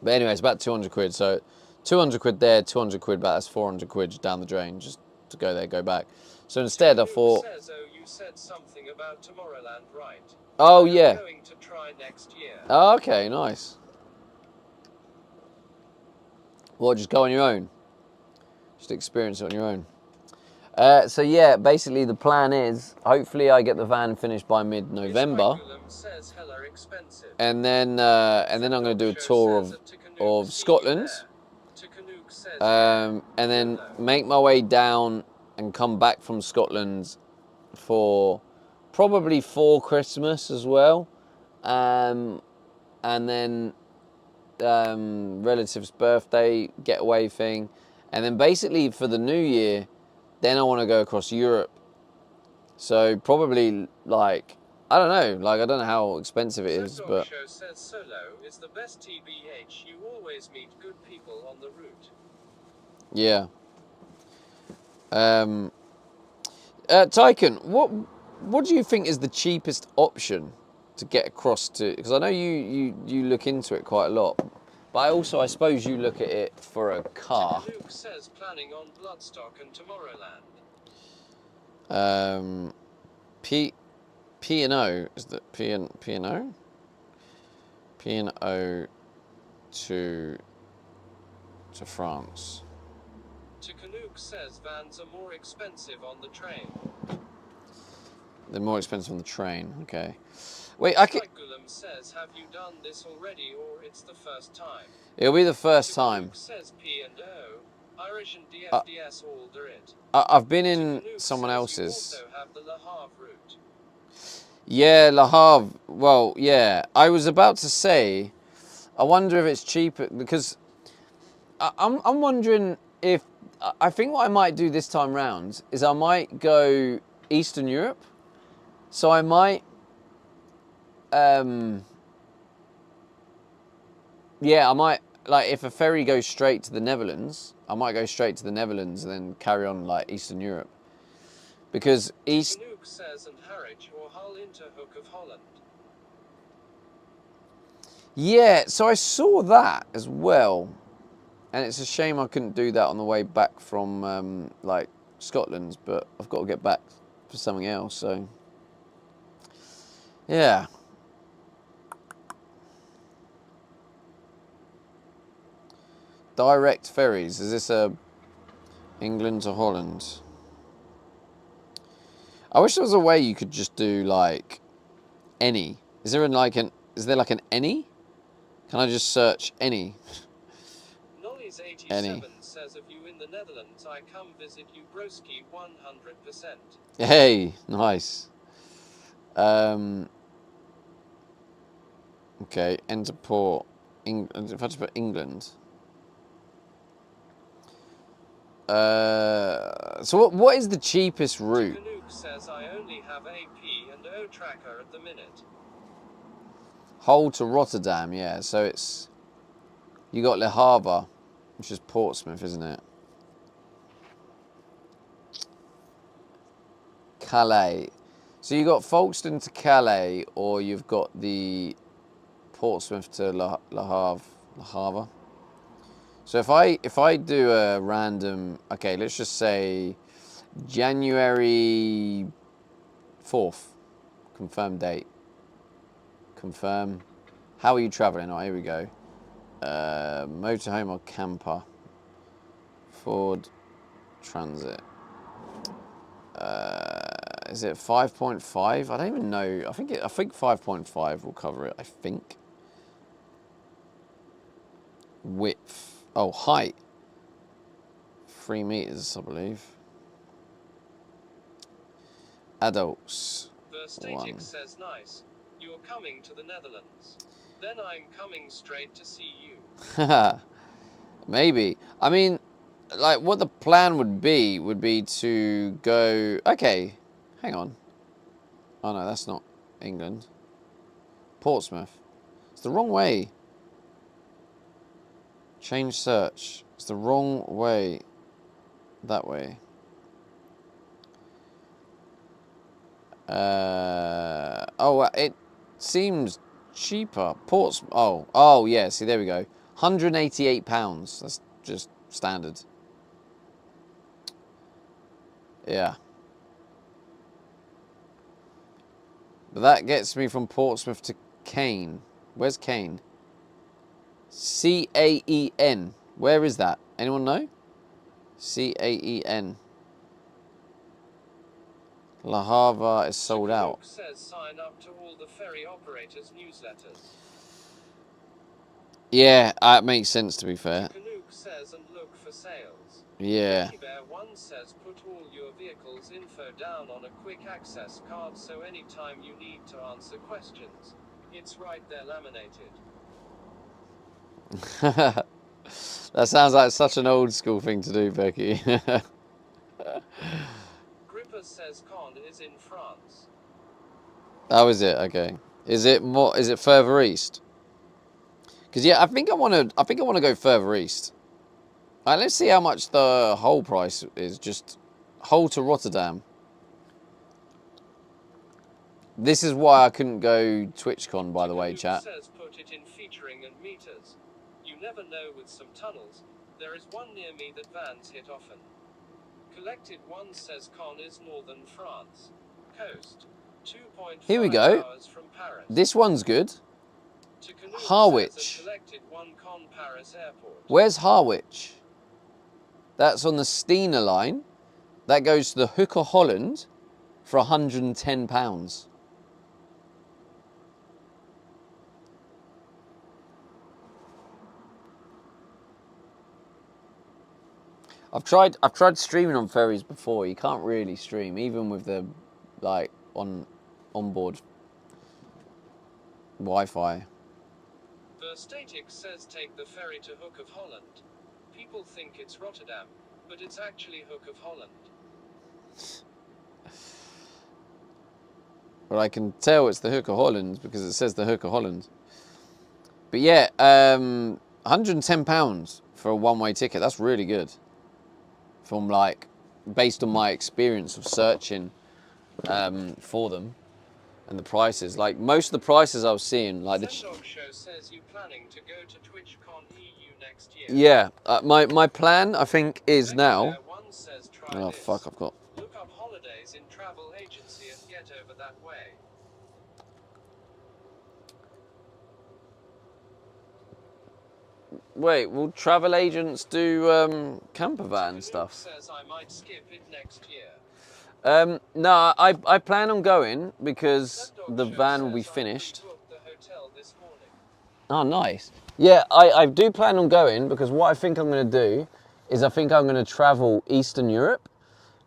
But anyway, it's about 200 quid. So 200 quid there, 200 quid back. That's 400 quid just down the drain, just to go there, go back. So instead, I thought. You said something about Tomorrowland, right? Oh yeah. Going to try next year. Oh, okay, nice. Well, just go on your own. Just experience it on your own. So yeah, basically the plan is, hopefully I get the van finished by mid-November, and then I'm going to do a tour of Scotland, and then make my way down and come back from Scotland probably for Christmas as well, and then relative's birthday getaway thing, and then basically for the new year, then I want to go across Europe. So probably like I don't know how expensive it is, Dog but Show says Solo is the best TBH. You always meet good people on the route. yeah. Tycoon, what do you think is the cheapest option to get across to? Because I know you look into it quite a lot, but I suppose you look at it for a car. Luke says planning on Bloodstock and Tomorrowland. P&O is that P&O to France. Luke says vans are more expensive on the train. They're more expensive on the train. Okay. Wait, I can. Gulam says, have you done this already, or it's the first time? It'll be the first time. Luke says P&O, Irish and DFDS all do it. I've been in Luke someone says else's. You also have the Le Havre route. Yeah, Le Havre. Well, yeah. I was about to say, I wonder if it's cheaper because I'm wondering if I think what I might do this time round is I might go Eastern Europe. So I might, yeah, I might like if a ferry goes straight to the Netherlands, I might go straight to the Netherlands and then carry on like Eastern Europe because Luke says and Harwich or Hull into Hook of Holland. Yeah, so I saw that as well, and it's a shame I couldn't do that on the way back from like Scotland, but I've got to get back for something else. So yeah. Direct ferries. Is this a England to Holland? I wish there was a way you could just do like any. Is there like an any? Can I just search any? Nolly's 87 Any. says if you in the Netherlands, I come visit you broski 100%. Hey, nice. Okay, enter port. If I just put England. So what is the cheapest route? Luke says I only have AP and O tracker at the minute. Hull to Rotterdam, yeah. So it's you got Le Havre, which is Portsmouth, isn't it? Calais. So you got Folkestone to Calais, or you've got the Portsmouth to Le Havre. So if I do a random, okay, let's just say January 4th, confirm date. Confirm. How are you travelling? Oh, here we go. Motorhome or camper? Ford Transit. Is it 5.5? I don't even know. I think 5.5 will cover it. I think. Width. Oh, height. 3 meters, I believe. Adults. Verstatic says nice. You're coming to the Netherlands. Then I'm coming straight to see you. Maybe. I mean, like, what the plan would be to go... Okay, hang on. Oh, no, that's not England. Portsmouth. It's the wrong way. Change search. It's the wrong way. That way. Oh, it seems cheaper. Portsmouth. Oh, yeah. See, there we go. £188. That's just standard. Yeah. But that gets me from Portsmouth to Caen. Where's Caen? Caen. Where is that? Anyone know? Caen. Le Havre is sold out. Luke says sign up to all the ferry operators' newsletters. Yeah, that makes sense to be fair. Luke says and look for sales. Yeah. Bear 1 says put all your vehicles info down on a quick access card so anytime you need to answer questions, it's right there laminated. That sounds like such an old school thing to do, Becky. Gripper says Caen is in France. How is it? Okay. Is it more? Is it further east? Because yeah, I think I want to go further east. Let's see how much the whole price is. Just Hull to Rotterdam. This is why I couldn't go TwitchCon, by the way, chat. Says put it in featuring and meters. You never know with some tunnels. There is one near me that vans hit often. Collected one says Caen is northern France. Coast. 2.5 Here we go. hours from Paris. This one's good. To Canoe Harwich. says a collected one Caen Paris airport. Where's Harwich? That's on the Steena line. That goes to the Hook of Holland for £110. I've tried streaming on ferries before. You can't really stream, even with the onboard Wi-Fi. The Static says take the ferry to Hook of Holland. People think it's Rotterdam, but it's actually Hook of Holland. But I can tell it's the Hook of Holland because it says the Hook of Holland. But yeah, £110 for a one-way ticket. That's really good. From based on my experience of searching for them and the prices. Like most of the prices I was seeing, like Sendog Show says you planning to go to TwitchCon EU next year. Yeah, my plan I think is now. One says try Oh this. fuck! I've got. Look up holidays in travel agency and get over that way. Wait, will travel agents do camper van Canoe stuff? Says I might skip it next year. No, I plan on going because Sendog the Show van will be says I finished. rebooked the hotel this morning. Oh, nice. Yeah, I do plan on going because what I think I'm going to do is I think I'm going to travel Eastern Europe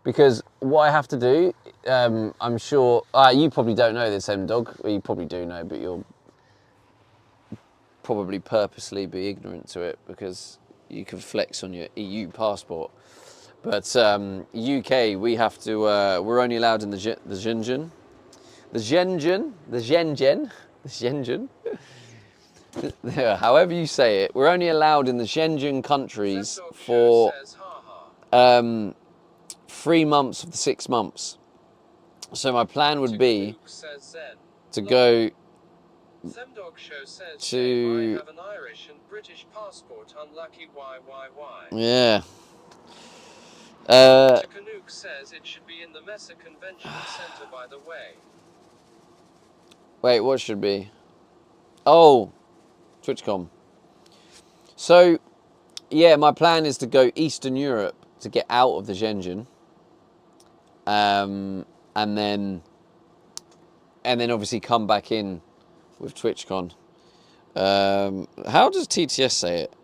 because what I have to do, I'm sure, you probably don't know this, M-Dog, or you probably do know, but you'll probably purposely be ignorant to it because you can flex on your EU passport. But UK, we have to, we're only allowed in the Schengen. However you say it, we're only allowed in the Schengen countries Sendog for Show says, ha ha. 3 months of the 6 months. So my plan would be Luke says Zen. to go Semdog Show says to- I have an Irish and British passport. Unlucky why. yeah. Chikanuke says it should be in the Mesa Convention Center, by the way. Wait, what should be? Oh, TwitchCon. So, yeah, my plan is to go Eastern Europe to get out of the Schengen. And then obviously come back in with TwitchCon. How does TTS say it?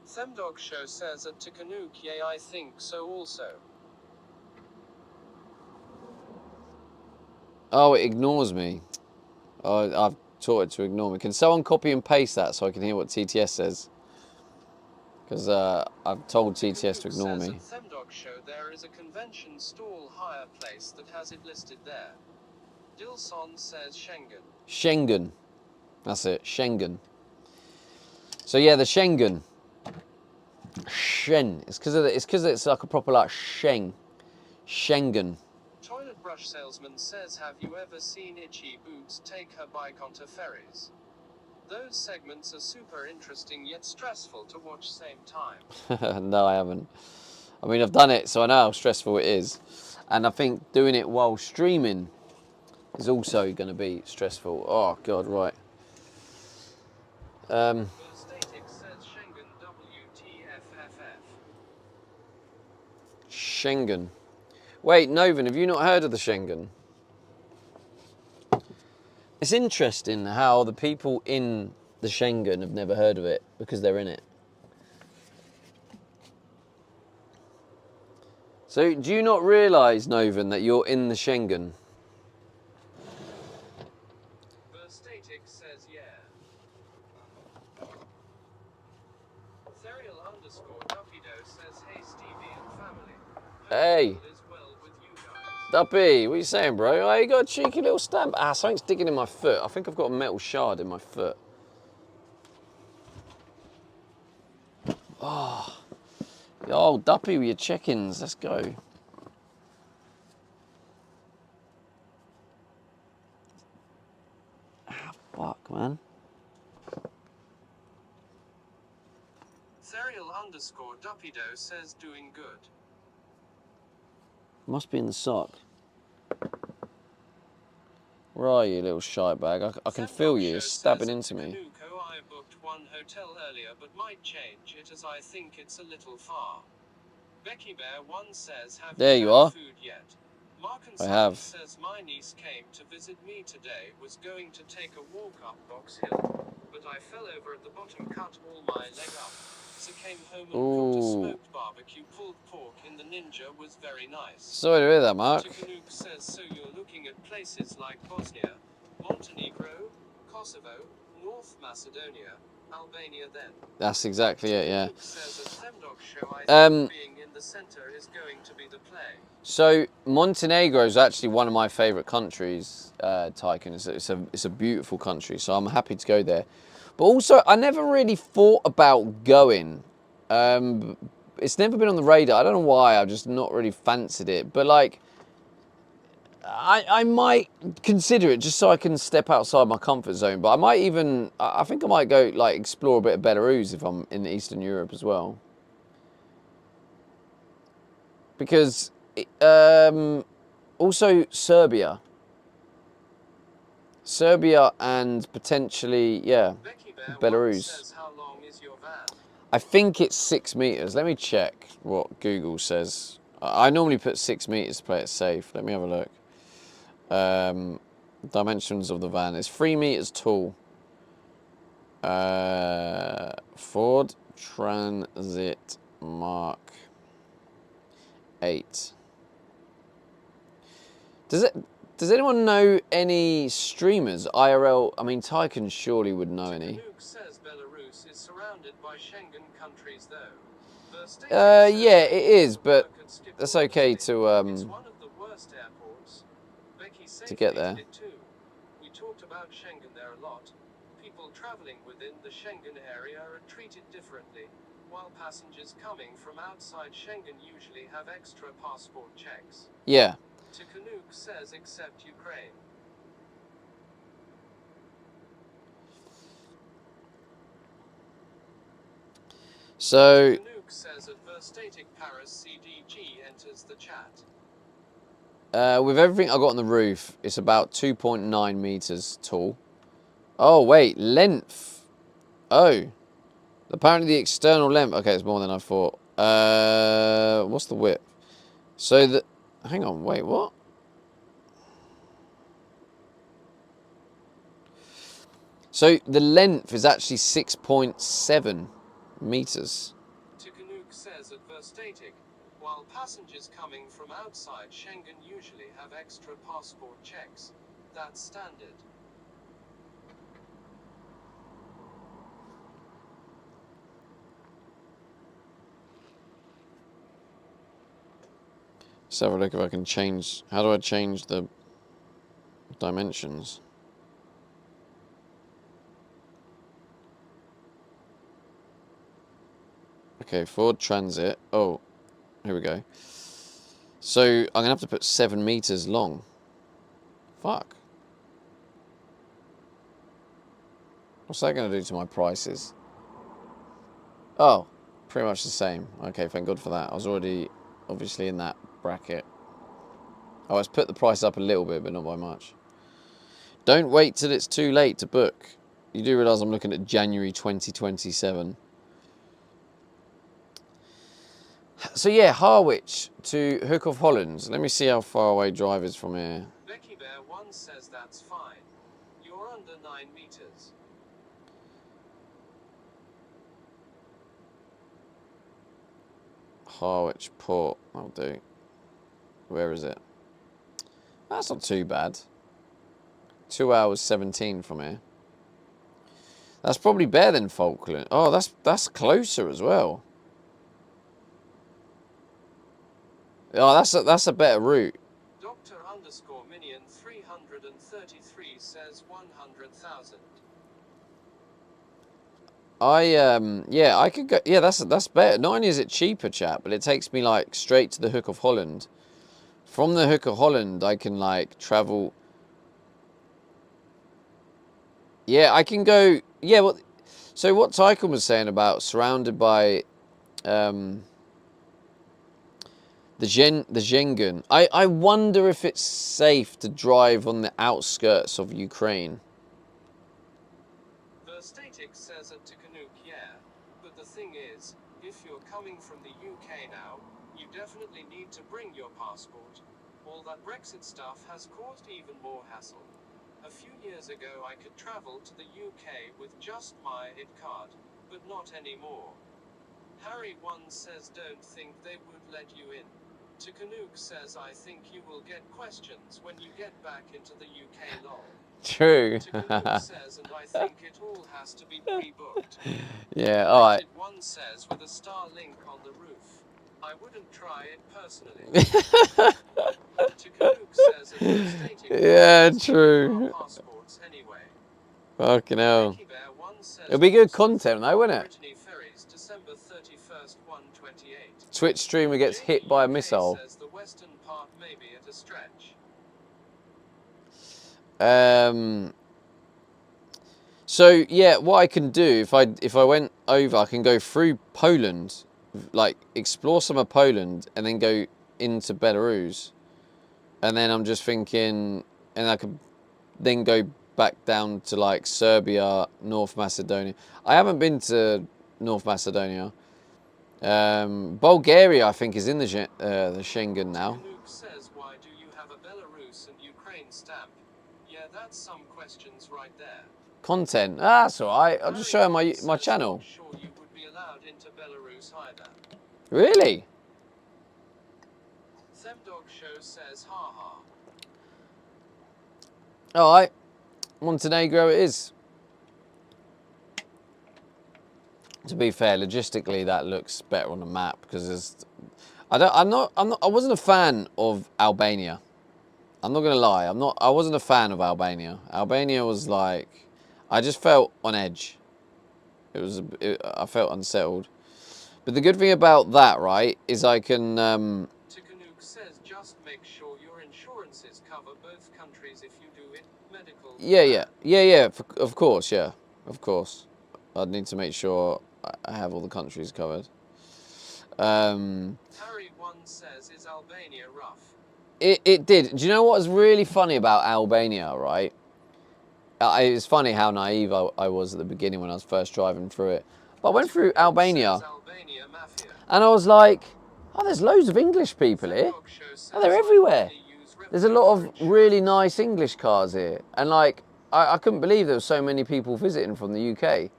Semdog Show says at Chikanuke, yeah, I think so also. Oh, it ignores me. Oh, I've taught it to ignore me. Can someone copy and paste that so I can hear what TTS says? Because I've told TTS to ignore me. At Semdog Show there is a convention stall hire place that has it listed there. Dilson says Schengen. Schengen. That's it, Schengen. So yeah, the Schengen. It's because it's like a proper like Schengen. Toilet brush salesman says, have you ever seen Itchy Boots take her bike onto ferries? Those segments are super interesting yet stressful to watch same time. No, I haven't. I mean, I've done it, so I know how stressful it is. And I think doing it while streaming is also going to be stressful. Oh, God, right. The Static says Schengen WTFFF. Schengen. Wait, Novan, have you not heard of the Schengen? It's interesting how the people in the Schengen have never heard of it because they're in it. So, do you not realise, Novan, that you're in the Schengen? Verstatic says yeah. Serial underscore Duppido says hey Stevie and family. Hope Hey. all is well with you guys. Duppy, what are you saying, bro? Oh, you got a cheeky little stamp. Ah, something's digging in my foot. I think I've got a metal shard in my foot. Oh, yo, Duppy with your chickens. Let's go. Ah, fuck, man. Serial underscore Duppido says doing good. Must be in the sock. Where are you, little shite bag? I can feel you. You're stabbing into me. Canuco, I booked one hotel earlier but might change it as I think it's a little far. Becky Bear 1 says have There you you had are. food yet? Mark and I Son have. says my niece came to visit me today, was going to take a walk up Box Hill, but I fell over at the bottom, cut all my leg up. So came home and cooked a Ooh. smoked barbecue pulled pork in the Ninja, was very nice. Sorry to hear that, Mark. Tikanuke says so you're looking at places like Bosnia, Montenegro, Kosovo, North Macedonia, Albania then. That's exactly it, yeah. Tikanuke says at Semdog show I think being in the center is going to be the play. So Montenegro is actually one of my favourite countries, Tycoon. It's a beautiful country, so I'm happy to go there. But also, I never really thought about going. It's never been on the radar. I don't know why. I've just not really fancied it. But like, I might consider it just so I can step outside my comfort zone. But I might even, I think I might go like explore a bit of Belarus if I'm in Eastern Europe as well. Because also Serbia and potentially, yeah, Belarus. Says, how long is your van? I think it's 6 meters. Let me check what Google says. I normally put 6 meters to play it safe. Let me have a look. Dimensions of the van. It's 3 meters tall. Ford Transit Mark 8. Does anyone know any streamers? IRL, I mean, Tycoon surely would know any. Nuke says Belarus is surrounded by Schengen countries though. Yeah, it is, but that's okay to It's one of the worst airports. Becky to get there. it too. We talked about Schengen there a lot. People traveling within the Schengen area are treated differently, while passengers coming from outside Schengen usually have extra passport checks. Yeah. Tikanuke says except Ukraine. So Tikanuke says Adverstatic Paris CDG enters the chat. with everything I got on the roof, it's about 2.9 meters tall. Oh wait, length. Oh, apparently the external length. Okay, it's more than I thought. What's the width? So the. Hang on, wait, what? So the length is actually 6.7 meters. Tikanuke says Adverstatic, while passengers coming from outside Schengen usually have extra passport checks. That's standard. Let's have a look if I can change. How do I change the dimensions? Okay, Ford Transit. Oh, here we go. So I'm going to have to put 7 meters long. Fuck. What's that going to do to my prices? Oh, pretty much the same. Okay, thank God for that. I was already obviously in that bracket. Oh, it's put the price up a little bit, but not by much. Don't wait till it's too late to book. You do realise I'm looking at January 2027. So yeah, Harwich to Hook of Holland. Let me see how far away drive is from here. Becky Bear 1 says that's fine. You're under 9 meters. Harwich Port, that'll do. Where is it? That's not too bad. 2 hours 17 from here. That's probably better than Falkland. Oh, that's closer as well. Oh, that's a better route. Doctor underscore minion 333 says 100,000. Yeah, I could go. Yeah, that's better. Not only is it cheaper, chat, but it takes me like straight to the Hook of Holland. From the Hook of Holland, I can like travel. Yeah, I can go. Yeah, well, so what Tychon was saying about surrounded by, the Schengen. I wonder if it's safe to drive on the outskirts of Ukraine. Verstatic says at Tikhonuk, yeah, but the thing is, if you're coming from the UK now, you definitely need to bring your passport. All that Brexit stuff has caused even more hassle. A few years ago I could travel to the UK with just my ID card, but not anymore. Harry1 says don't think they would let you in. Tikhonuk says I think you will get questions when you get back into the UK lol. True. Tikhonuk says and I think it all has to be pre-booked. Yeah, alright. Rated One says with a star link on the roof. I wouldn't try it personally. Tikhonuk says and Verstatic Yeah, says true. our passports anyway. Fucking hell. Ricky Bear 1 says It'll be good content though, won't it? Brittany Ferries, December 31st, 128. Twitch streamer gets hit by a missile. Says the western part may be at a stretch. So yeah, what I can do if I went over, I can go through Poland, like explore some of Poland, and then go into Belarus, and then I'm just thinking, and I could then go back down to like Serbia, North Macedonia. I haven't been to North Macedonia. Bulgaria, I think, is in the Schengen now. Tikhonuk says why do you have a Belarus and Ukraine stamp? Yeah, that's some questions right there. Content. Ah, that's alright. I'll just show you my channel. Not sure you would be allowed into Belarus either. Really? Themdog Show says haha. Alright. Montenegro it is. To be fair, logistically that looks better on the map because there's I wasn't a fan of Albania. I'm not gonna lie, I wasn't a fan of Albania. Albania was like, I just felt on edge. I felt unsettled. But the good thing about that, right, is I can Tikhonuk says just make sure your insurances cover both countries if you do it. Medical. Yeah, of course, yeah. Of course. I'd need to make sure I have all the countries covered. Harry1 says is Albania rough? It did. Do you know what was really funny about Albania, right? It's funny how naive I was at the beginning when I was first driving through it. But I went through Albania, and I was like, oh, there's loads of English people here. Oh, they're everywhere. There's a lot of really nice English cars here. And like, I couldn't believe there were so many people visiting from the UK.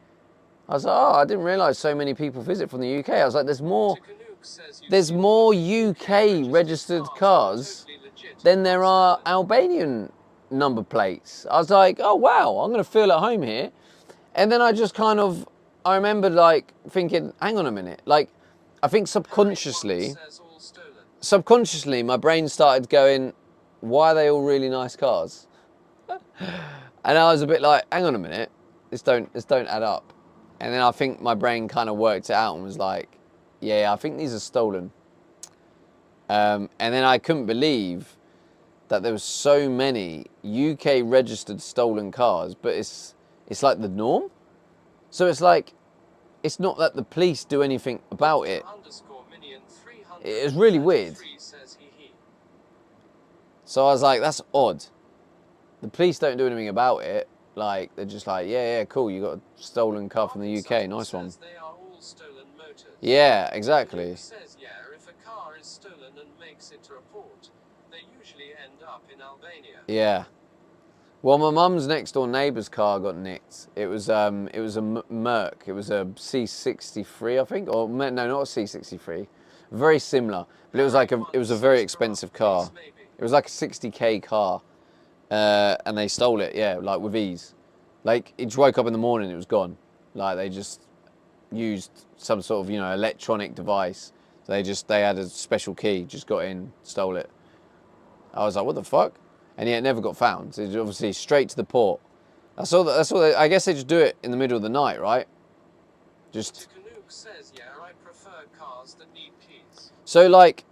I was like, oh, I didn't realise so many people visit from the UK. I was like, there's more UK registered cars than there are Albanian number plates. I was like, oh wow, I'm going to feel at home here. And then I just I remembered like thinking, hang on a minute. Like, I think subconsciously my brain started going, why are they all really nice cars? And I was a bit like, hang on a minute, this don't add up. And then I think my brain kind of worked it out and was like, yeah, I think these are stolen. And then I couldn't believe that there was so many UK registered stolen cars, but it's like the norm. So it's like, it's not that the police do anything about it. It's really weird. So I was like, that's odd. The police don't do anything about it. Like, they're just like, yeah, cool, you got a stolen car from the UK, nice one. They are all stolen motors. Yeah, exactly. It says, yeah, if a car is stolen and makes it to a port, they usually end up in Albania. Yeah. Well, my mum's next door neighbour's car got nicked. It was a Merc. It was a C63, I think, or no, not a C63. very similar, but it was a very expensive car. It was like a 60k car, and they stole it, yeah, like with ease. Like, it just woke up in the morning, it was gone. Like, they just used some sort of, electronic device. So they had a special key, just got in, stole it. I was like, what the fuck? And yeah, it never got found. It's obviously straight to the port. That's all. I guess they just do it in the middle of the night, right? Just. Canuck says, yeah, I prefer cars that need keys. So like,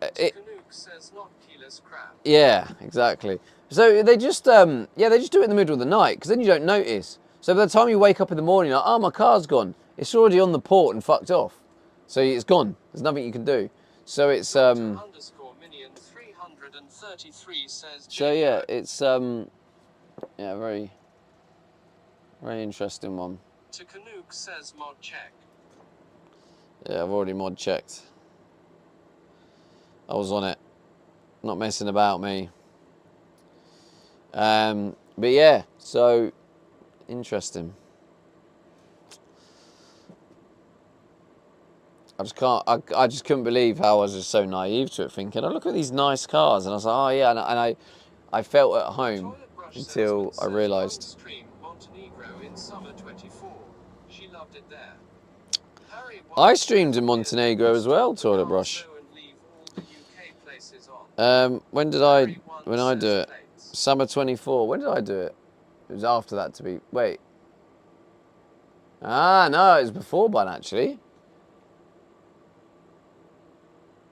Canuck says not keyless crap. yeah, exactly. So they just they just do it in the middle of the night because then you don't notice. So by the time you wake up in the morning, you're like, oh, my car's gone. It's already on the port and fucked off. So it's gone. There's nothing you can do. So it's Underscore minion 333 says. So yeah, it's very, very interesting one. To Canuck says mod check. Yeah, I've already mod checked. I was on it, not messing about me. But yeah, so interesting. I just couldn't believe how I was just so naive to it, thinking, oh, look at these nice cars, and I was like, oh yeah, and I felt at home until I realised. Montenegro in summer 24. She loved it there. I streamed in Montenegro as well, Toilet Brush. When I do it? Summer 24. When did I do it? It was after that to be. Wait. Ah, no, it was before one actually.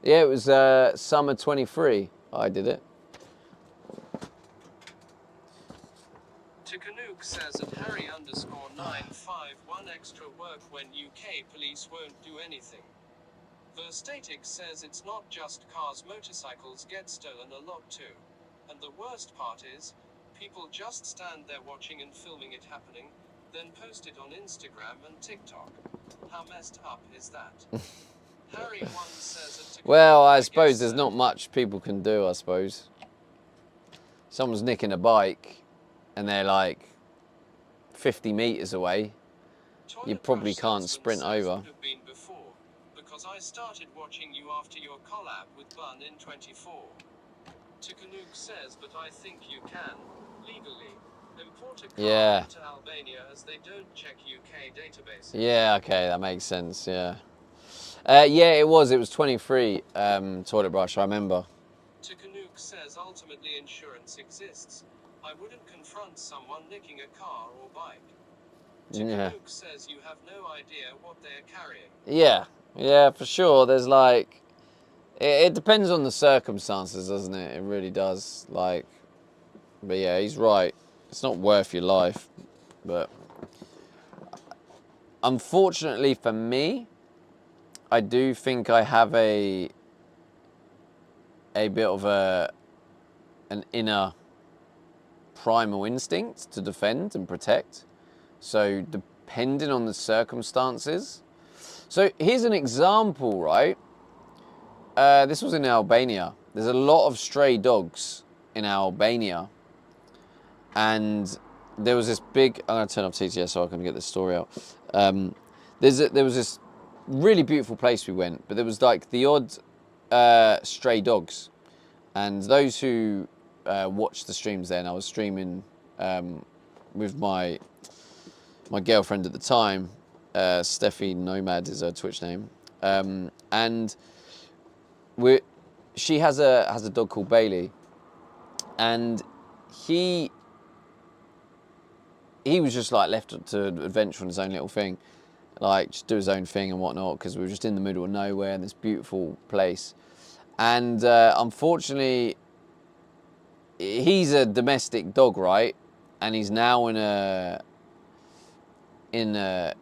Yeah, it was summer 23. I did it. To Canuck says at Harry underscore 951 extra work when UK police won't do anything. Verstatic says it's not just cars, motorcycles get stolen a lot too. And the worst part is, people just stand there watching and filming it happening, then post it on Instagram and TikTok. How messed up is that? Harry 1 says at Well, I suppose there's not much people can do, I suppose. Someone's nicking a bike and they're like 50 metres away. You probably can't sprint over. Because I started watching you after your collab with Bun in 24. To Canuck says, but I think you can, legally, import a car to Albania as they don't check UK databases. Yeah, okay, that makes sense, yeah. Yeah, it was 23, Toilet Brush, I remember. To Canuck says, ultimately insurance exists. I wouldn't confront someone nicking a car or bike. To Canuck says, you have no idea what they're carrying. Yeah, for sure. There's like, it depends on the circumstances, doesn't it? It really does. Like, but yeah, he's right. It's not worth your life. But unfortunately for me, I do think I have a bit of an inner primal instinct to defend and protect. So depending on the circumstances. So here's an example, right? This was in Albania. There's a lot of stray dogs in Albania. And there was this big, I'm going to turn off TTS so I can get this story out. There was this really beautiful place we went, but there was like the odd stray dogs. And those who watched the streams then, I was streaming with my girlfriend at the time, Steffi Nomad is her Twitch name, and she has a dog called Bailey, and he was just like left to adventure on his own little thing, like just do his own thing and whatnot, because we were just in the middle of nowhere in this beautiful place, and unfortunately, he's a domestic dog, right, and he's now in a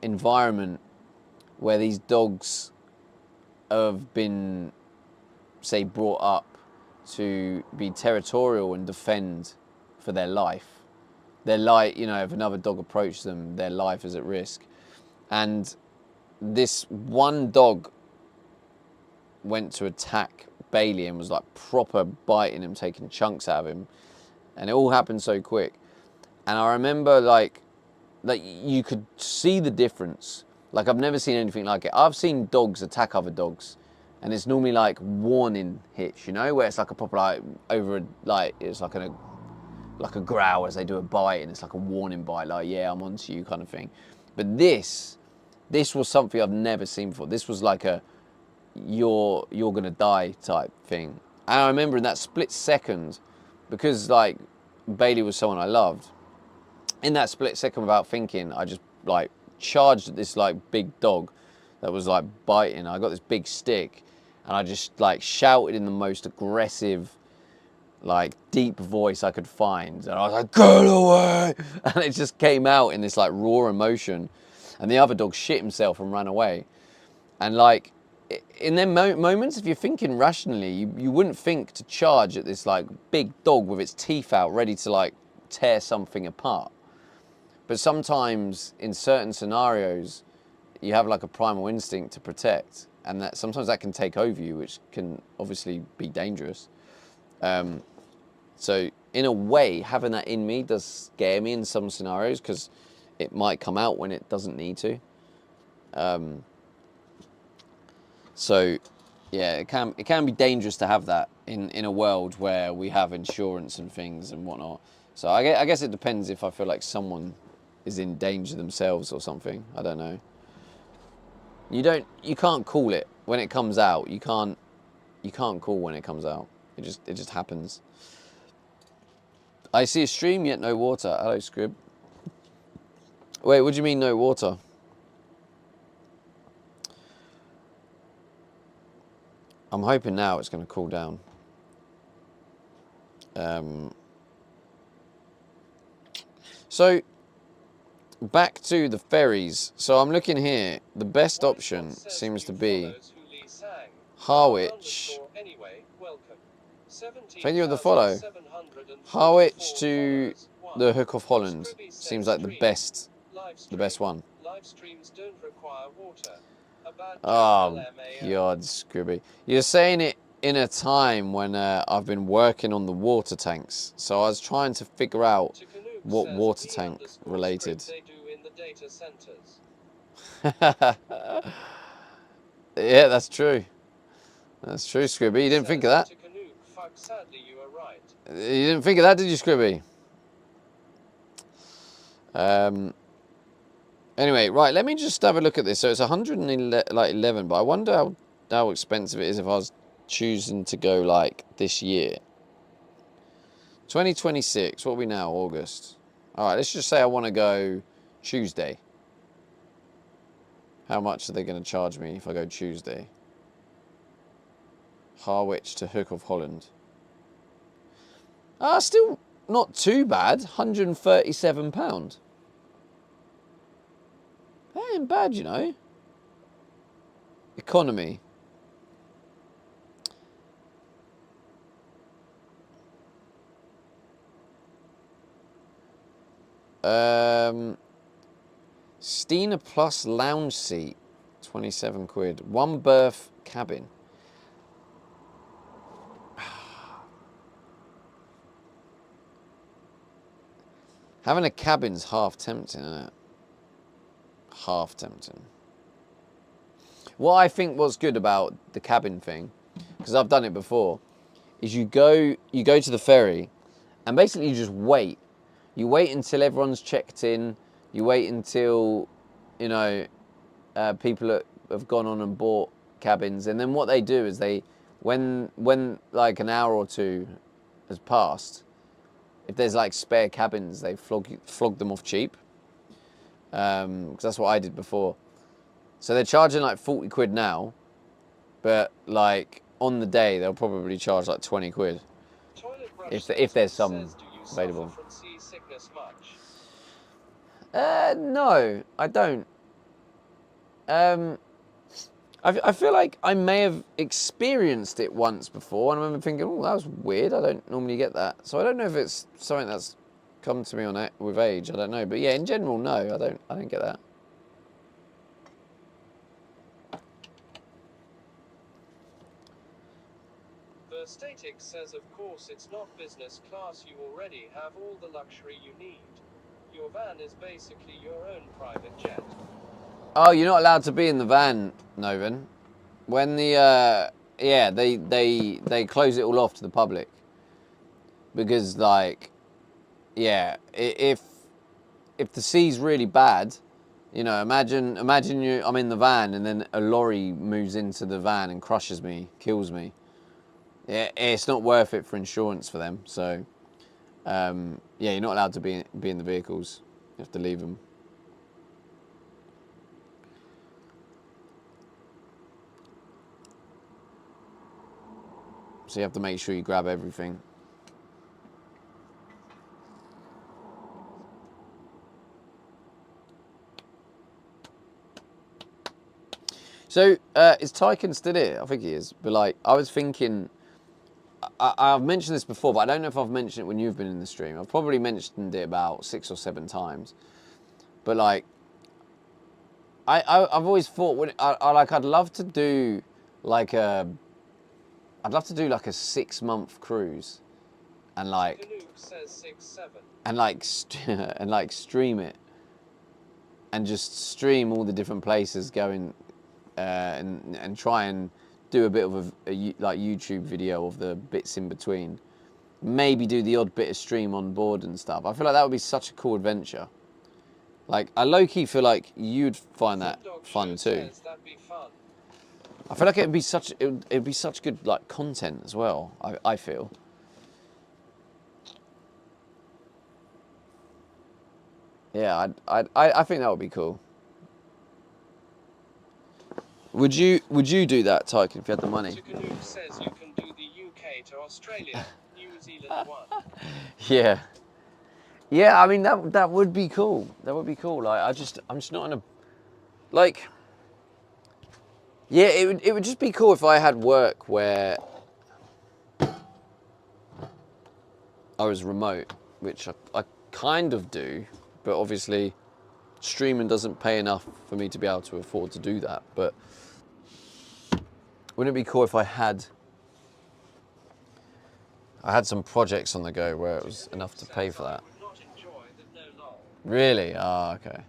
environment where these dogs have been, say, brought up to be territorial and defend for their life. Their life, if another dog approached them, their life is at risk. And this one dog went to attack Bailey and was like proper biting him, taking chunks out of him. And it all happened so quick. And I remember like you could see the difference. Like I've never seen anything like it. I've seen dogs attack other dogs and it's normally like warning hits, you know, where it's like a proper like it's like a growl as they do a bite, and it's like a warning bite, like yeah, I'm onto you kind of thing. But this was something I've never seen before. This was like a you're gonna die type thing. And I remember in that split second, because like Bailey was someone I loved, in that split second without thinking, I just like charged at this like big dog that was like biting. I got this big stick and I just like shouted in the most aggressive, like deep voice I could find, and I was like, "Get away!" And it just came out in this like raw emotion, and the other dog shit himself and ran away. And like in them moments, if you're thinking rationally, you wouldn't think to charge at this like big dog with its teeth out, ready to like tear something apart. But sometimes in certain scenarios, you have like a primal instinct to protect, and that sometimes that can take over you, which can obviously be dangerous. So in a way, having that in me does scare me in some scenarios, because it might come out when it doesn't need to. So yeah, it can be dangerous to have that in a world where we have insurance and things and whatnot. So I guess it depends if I feel like someone is in danger themselves or something. I don't know. You can't call it when it comes out. You can't call when it comes out. It just happens. I see a stream, yet no water. Hello, Scrib. Wait, what do you mean no water? I'm hoping now it's going to cool down. So, back to the ferries. So I'm looking here. The best option seems to be Harwich. Thank you for the follow. Harwich to the Hook of Holland seems like the best one. Live streams don't require water. Oh God, Scribby. You're saying it in a time when I've been working on the water tanks, so I was trying to figure out what water tank related. They do in the data centers. Yeah, that's true. That's true, Scribby. You didn't think of that. Sadly, you are right. You didn't think of that, did you, Scribby? Anyway, right, let me just have a look at this. So it's 111, but I wonder how expensive it is if I was choosing to go like this year. 2026, what are we now, August? All right, let's just say I want to go Tuesday. How much are they going to charge me if I go Tuesday? Harwich to Hook of Holland. Still not too bad, £137. That ain't bad, you know. Economy. Steena Plus lounge seat, 27 quid. One berth cabin. Having a cabin's half tempting, isn't it? Half tempting. What I think was good about the cabin thing, because I've done it before, is you go to the ferry, and basically you just wait. You wait until everyone's checked in. You wait until, you know, people have gone on and bought cabins, and then what they do is when like an hour or two has passed, if there's like spare cabins, they flog them off cheap. Because that's what I did before. So they're charging like 40 quid now, but like on the day they'll probably charge like 20 quid if there's some available. No, I don't. I feel like I may have experienced it once before, and I remember thinking, oh, that was weird. I don't normally get that. So I don't know if it's something that's come to me on it with age. I don't know, but yeah, in general, no, I don't get that. Verstatic says, of course, it's not business class. You already have all the luxury you need. Your van is basically your own private jet. Oh, you're not allowed to be in the van, Novan. when the they close it all off to the public, because like, yeah, if the sea's really bad, you know, imagine I'm in the van and then a lorry moves into the van and crushes me, kills me. It's not worth it for insurance for them. So yeah, you're not allowed to be in the vehicles. You have to leave them. So you have to make sure you grab everything. So is Tyken still here? I think he is. But like, I was thinking, I've mentioned this before, but I don't know if I've mentioned it when you've been in the stream. I've probably mentioned it about 6 or 7 times. But like, I've always thought I'd love to do like a 6-month cruise, and like, says 6-7. and like and like stream it, and just stream all the different places going, and try and do a bit of a like YouTube video of the bits in between. Maybe do the odd bit of stream on board and stuff. I feel like that would be such a cool adventure. Like, I low-key feel like you'd find that fun too. That'd be fun. I feel like it'd be such good like content as well. I feel. Yeah, I think that would be cool. Would you do that, Tyken, if you had the money? Chickanook says you can do the UK to Australia, New Zealand one. Yeah. Yeah, I mean that would be cool. That would be cool. Like, I'm just not in a, like, yeah, it would just be cool if I had work where I was remote, which I kind of do, but obviously streaming doesn't pay enough for me to be able to afford to do that. But wouldn't it be cool if I had some projects on the go where it was enough to pay for that? Really? Ah, okay.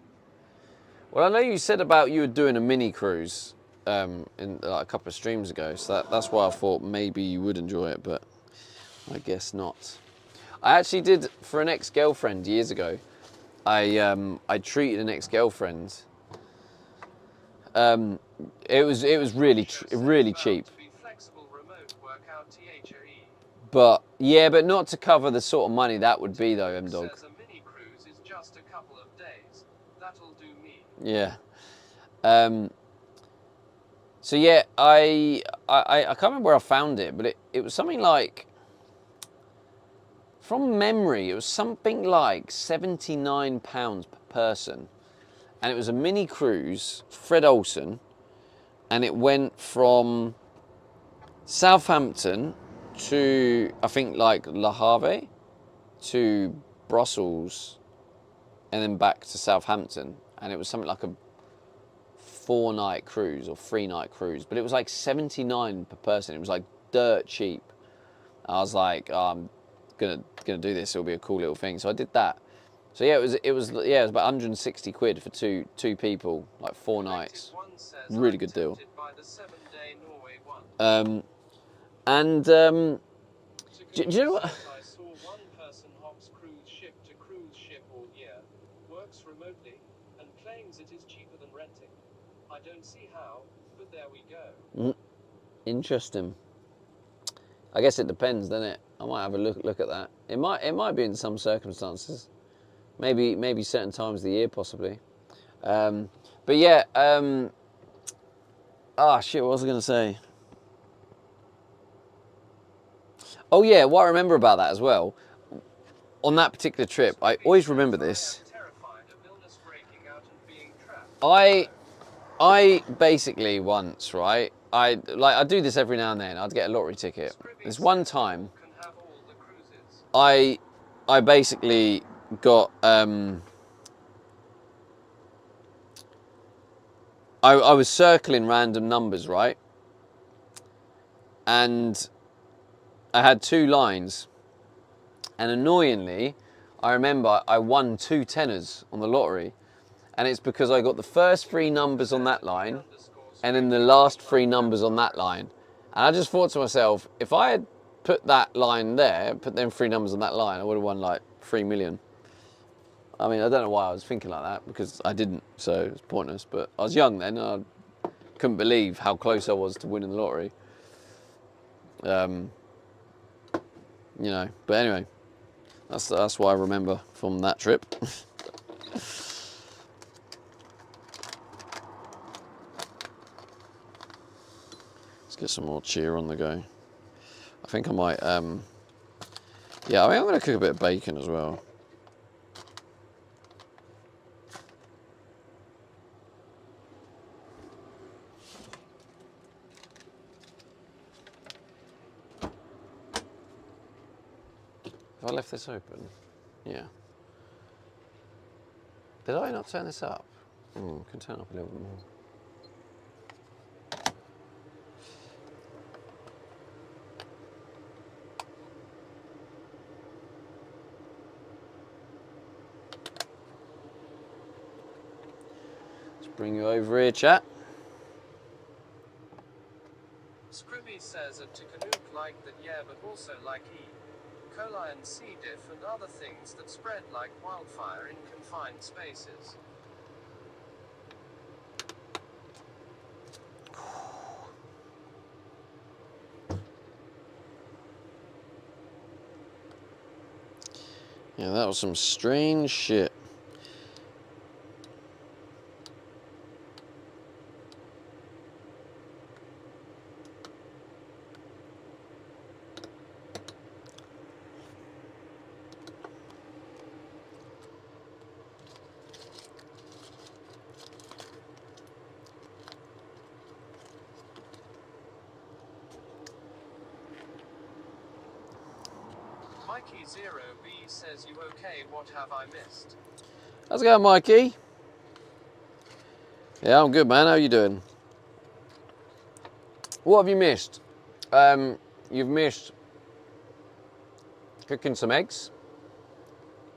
Well, I know you said about you were doing a mini cruise in like a couple of streams ago, so that's why I thought maybe you would enjoy it, but I guess not. I actually did for an ex-girlfriend years ago. I treated an ex-girlfriend. It was really cheap. But yeah, but not to cover the sort of money that would be though, M-Dog. Yeah. So yeah, I can't remember where I found it, but it was something like, from memory, it was something like £79 per person. And it was a mini cruise, Fred Olsen, and it went from Southampton to, I think, like Le Havre to Brussels and then back to Southampton. And it was something like a 4-night cruise or 3-night cruise, but it was like 79 per person. It was like dirt cheap. I was like, oh, I'm gonna do this. It'll be a cool little thing. So I did that. So yeah, it was about 160 quid for two people, like 4 nights. Really good deal. Do you know what? I saw one person hops cruise ship to cruise ship all year, works remotely, and claims it is cheaper than renting. I don't see how, but there we go. Interesting. I guess it depends, doesn't it? I might have a look at that. It might be in some circumstances. Maybe certain times of the year, possibly. But yeah. Shit! What was I going to say? Oh yeah, what I remember about that as well, on that particular trip, I always remember this. I basically once, right? I do this every now and then. I'd get a lottery ticket. There's one time I basically got I was circling random numbers, right? And I had 2 lines, and annoyingly, I remember I won 2 tenors on the lottery, and it's because I got the first 3 numbers on that line, and then the last 3 numbers on that line. And I just thought to myself, if I had put that line there, put them 3 numbers on that line, I would have won like 3 million. I mean, I don't know why I was thinking like that, because I didn't, so it's pointless. But I was young then, and I couldn't believe how close I was to winning the lottery. You know, but anyway, that's what I remember from that trip. Let's get some more cheer on the go. I think I might, yeah, I mean, I'm going to cook a bit of bacon as well. Have I left this open? Yeah. Did I not turn this up? Can turn up a little bit more. Let's bring you over here, chat. Scribby says at Tikkanook like that, yeah, but also like E. coli and C. diff and other things that spread like wildfire in confined spaces. Yeah, that was some strange shit. Mikey0B says, you okay, what have I missed? How's it going, Mikey? Yeah, I'm good, man. How you doing? What have you missed? You've missed cooking some eggs.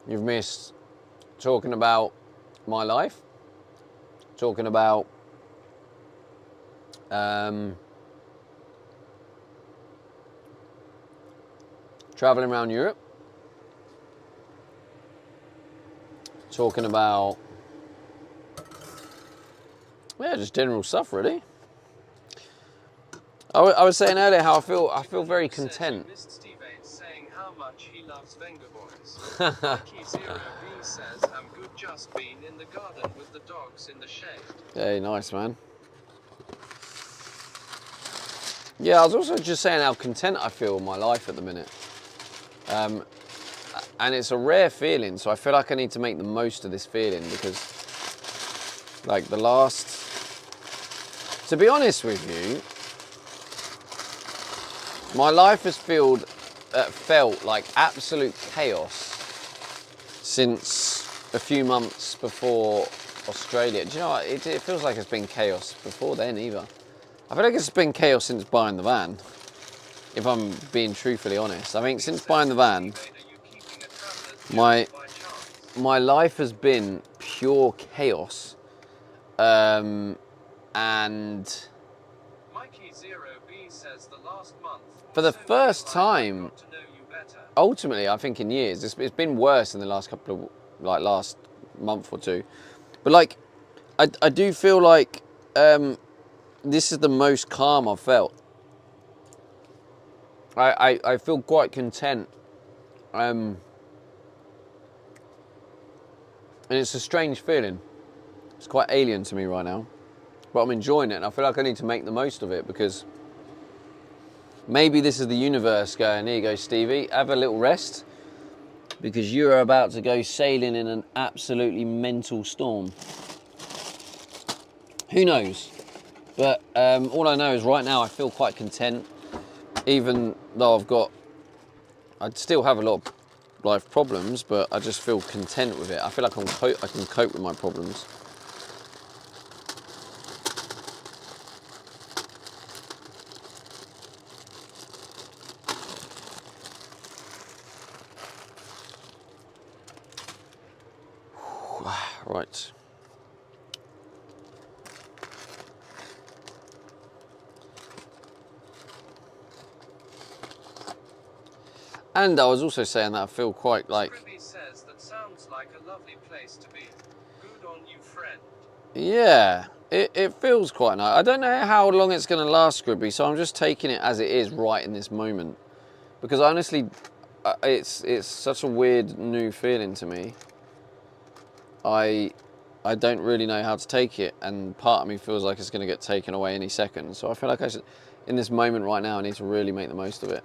You've missed talking about my life. Talking about traveling around Europe. Talking about, yeah, just general stuff, really. I was saying earlier how I feel very content. Missed Steve Aid saying how much he loves Venga Boys. Mikey0B says, I'm good, just been in the garden with the dogs in the shade. Hey, nice, man. Yeah, I was also just saying how content I feel in my life at the minute. And it's a rare feeling, so I feel like I need to make the most of this feeling, because, like, to be honest with you, my life has felt like absolute chaos since a few months before Australia. Do you know what? It feels like it's been chaos before then either. I feel like it's been chaos since buying the van, if I'm being truthfully honest. I think since buying the van, my life has been pure chaos, and Mikey0B says the last month for the first time, ultimately, I think in years, it's been worse in the last couple of, like, last month or two. But, like, I do feel like this is the most calm I've felt. I feel quite content. And it's a strange feeling. It's quite alien to me right now. But I'm enjoying it, and I feel like I need to make the most of it, because maybe this is the universe going, here you go, Stevie, have a little rest, because you are about to go sailing in an absolutely mental storm. Who knows? But all I know is right now I feel quite content, even though I still have a lot of life problems, but I just feel content with it. I feel like I can cope with my problems. Right. And I was also saying that I feel quite like, Scribby says that sounds like a lovely place to be. Good on you, friend. yeah, it feels quite nice. I don't know how long it's going to last, Scribby, so I'm just taking it as it is right in this moment. Because honestly, it's such a weird new feeling to me. I don't really know how to take it, and part of me feels like it's going to get taken away any second. So I feel like I should, in this moment right now, I need to really make the most of it.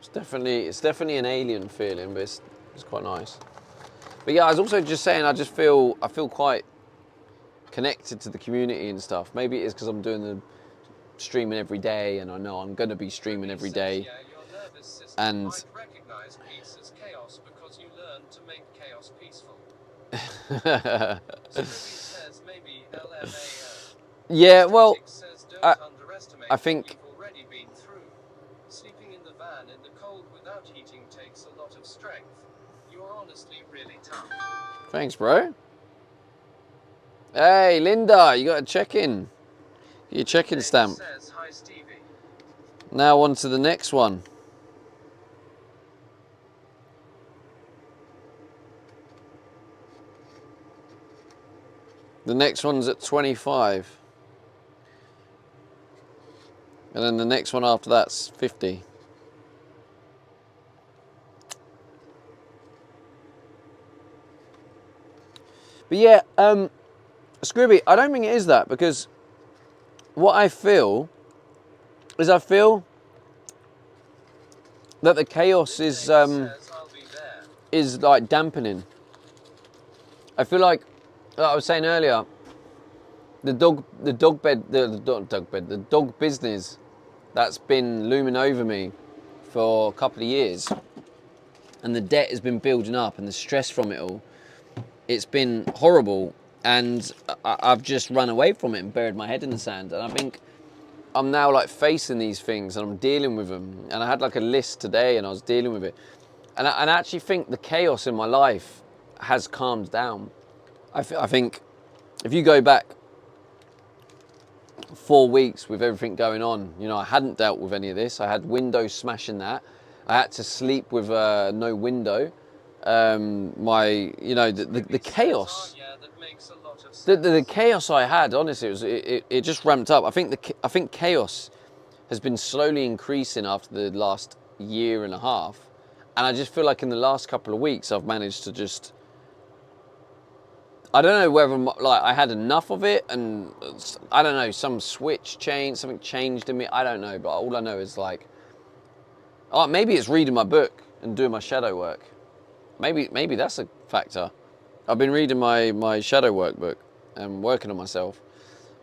It's definitely an alien feeling, but it's quite nice. But yeah, I was also just saying, I feel quite connected to the community and stuff. Maybe it is because I'm doing the streaming every day, and I know I'm going to be streaming every day. Yeah, your nervous system And might recognize peace as chaos because you learned to make chaos peaceful. Scribby says maybe LMAO. yeah, well, Says don't I- underestimate I think- what we've already been through. Sleeping in the van in the cold without heating takes a lot of strength. You're honestly really tough. thanks, bro. Hey, Linda, you got a check-in. Your check-in Dave stamp. says hi, Stevie. Now on to the next one. The next one's at 25. And then the next one after that's 50. But yeah, Scribby, I don't think it is that, because what I feel is that the chaos Dave says I'll be there. is like dampening. I feel like I was saying earlier, the dog business that's been looming over me for a couple of years, and the debt has been building up, and the stress from it all, it's been horrible, and I've just run away from it and buried my head in the sand. And I think I'm now like facing these things, and I'm dealing with them. And I had like a list today, and I was dealing with it, and I actually think the chaos in my life has calmed down. I think if you go back 4 weeks with everything going on, you know, I hadn't dealt with any of this. I had windows smashing that. I had to sleep with no window. The chaos. Yeah, that makes a lot of sense. The chaos I had, honestly, it just ramped up. I think chaos has been slowly increasing after the last year and a half, and I just feel like in the last couple of weeks I've managed to just, I don't know whether like I had enough of it, and I don't know, something changed in me. I don't know, but all I know is like, oh, maybe it's reading my book and doing my shadow work. Maybe that's a factor. I've been reading my shadow work book and working on myself.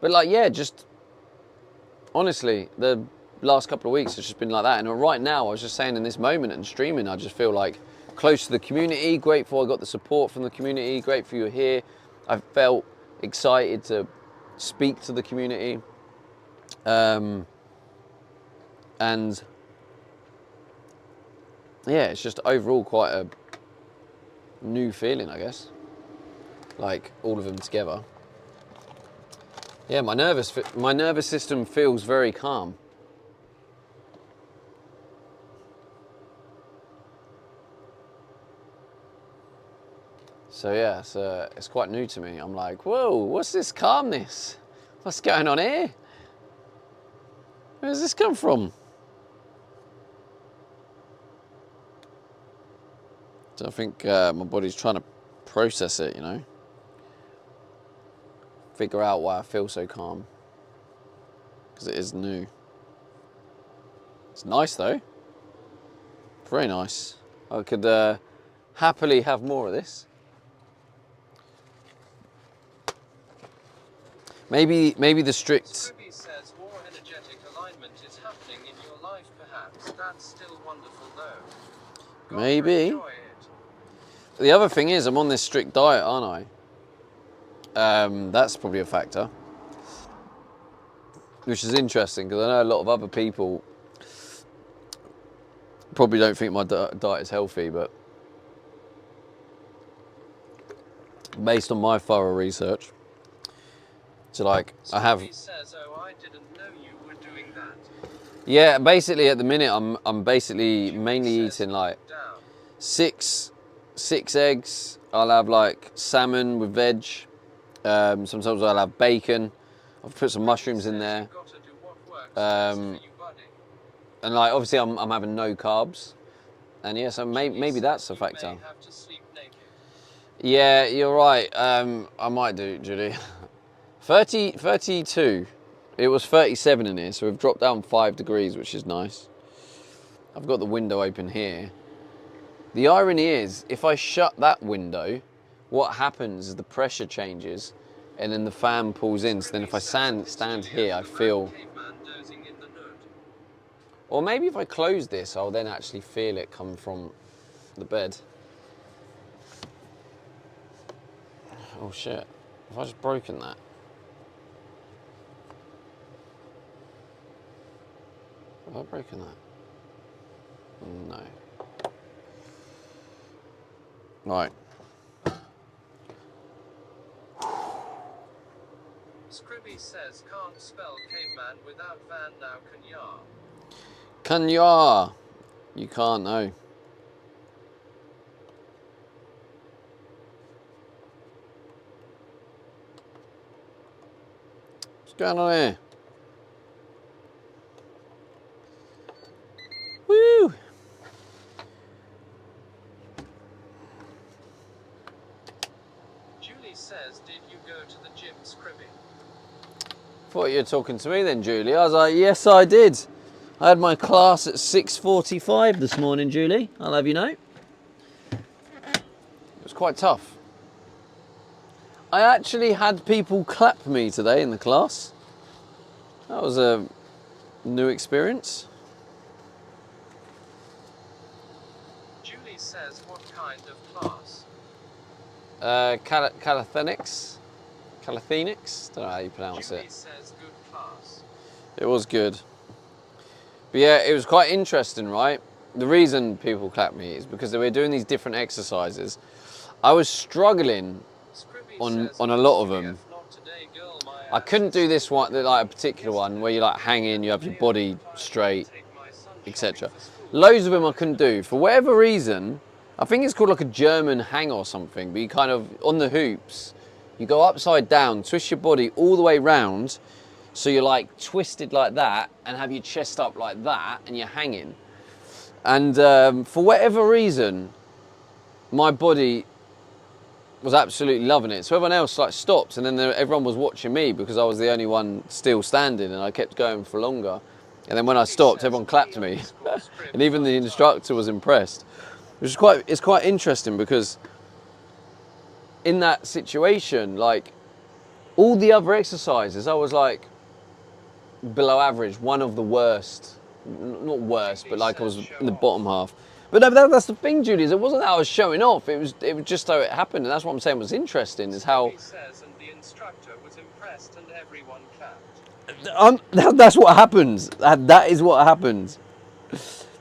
But like, yeah, just honestly, the last couple of weeks it's just been like that. And right now, I was just saying, in this moment and streaming, I just feel like close to the community, grateful I got the support from the community, grateful you're here. I felt excited to speak to the community. And yeah, it's just overall quite a new feeling, I guess. Like all of them together. Yeah, my nervous system feels very calm. So yeah, it's quite new to me. I'm like, whoa, what's this calmness? What's going on here? Where does this come from? So I think my body's trying to process it, you know. Figure out why I feel so calm. Because it is new. It's nice though. Very nice. I could happily have more of this. Maybe the strict. Scribby says more energetic alignment is happening in your life, perhaps. That's still wonderful, though. Maybe. Enjoy it. The other thing is, I'm on this strict diet, aren't I? That's probably a factor. Which is interesting, because I know a lot of other people probably don't think my diet is healthy, but based on my thorough research, So like, I have, Scooby says, oh, I didn't know you were doing that. yeah, basically at the minute I'm basically Julie mainly says, eating like down. six eggs. I'll have like salmon with veg. Sometimes I'll have bacon. I've put some mushrooms in Says there. you gotta do what works best Um, for you, buddy. And like, obviously I'm having no carbs. And yeah, so maybe Julie that's says a factor. You may have to sleep naked. Yeah, you're right. I might do, Julie. 32. It was 37 in here, so we've dropped down 5 degrees, which is nice. I've got the window open here. The irony is, if I shut that window, what happens is the pressure changes, and then the fan pulls in. So then if I stand here, I feel... Caveman dozing in the nook. Or maybe if I close this, I'll then actually feel it come from the bed. Oh shit, have I just broken that? Have I broken that? No. Right. Scribby says can't spell caveman without van now can ya. Kanya! You can't know. What's going on here? Woo! Julie says, did you go to the gym, Scribby? Thought you were talking to me then, Julie. I was like, yes, I did. I had my class at 6:45 this morning, Julie. I'll have you know. It was quite tough. I actually had people clap me today in the class. That was a new experience. Julie says, what kind of class? Calisthenics. Calisthenics? Don't know how you pronounce Julie it. says good class. It was good. But yeah, it was quite interesting, right? The reason people clapped me is because they were doing these different exercises. I was struggling Scribby on says, a lot of "Julia, them. not today, girl, my I ass couldn't is do this sore." one, like a particular one, where you like hang in, you have your body straight, Take my son etc. shopping for school. Loads of them I couldn't do. For whatever reason, I think it's called like a German hang or something, but you kind of, on the hoops, you go upside down, twist your body all the way round, so you're like twisted like that, and have your chest up like that, and you're hanging. And for whatever reason, my body was absolutely loving it. So everyone else like stopped, and then everyone was watching me because I was the only one still standing, and I kept going for longer. And then when I stopped, everyone clapped me, and even the instructor was impressed. Which is it's quite interesting because in that situation, like all the other exercises, I was like below average, one of the worst. Not worst, but like I was in the bottom half. But no, that's the thing, Julie, is it wasn't that I was showing off. It was just how it happened, and that's what I'm saying was interesting, is how Scribby says, and the instructor was impressed and everyone clapped. that's what happens. That is what happens.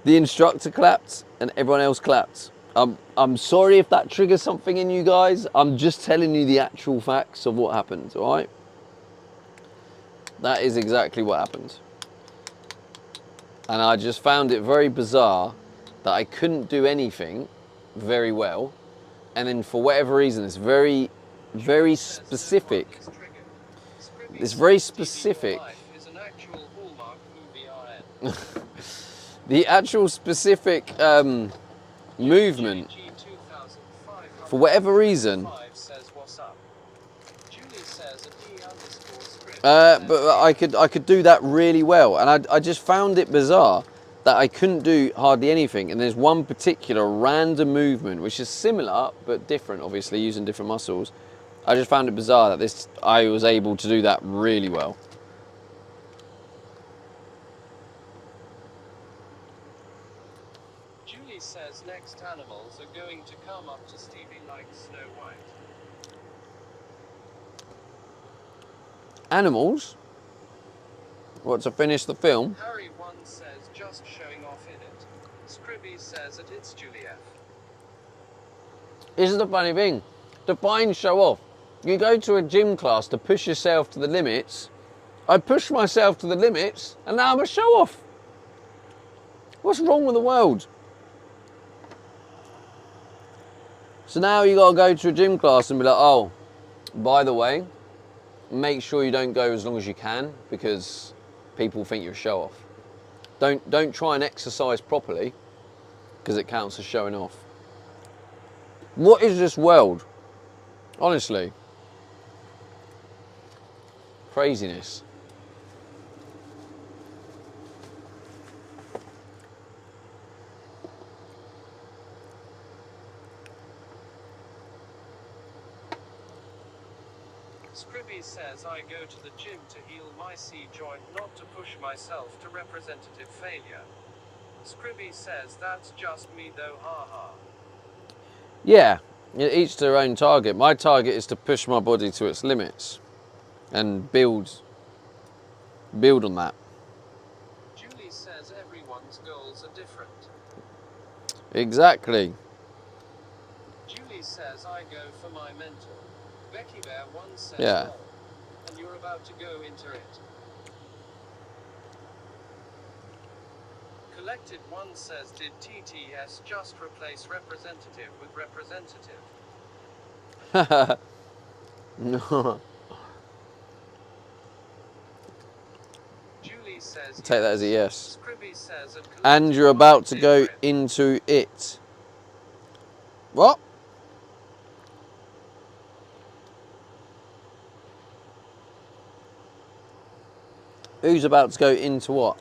The instructor clapped, and everyone else clapped. I'm sorry if that triggers something in you guys. I'm just telling you the actual facts of what happened, all right? That is exactly what happened. And I just found it very bizarre that I couldn't do anything very well. And then for whatever reason, it's very, very specific. It's very specific. Is an actual Hallmark movie RN. The actual specific movement, GG 2500 for whatever reason, says, what's up? Julie says, a D_script but I could do that really well, and I just found it bizarre that I couldn't do hardly anything. And there's one particular random movement which is similar but different, obviously using different muscles. I just found it bizarre that I was able to do that really well. Julie says next animals are going to come up to Stevie like Snow White. Animals? What, to finish the film? Harry 1 says just showing off in it. Scribby says that it's Juliet. This is the funny thing. Define show off. You go to a gym class to push yourself to the limits. I pushed myself to the limits and now I'm a show off. What's wrong with the world? So now you gotta go to a gym class and be like, oh, by the way, make sure you don't go as long as you can because people think you're a show off. Don't try and exercise properly because it counts as showing off. What is this world? Honestly. Craziness. Scribby says I go to the gym to heal my C joint, not to push myself to representative failure. Scribby says that's just me though, haha. Yeah, each their own target. My target is to push my body to its limits and build on that. Julie says everyone's goals are different. Exactly. Julie says I go for my mentor. Becky Bear once said, Yeah. "Oh, and you're about to go into it." Collected one says, did TTS just replace representative with representative? No. Julie says Take that as a yes. Scribby says at And you're Collected about One to did go rip. into it. What? Who's about to go into what?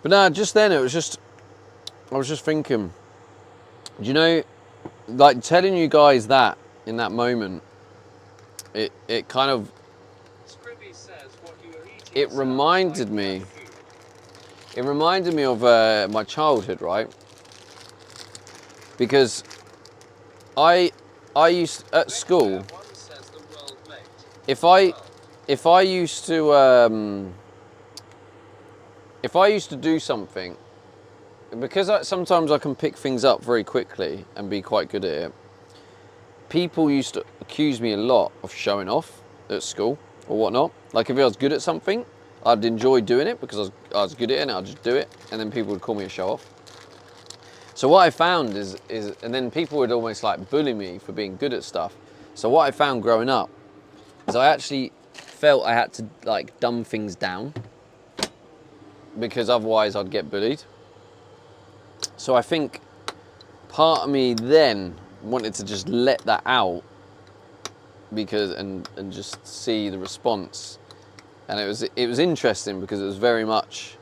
But no, just then I was just thinking, do you know, like telling you guys that in that moment, it kind of, Scribby says what you are eating it sounds reminded like me, bad food. it reminded me of my childhood, right? Because I used, at Becky school, Bear once says the world mate. if I used to do something, because sometimes I can pick things up very quickly and be quite good at it, people used to accuse me a lot of showing off at school or whatnot. Like if I was good at something, I'd enjoy doing it because I was good at it and I'd just do it, and then people would call me a show off. So what I found is, and then people would almost like bully me for being good at stuff. So what I found growing up is I actually felt I had to like dumb things down because otherwise I'd get bullied. So I think part of me then wanted to just let that out because and just see the response. And it was interesting because it was very much,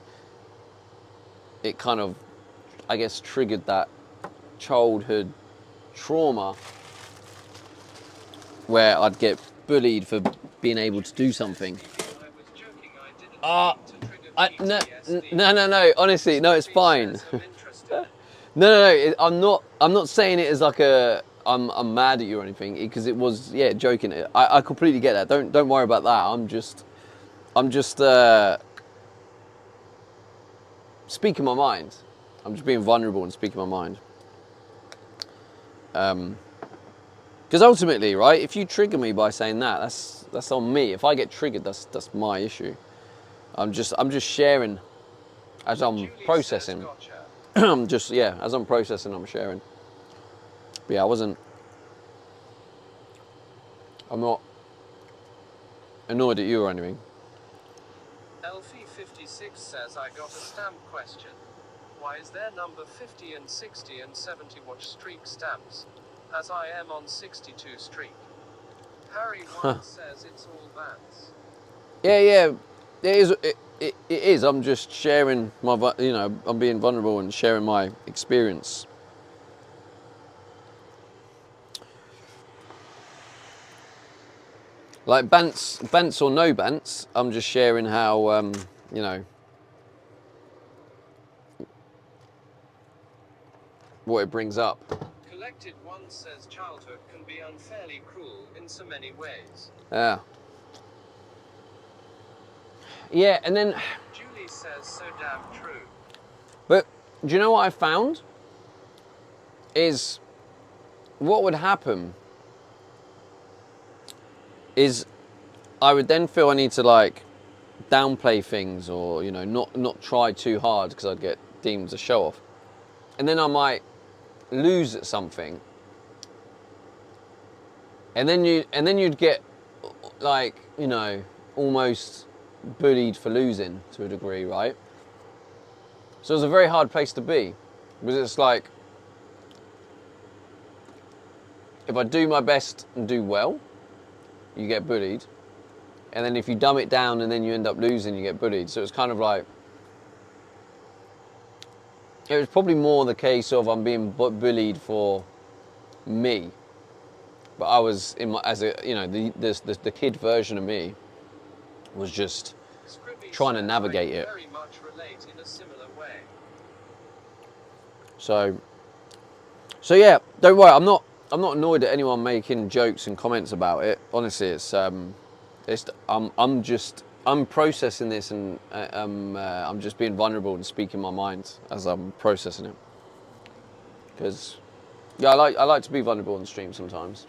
it kind of, I guess, triggered that childhood trauma where I'd get bullied for being able to do something. I was joking, I didn't mean to trigger PTSD. No, honestly, no, it's Scribby fine. says I'm interested. No, I'm not saying it as like I'm mad at you or anything, because it was, yeah, joking. I completely get that. Don't worry about that. I'm just speaking my mind. I'm just being vulnerable and speaking my mind. Because ultimately, right, if you trigger me by saying that, that's on me. If I get triggered, that's my issue. I'm just sharing as I'm Julie processing. says, gotcha. I'm just, yeah, as I'm processing, I'm sharing. But yeah, I'm not annoyed at you or anything. Elfie56 says I got a stamp question. Why is there number 50 and 60 and 70 watch streak stamps? As I am on 62 streak. Harry once says it's all Vans. Yeah, it is. It is. I'm just sharing my, I'm being vulnerable and sharing my experience. Like bants or no bants, I'm just sharing how, what it brings up. Collected One says childhood can be unfairly cruel in so many ways. Yeah. Yeah, and then, Julie says so damn true. but do you know what I found? Is what would happen is I would then feel I need to like downplay things, or you know, not try too hard because I'd get deemed a show off, and then I might lose at something, and then you'd get like, you know, almost bullied for losing to a degree, right? So it's a very hard place to be, because it's like, if I do my best and do well, you get bullied. And then if you dumb it down and then you end up losing, you get bullied. So it's kind of like, it was probably more the case of I'm being bullied for me. But I was, in my, as a, you know, the kid version of me was just Scribby trying to says, navigate I it. very much relate in a similar way. So yeah, don't worry, I'm not annoyed at anyone making jokes and comments about it. Honestly, I'm processing this, and I'm just being vulnerable and speaking my mind as I'm processing it. Because yeah, I like to be vulnerable on the stream sometimes.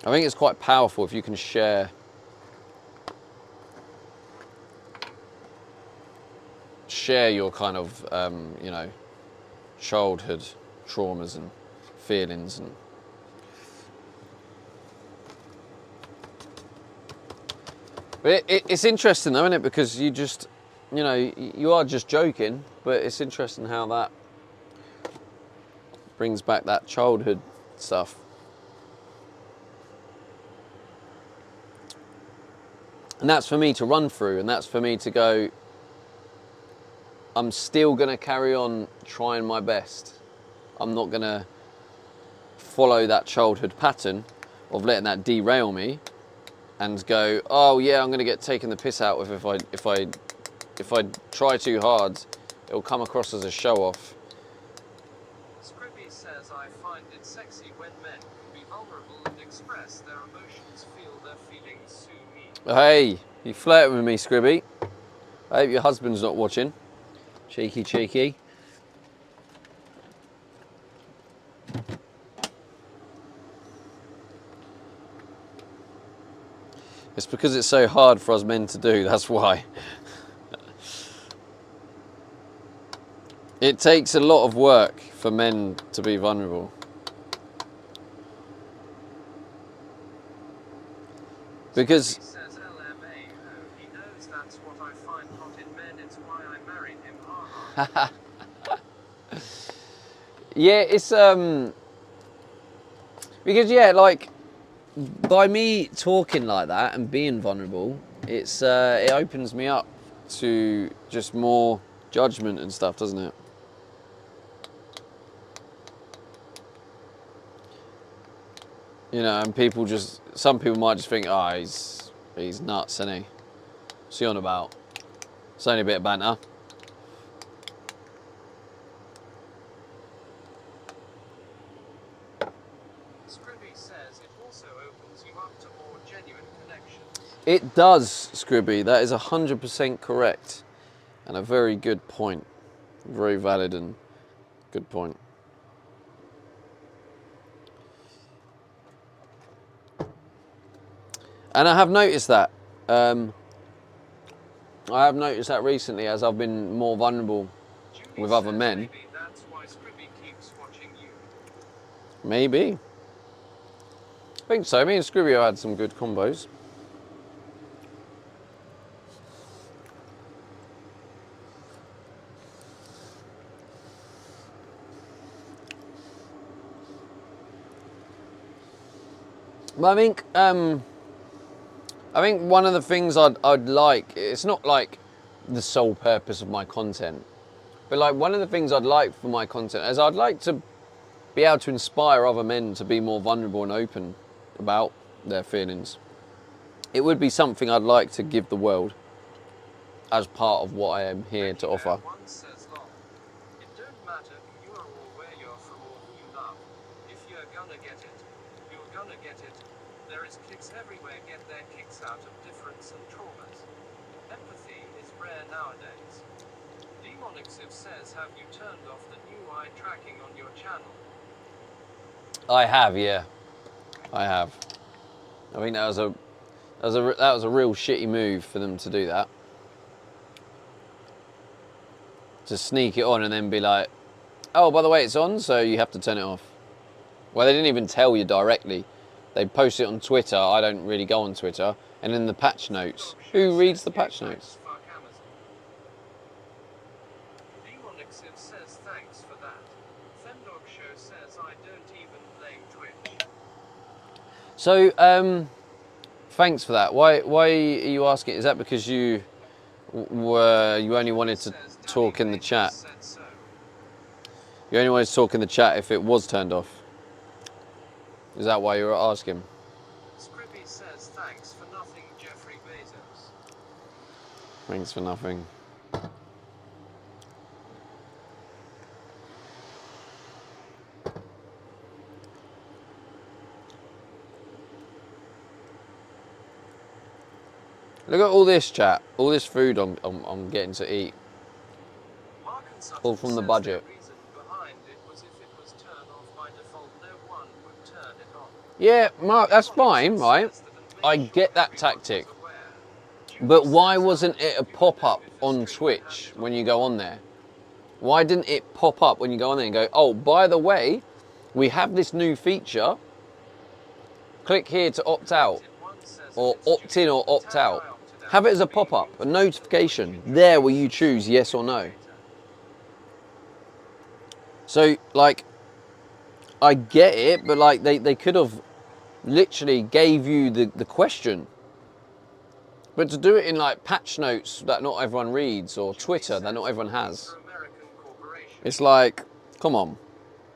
I think it's quite powerful if you can share your kind of you know, childhood traumas and feelings. And but it's interesting though, isn't it? Because you just, you know, you are just joking, but it's interesting how that brings back that childhood stuff. And that's for me to run through, and that's for me to go, I'm still going to carry on trying my best. I'm not going to follow that childhood pattern of letting that derail me and go, oh yeah, I'm going to get taken the piss out of if I try too hard, it'll come across as a show off. Scribby says, I find it sexy when men can be vulnerable and express their emotions, feel their feelings soon. Hey, you flirting with me, Scribby. I hope your husband's not watching. Cheeky. It's because it's so hard for us men to do, that's why. It takes a lot of work for men to be vulnerable. Because He says LMAO, he knows that's what I find hot in men, it's why I married him, haha. yeah, it's because yeah, like by me talking like that and being vulnerable, it's it opens me up to just more judgment and stuff, doesn't it? You know, and people just, some people might just think, oh, he's nuts, isn't he? What's he on about? It's only a bit of banter. Scribby says it also opens you up to more genuine connections. It does, Scribby. That is 100% correct. And a very good point. Very valid and good point. And I have noticed that. I have noticed that recently as I've been more vulnerable Julie with other says men. maybe that's why Scribby keeps watching you. Maybe. I think so. Me and Scribby had some good combos. But I think one of the things I'd like, it's not like the sole purpose of my content, but like one of the things I'd like for my content is I'd like to be able to inspire other men to be more vulnerable and open about their feelings. It would be something I'd like to give the world. as part of what I am here to offer. One says long. It don't matter who you are or where you're from or who you love. If you're gonna get it, you're gonna get it. There is kicks everywhere get their kicks out of difference and traumas. Empathy is rare nowadays. Demonixif says, have you turned off the new eye tracking on your channel? I have, yeah. I have. I think that was a real shitty move for them to do that. To sneak it on and then be like, oh, by the way, it's on, so you have to turn it off. Well, they didn't even tell you directly. They post it on Twitter. I don't really go on Twitter. And in the patch notes. Who reads the patch notes? Demonixif says thanks for that. Femdog Show says I don't even blame Twitch. So, thanks for that. Why are you asking? Is that because you only wanted to talk in the chat? You only wanted to talk in the chat if it was turned off? Is that why you were asking? Scribby says thanks for nothing, Jeffrey Bezos. Thanks for nothing. Look at all this chat, all this food I'm getting to eat. Mark and Sutton All from the says budget. The reason behind it was if it was turned off by default, no one would turn it on. Yeah, Mark, that's fine, right? I get that tactic. But why wasn't it a pop-up on Twitch when you go on there? Why didn't it pop up when you go on there and go, oh, by the way, we have this new feature. Click here to opt out, or opt in or opt out. Have it as a pop-up, a notification, there where you choose yes or no. So, like, I get it, but like they could have literally gave you the question. But to do it in like patch notes that not everyone reads, or Twitter that not everyone has, it's like, come on.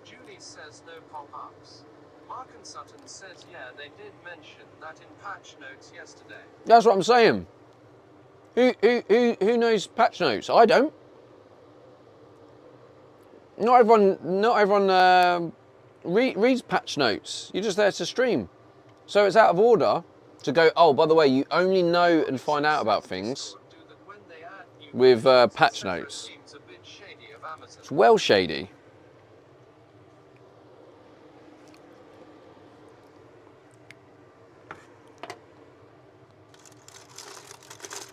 Julie says no pop-ups. Mark and Sutton says yeah, they did mention that in patch notes yesterday. That's what I'm saying. Who knows patch notes? I don't. Not everyone reads patch notes. You're just there to stream. So it's out of order to go, oh, by the way, you only know and find out about things with patch notes. It's well shady.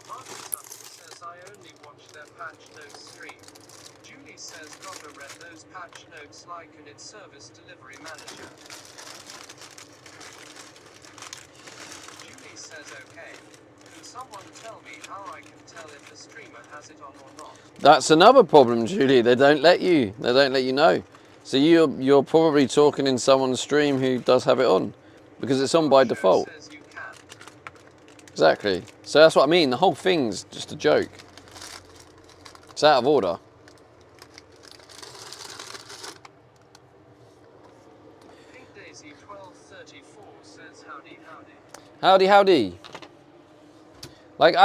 Mark and Sutton says I only watch their patch notes stream. Julie says Goga read those patch notes like in its service delivery manager. Julie says okay. Can someone tell me how I can tell if a streamer has it on or not? That's another problem, Julie. They don't let you. They don't let you know. So you're probably talking in someone's stream who does have it on, because it's on by default. Says you can. Exactly. So that's what I mean. The whole thing's just a joke. It's out of order. Pink Daisy 1234 says howdy howdy. Howdy, howdy. Like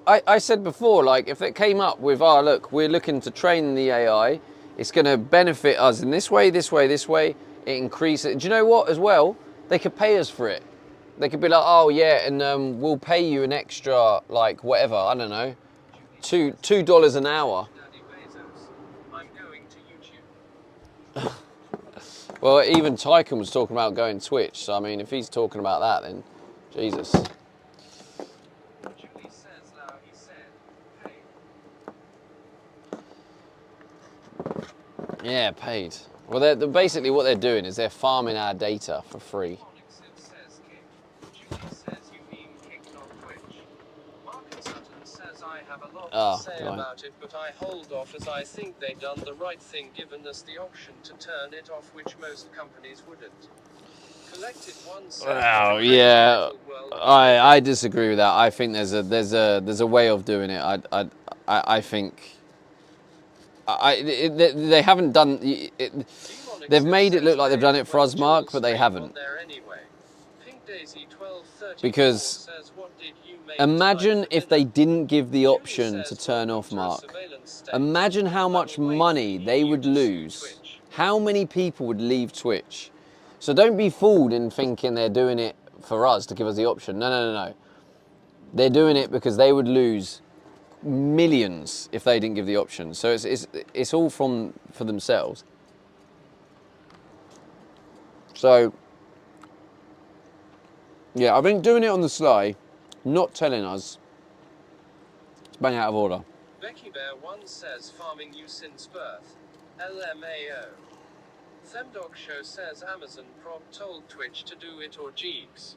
I said before, like if it came up with, oh look, we're looking to train the AI, it's going to benefit us in this way, this way, this way. It increases. Do you know what? As well, they could pay us for it. They could be like, oh yeah, and we'll pay you an extra, like whatever, I don't know, $2 an hour. Daddy Bezos, I'm going to YouTube. Well, even Tycoon was talking about going Twitch. So I mean, if he's talking about that, then Jesus. Julie says now he said, hey. Yeah, paid. Well, they're basically what they're doing is they're farming our data for free. Onyxif says kick. Julie says you mean kicked on Twitch. Mark and Sutton says I have a lot to say right. about it, but I hold off as I think they done the right thing given us the option to turn it off, which most companies wouldn't. Collected one says Well, that yeah, world I disagree with that. I think there's a way of doing it. I think they haven't done it. They've made it look like they've done it for us, Mark, but they haven't. There anyway. Pink Pink Daisy 1234 Because says, what did you make imagine tonight for if they dinner? didn't give the Julie option to says, turn welcome off, to a Mark. surveillance state. Imagine how I much will wait money for they you would to sue lose. Twitch. How many people would leave Twitch? So don't be fooled in thinking they're doing it for us to give us the option. No, no, no, no. They're doing it because they would lose millions if they didn't give the option. So it's all for themselves. So yeah, I think doing it on the sly, not telling us, it's bang out of order. Becky Bear 1 says, farming you since birth. LMAO. Themdog Show says, Amazon prop told Twitch to do it or Jeeves.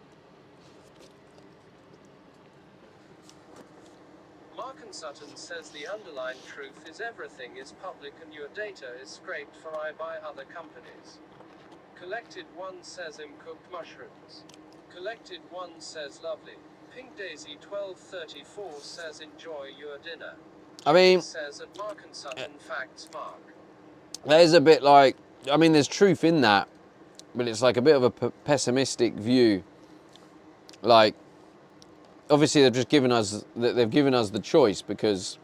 Mark and Sutton says the underlying truth is everything is public and your data is scraped for by other companies. Collected 1 says cooked mushrooms. Collected 1 says lovely. Pink Daisy 1234 says enjoy your dinner. I mean, Says at Mark and Sutton facts Mark. there's a bit like, I mean, there's truth in that, but it's like a bit of a pessimistic view. Like, obviously they've given us the choice because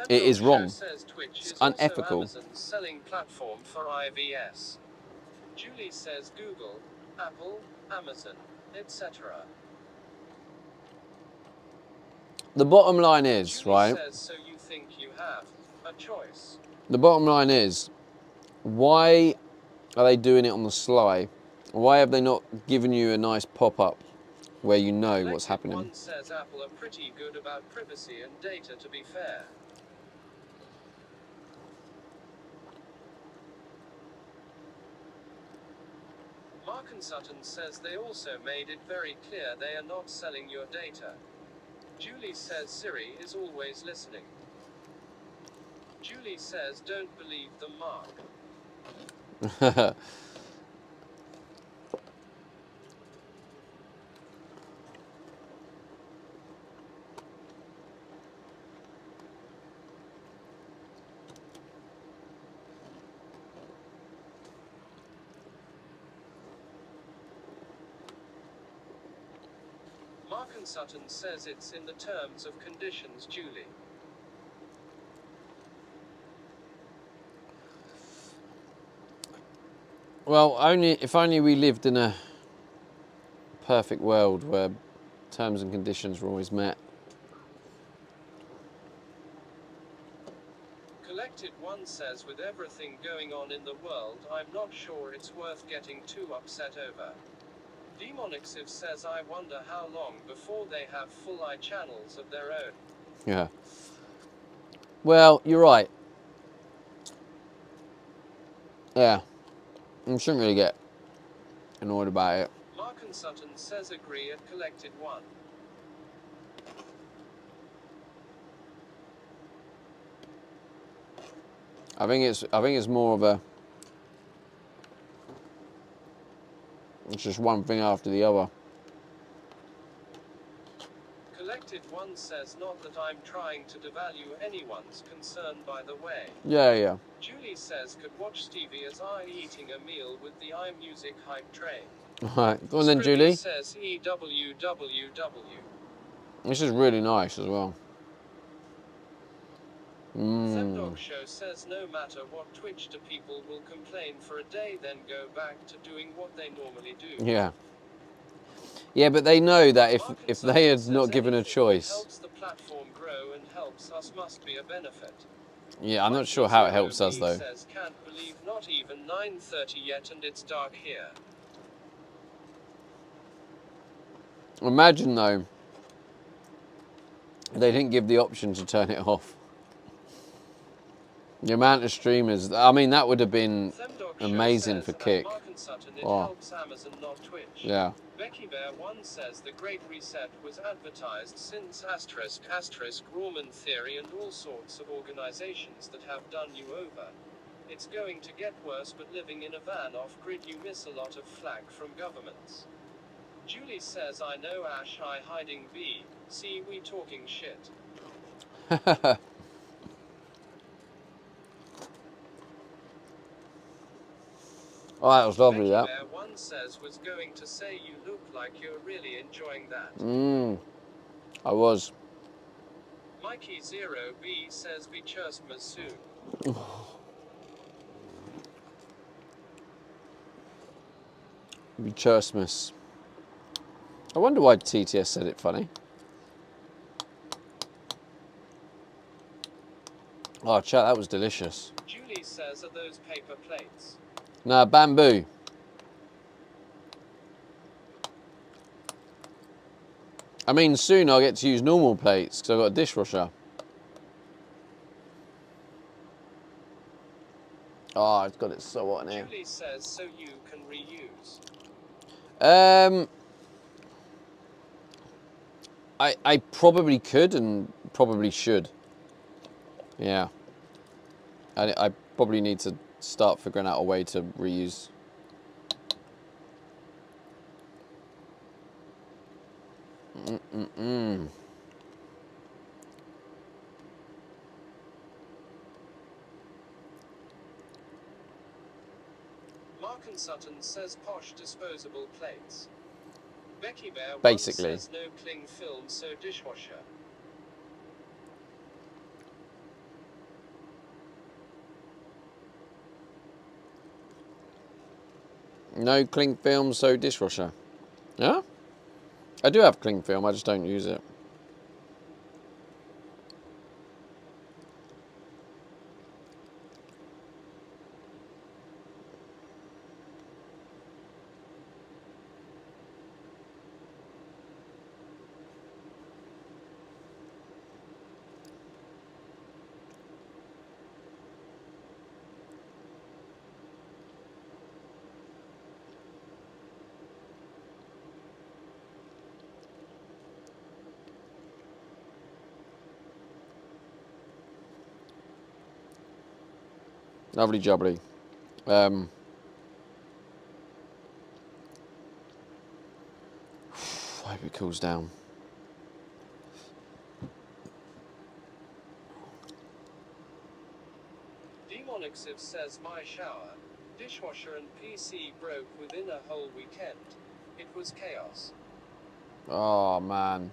it is wrong. Says Twitch it's is unethical. Also Amazon's selling platform for IVS. Julie says Google, Apple, Amazon, etc. The bottom line is, Julie right? says, so you think you have a choice? The bottom line is, why are they doing it on the sly? Why have they not given you a nice pop-up where you know what's happening? One says Apple are pretty good about privacy and data, to be fair. Mark and Sutton says they also made it very clear they are not selling your data. Julie says Siri is always listening. Julie says don't believe them, Mark. Mark and Sutton says it's in the terms of conditions, Julie. Well, if only we lived in a perfect world where terms and conditions were always met. Collected 1 says with everything going on in the world, I'm not sure it's worth getting too upset over. Demonixiv says I wonder how long before they have full channels of their own. Yeah. Well, you're right. Yeah. I shouldn't really get annoyed about it. Mark and Sutton says agree at Collected 1. I think it's more of a, it's just one thing after the other. Collected 1 says not that I'm trying to devalue anyone's concern, by the way. Yeah, yeah. Julie says could watch Stevie as I eating a meal with the iMusic hype train. Alright, go on then, Scribby Julie. says EWWW. This is really nice as well. Themdog Show says no matter what Twitch to people will complain for a day, then go back to doing what they normally do. Yeah. Yeah, but they know that Mark if and they had Sutton not says given a anything that choice. helps the platform grow and helps us must be a benefit. Yeah, I'm not sure how it helps us though. Says, can't believe not even 9:30 yet and it's dark here. Imagine though, they didn't give the option to turn it off. The amount of streamers, I mean, that would have been amazing for Kick. Mark and Sutton, it Oh. helps Amazon, not Twitch. Yeah. Becky Bear 1 says the Great Reset was advertised since *** Rawman Theory and all sorts of organizations that have done you over. It's going to get worse, but living in a van off-grid you miss a lot of flack from governments. Julie says I know Ash I hiding B, see we talking shit. Oh, that was lovely, Becky that. Bear 1 says was going to say you look like you're really enjoying that. I was. Mikey0B says be Christmas soon. Christmas. I wonder why TTS said it funny. Oh, chat, that was delicious. Julie says, are those paper plates? Nah, bamboo. I mean, soon I'll get to use normal plates because I've got a dishwasher. Oh, it's got it so hot in here. Julie says, so you can reuse. I probably could and probably should. Yeah. I probably need to start figuring out a way to reuse. Mark and Sutton says posh disposable plates. Becky Bear Basically. says no cling film, so dishwasher. No cling film, so dishwasher. Yeah? I do have cling film, I just don't use it. Lovely jubbly. I hope it cools down. Demonixiv says my shower, dishwasher and PC broke within a whole weekend. It was chaos. Oh, man.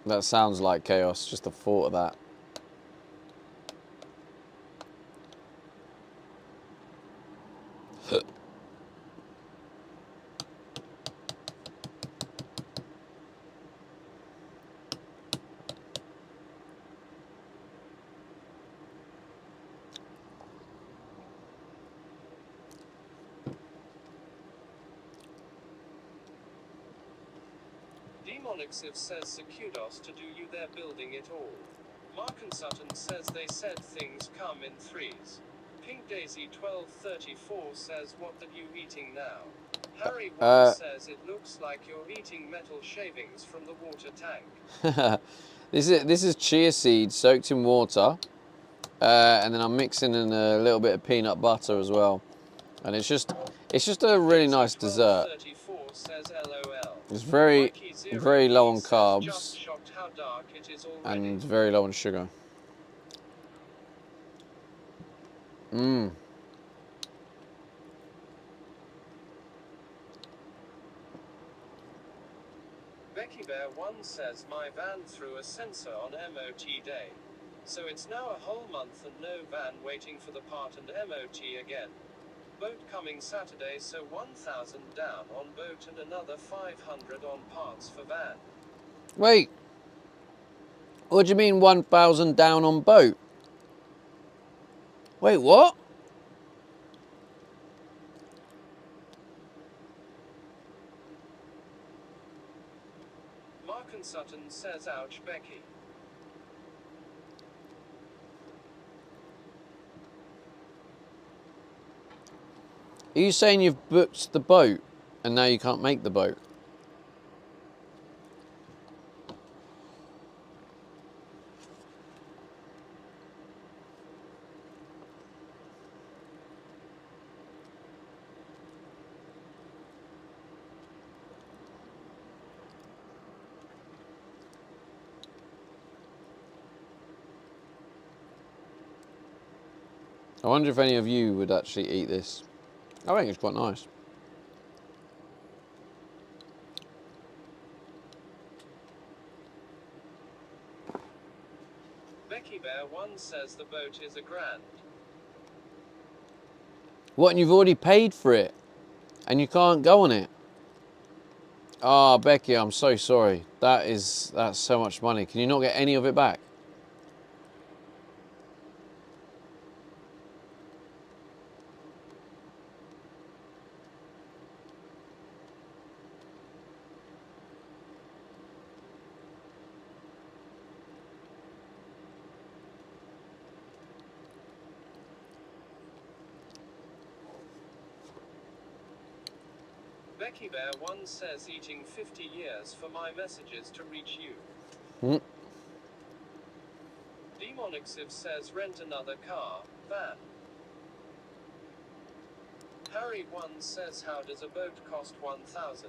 That sounds like chaos, just the thought of that. Demonixiv says Secudos to do you they're building it all. Mark and Sutton says they said things come in threes. Pink Daisy 1234 says what that you eating now? Harry One says it looks like you're eating metal shavings from the water tank. This is chia seed soaked in water, and then I'm mixing in a little bit of peanut butter as well, and it's just a really nice dessert. Says LOL. It's very low on carbs and very low on sugar. Becky Bear 1 says my van threw a sensor on MOT day. So it's now a whole month and no van waiting for the part and MOT again. Boat coming Saturday, so 1,000 down on boat and another 500 on parts for van. Wait. What do you mean 1,000 down on boat? Wait, what? Mark and Sutton says ouch Becky. Are you saying you've booked the boat and now you can't make the boat? I wonder if any of you would actually eat this. I think it's quite nice. 1 says the boat is £1,000. What, and you've already paid for it? And you can't go on it? Oh, Becky, I'm so sorry. That's so much money. Can you not get any of it back? Becky Bear 1 says eating 50 years for my messages to reach you. Hmm. Demonixiv says rent another car, van. Harry 1 says how does a boat cost 1,000?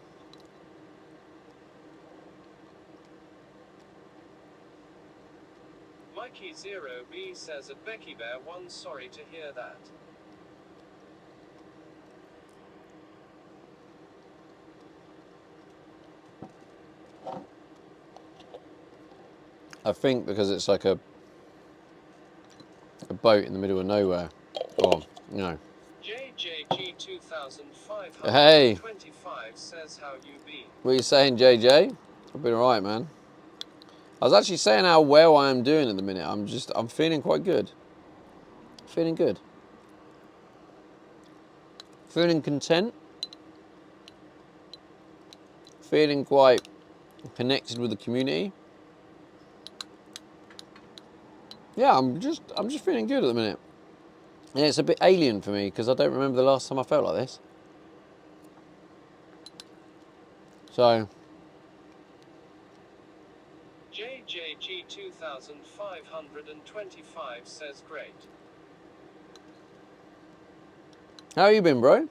Mikey 0B says at Becky Bear 1 sorry to hear that. I think because it's like a boat in the middle of nowhere. Or, you know. JJG 2525 Hey. says how you been. What are you saying, JJ? I've been alright, man. I was actually saying how well I am doing at the minute. I'm feeling quite good. Feeling good. Feeling content. Feeling quite connected with the community. Yeah, I'm just feeling good at the minute. Yeah, it's a bit alien for me because I don't remember the last time I felt like this. So, JJG 2525 says great. how you been, bro?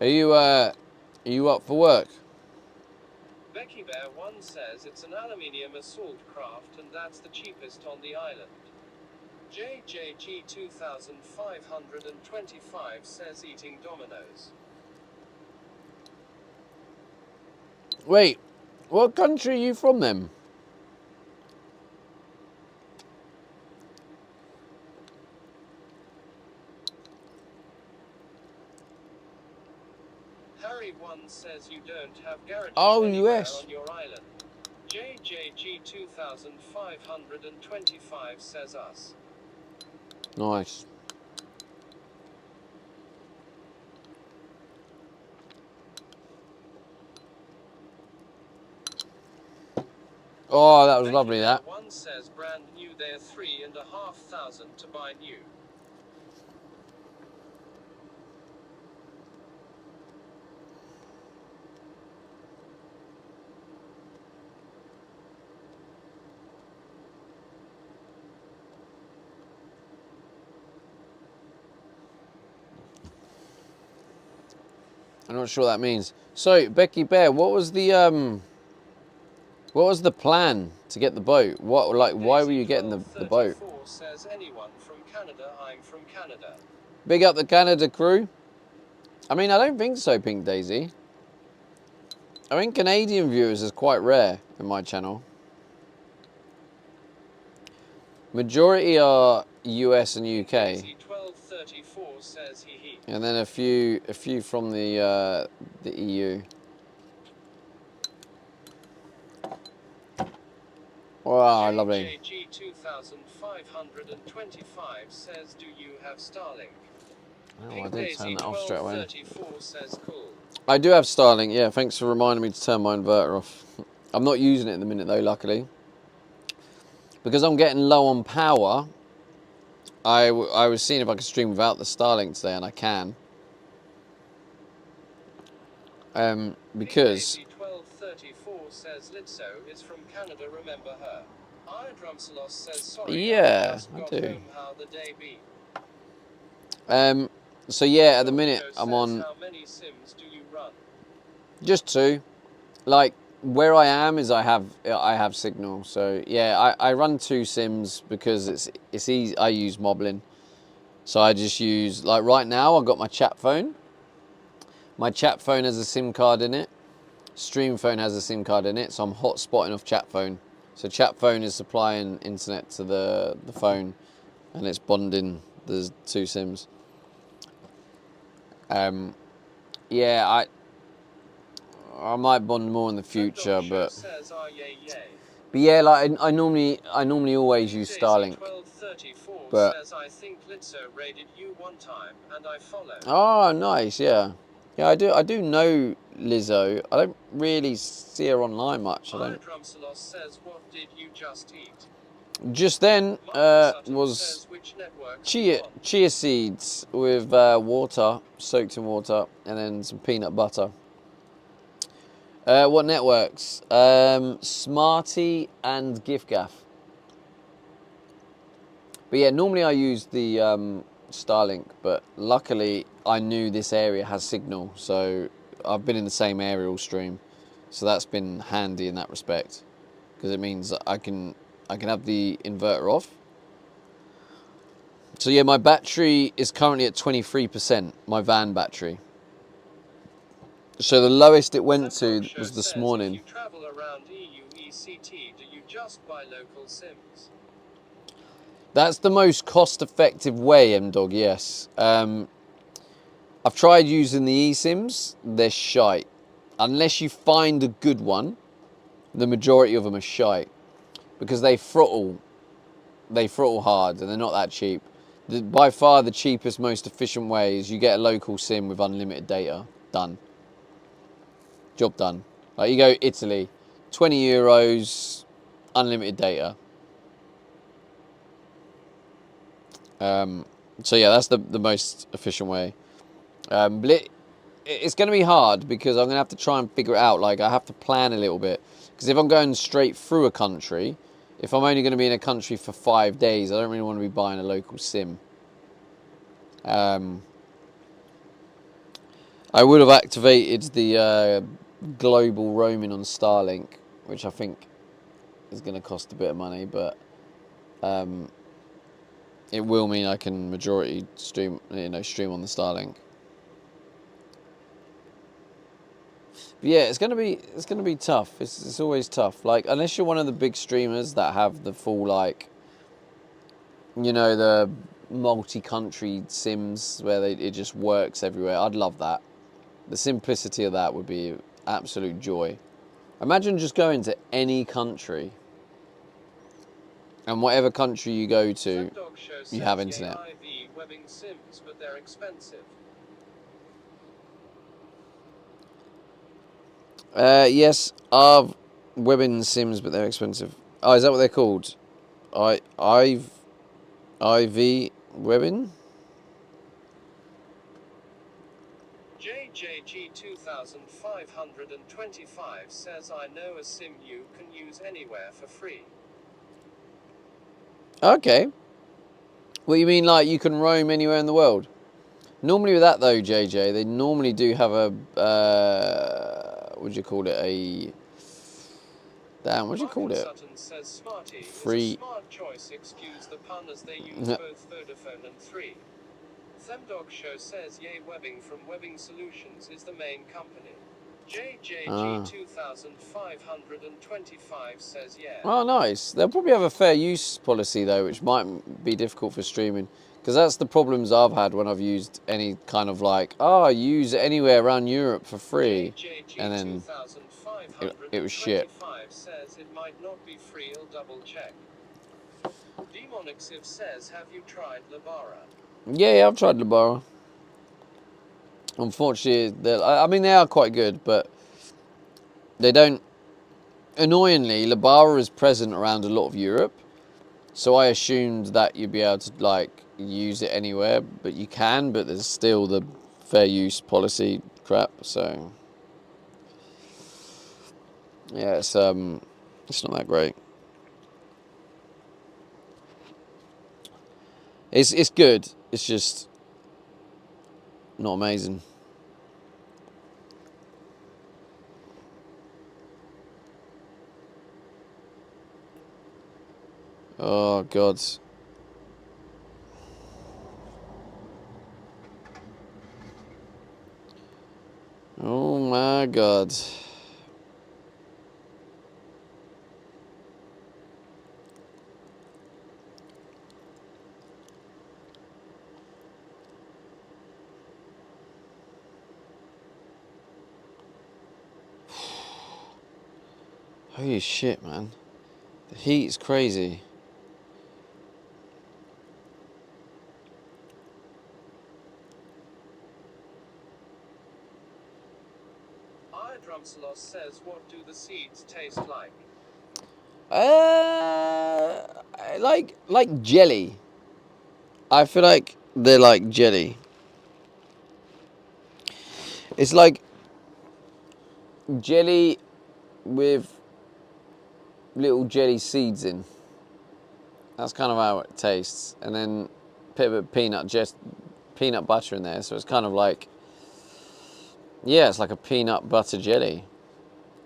Are you up for work? Becky Bear 1 says it's an aluminium assault craft and that's the cheapest on the island. JJG 2525 says eating Dominoes. Wait, what country are you from then? Harry 1 says you don't have garages Oh, anywhere US. on your island. JJG 2525 says us. Nice. Oh, that was Becky lovely, Bear that. 1 says brand new they're 3,500 to buy new. I'm not sure what that means. So, Becky Bear, what was the plan to get the boat? Why were you getting the boat? 1234 says anyone from Canada, I'm from Canada. Big up the Canada crew. I mean, I don't think so, Pink Daisy. I think Canadian viewers is quite rare in my channel. Majority are US and UK, 1234 says he. and then a few from the EU. Wow, lovely. JJG 2525 says do you have Starlink? Oh, I Pink did Daisy turn that off straight away. 1234 says cool. I do have Starlink, yeah, thanks for reminding me to turn my inverter off. I'm not using it at the minute though, luckily. Because I'm getting low on power, I was seeing if I could stream without the Starlink today, and I can. Because... Pink Daisy 1234 says Litso is from Canada, remember her. Drumsalos says sorry. Yeah, just I got do. home, how the day be? So yeah, at the minute Coco I'm says, on how many sims do you run? just 2. Like where I am is I have signal. So yeah, I run 2 sims because it's easy. I use Moblin, so I just use, like right now I've got my chat phone, My chat phone has a SIM card in it. Stream phone has a SIM card in it, so I'm hotspotting off chat phone. So chat phone is supplying internet to the phone, and it's bonding the two SIMs. Yeah, I might bond more in the future, but Says, oh, yay, yay. but yeah, like I normally always use Starlink. 1234 But says, I think Lizzo raided you one time, and I followed. oh, nice, yeah, yeah. I do know Lizzo. I don't really see her online much. I don't. Drumsalos says, what did you just eat? Just then was says, which networks chia seeds with water, soaked in water, and then some peanut butter. What networks? Smarty and GiffGaff. But yeah, normally I use the Starlink, but luckily I knew this area has signal, so I've been in the same aerial stream, so that's been handy in that respect, because it means that I can have the inverter off. So yeah, my battery is currently at 23%, my van battery. So the lowest it went to was this morning. If you travel around EU ECT, do you just buy local SIMs? That's the most cost-effective way, MDog, yes. I've tried using the eSIMs, they're shite. Unless you find a good one, the majority of them are shite. Because they throttle hard and they're not that cheap. By far the cheapest, most efficient way is you get a local SIM with unlimited data. Done. Job done. Like you go Italy, 20 euros, unlimited data. So yeah, that's the most efficient way. But it's going to be hard because I'm going to have to try and figure it out. Like I have to plan a little bit. Because if I'm going straight through a country, if I'm only going to be in a country for 5 days, I don't really want to be buying a local SIM. I would have activated the global roaming on Starlink, which I think is going to cost a bit of money, but it will mean I can majority stream on the Starlink. But yeah, it's gonna be tough. It's always tough. Like unless you're one of the big streamers that have the full like, the multi-country sims where it just works everywhere. I'd love that. The simplicity of that would be absolute joy. Imagine just going to any country, and whatever country you go to, you have internet. Webbing sims, but they're expensive. Yes, I've webbing sims, but they're expensive. Oh, is that what they're called? IV webbing? JJG 2525 says, I know a sim you can use anywhere for free. Okay. What you mean, like you can roam anywhere in the world? Normally with that though, JJ, they normally do have a what do you call it? What do you call it? Sutton says Smarty Free. is a smart choice. Excuse the pun, as they use both Vodafone and 3. Themdog Show says Yay Webbing from Webbing Solutions is the main company. JJG 2525 says yeah. Oh, nice. They'll probably have a fair use policy though, which might be difficult for streaming. Because that's the problems I've had when I've used any kind of like, use it anywhere around Europe for free. And then it was shit. Says it might not be free, I'll double check. Demonixiv says, have you tried Labara? Yeah, I've tried Labara. Unfortunately, they are quite good, but they don't. Annoyingly, Labara is present around a lot of Europe, so I assumed that you'd be able to like use it anywhere, but you can, but there's still the fair use policy crap. So yeah, it's not that great. It's good. It's just not amazing. Oh God. my God. Holy shit, man. The heat's crazy. Drumslos says, what do the seeds taste like? Like jelly. I feel like they're like jelly. It's like jelly with little jelly seeds in. That's kind of how it tastes. And then a bit of peanut butter in there. So it's kind of like, yeah, it's like a peanut butter jelly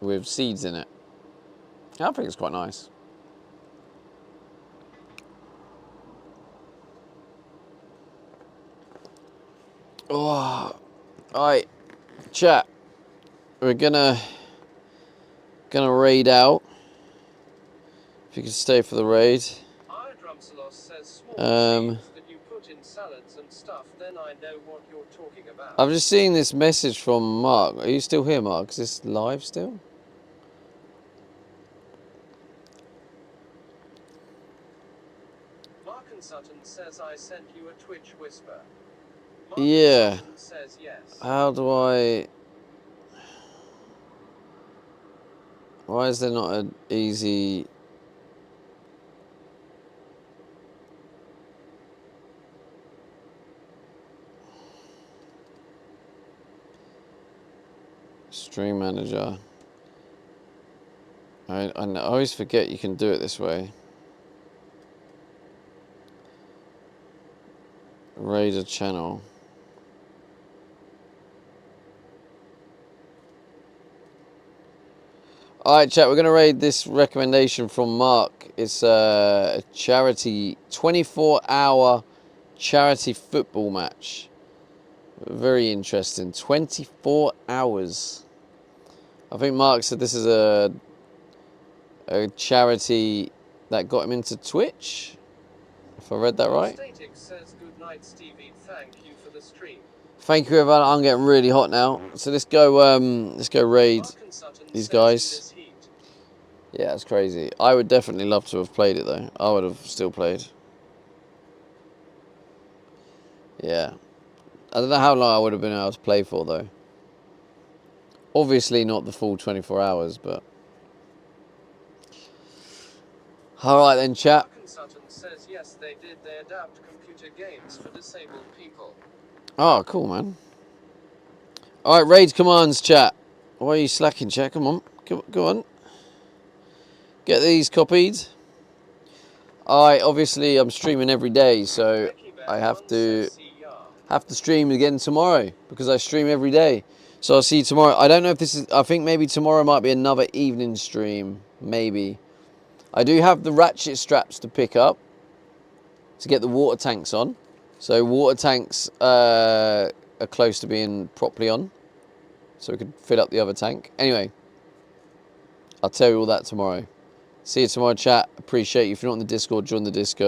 with seeds in it. I think it's quite nice. Oh, alright, chat. We're gonna raid out. If you could stay for the raid. Drumslos says small seeds that you put in salads and stuff, then I know what you're talking about. I've just seen this message from Mark. Are you still here, Mark? Is this live still? Mark and Sutton says I sent you a Twitch whisper. Mark Yeah. Sutton says yes. How do I... Why is there not an easy... Stream manager. I always forget you can do it this way. Raid a channel. Alright, chat, we're going to raid this recommendation from Mark. It's a charity, 24-hour charity football match. Very interesting. 24 hours. I think Mark said this is a charity that got him into Twitch. If I read that right. Static says good night, Stevie. Thank you for the stream. Thank you, everyone. I'm getting really hot now. So let's go raid these guys. Yeah, it's crazy. I would definitely love to have played it though. I would have still played. Yeah. I don't know how long I would have been able to play for though. Obviously not the full 24 hours, but... Alright then, chat. Sutton says yes, they did. They adapt computer games for disabled people. Oh, cool, man. Alright, raid commands, chat. Why are you slacking, chat? Come on. Go on. Get these copied. Obviously I'm streaming every day, so I have to stream again tomorrow because I stream every day. So I'll see you tomorrow. I don't know if this is... I think maybe tomorrow might be another evening stream. Maybe. I do have the ratchet straps to pick up to get the water tanks on. So water tanks are close to being properly on. So we could fill up the other tank. Anyway, I'll tell you all that tomorrow. See you tomorrow, chat. Appreciate you. If you're not on the Discord, join the Discord.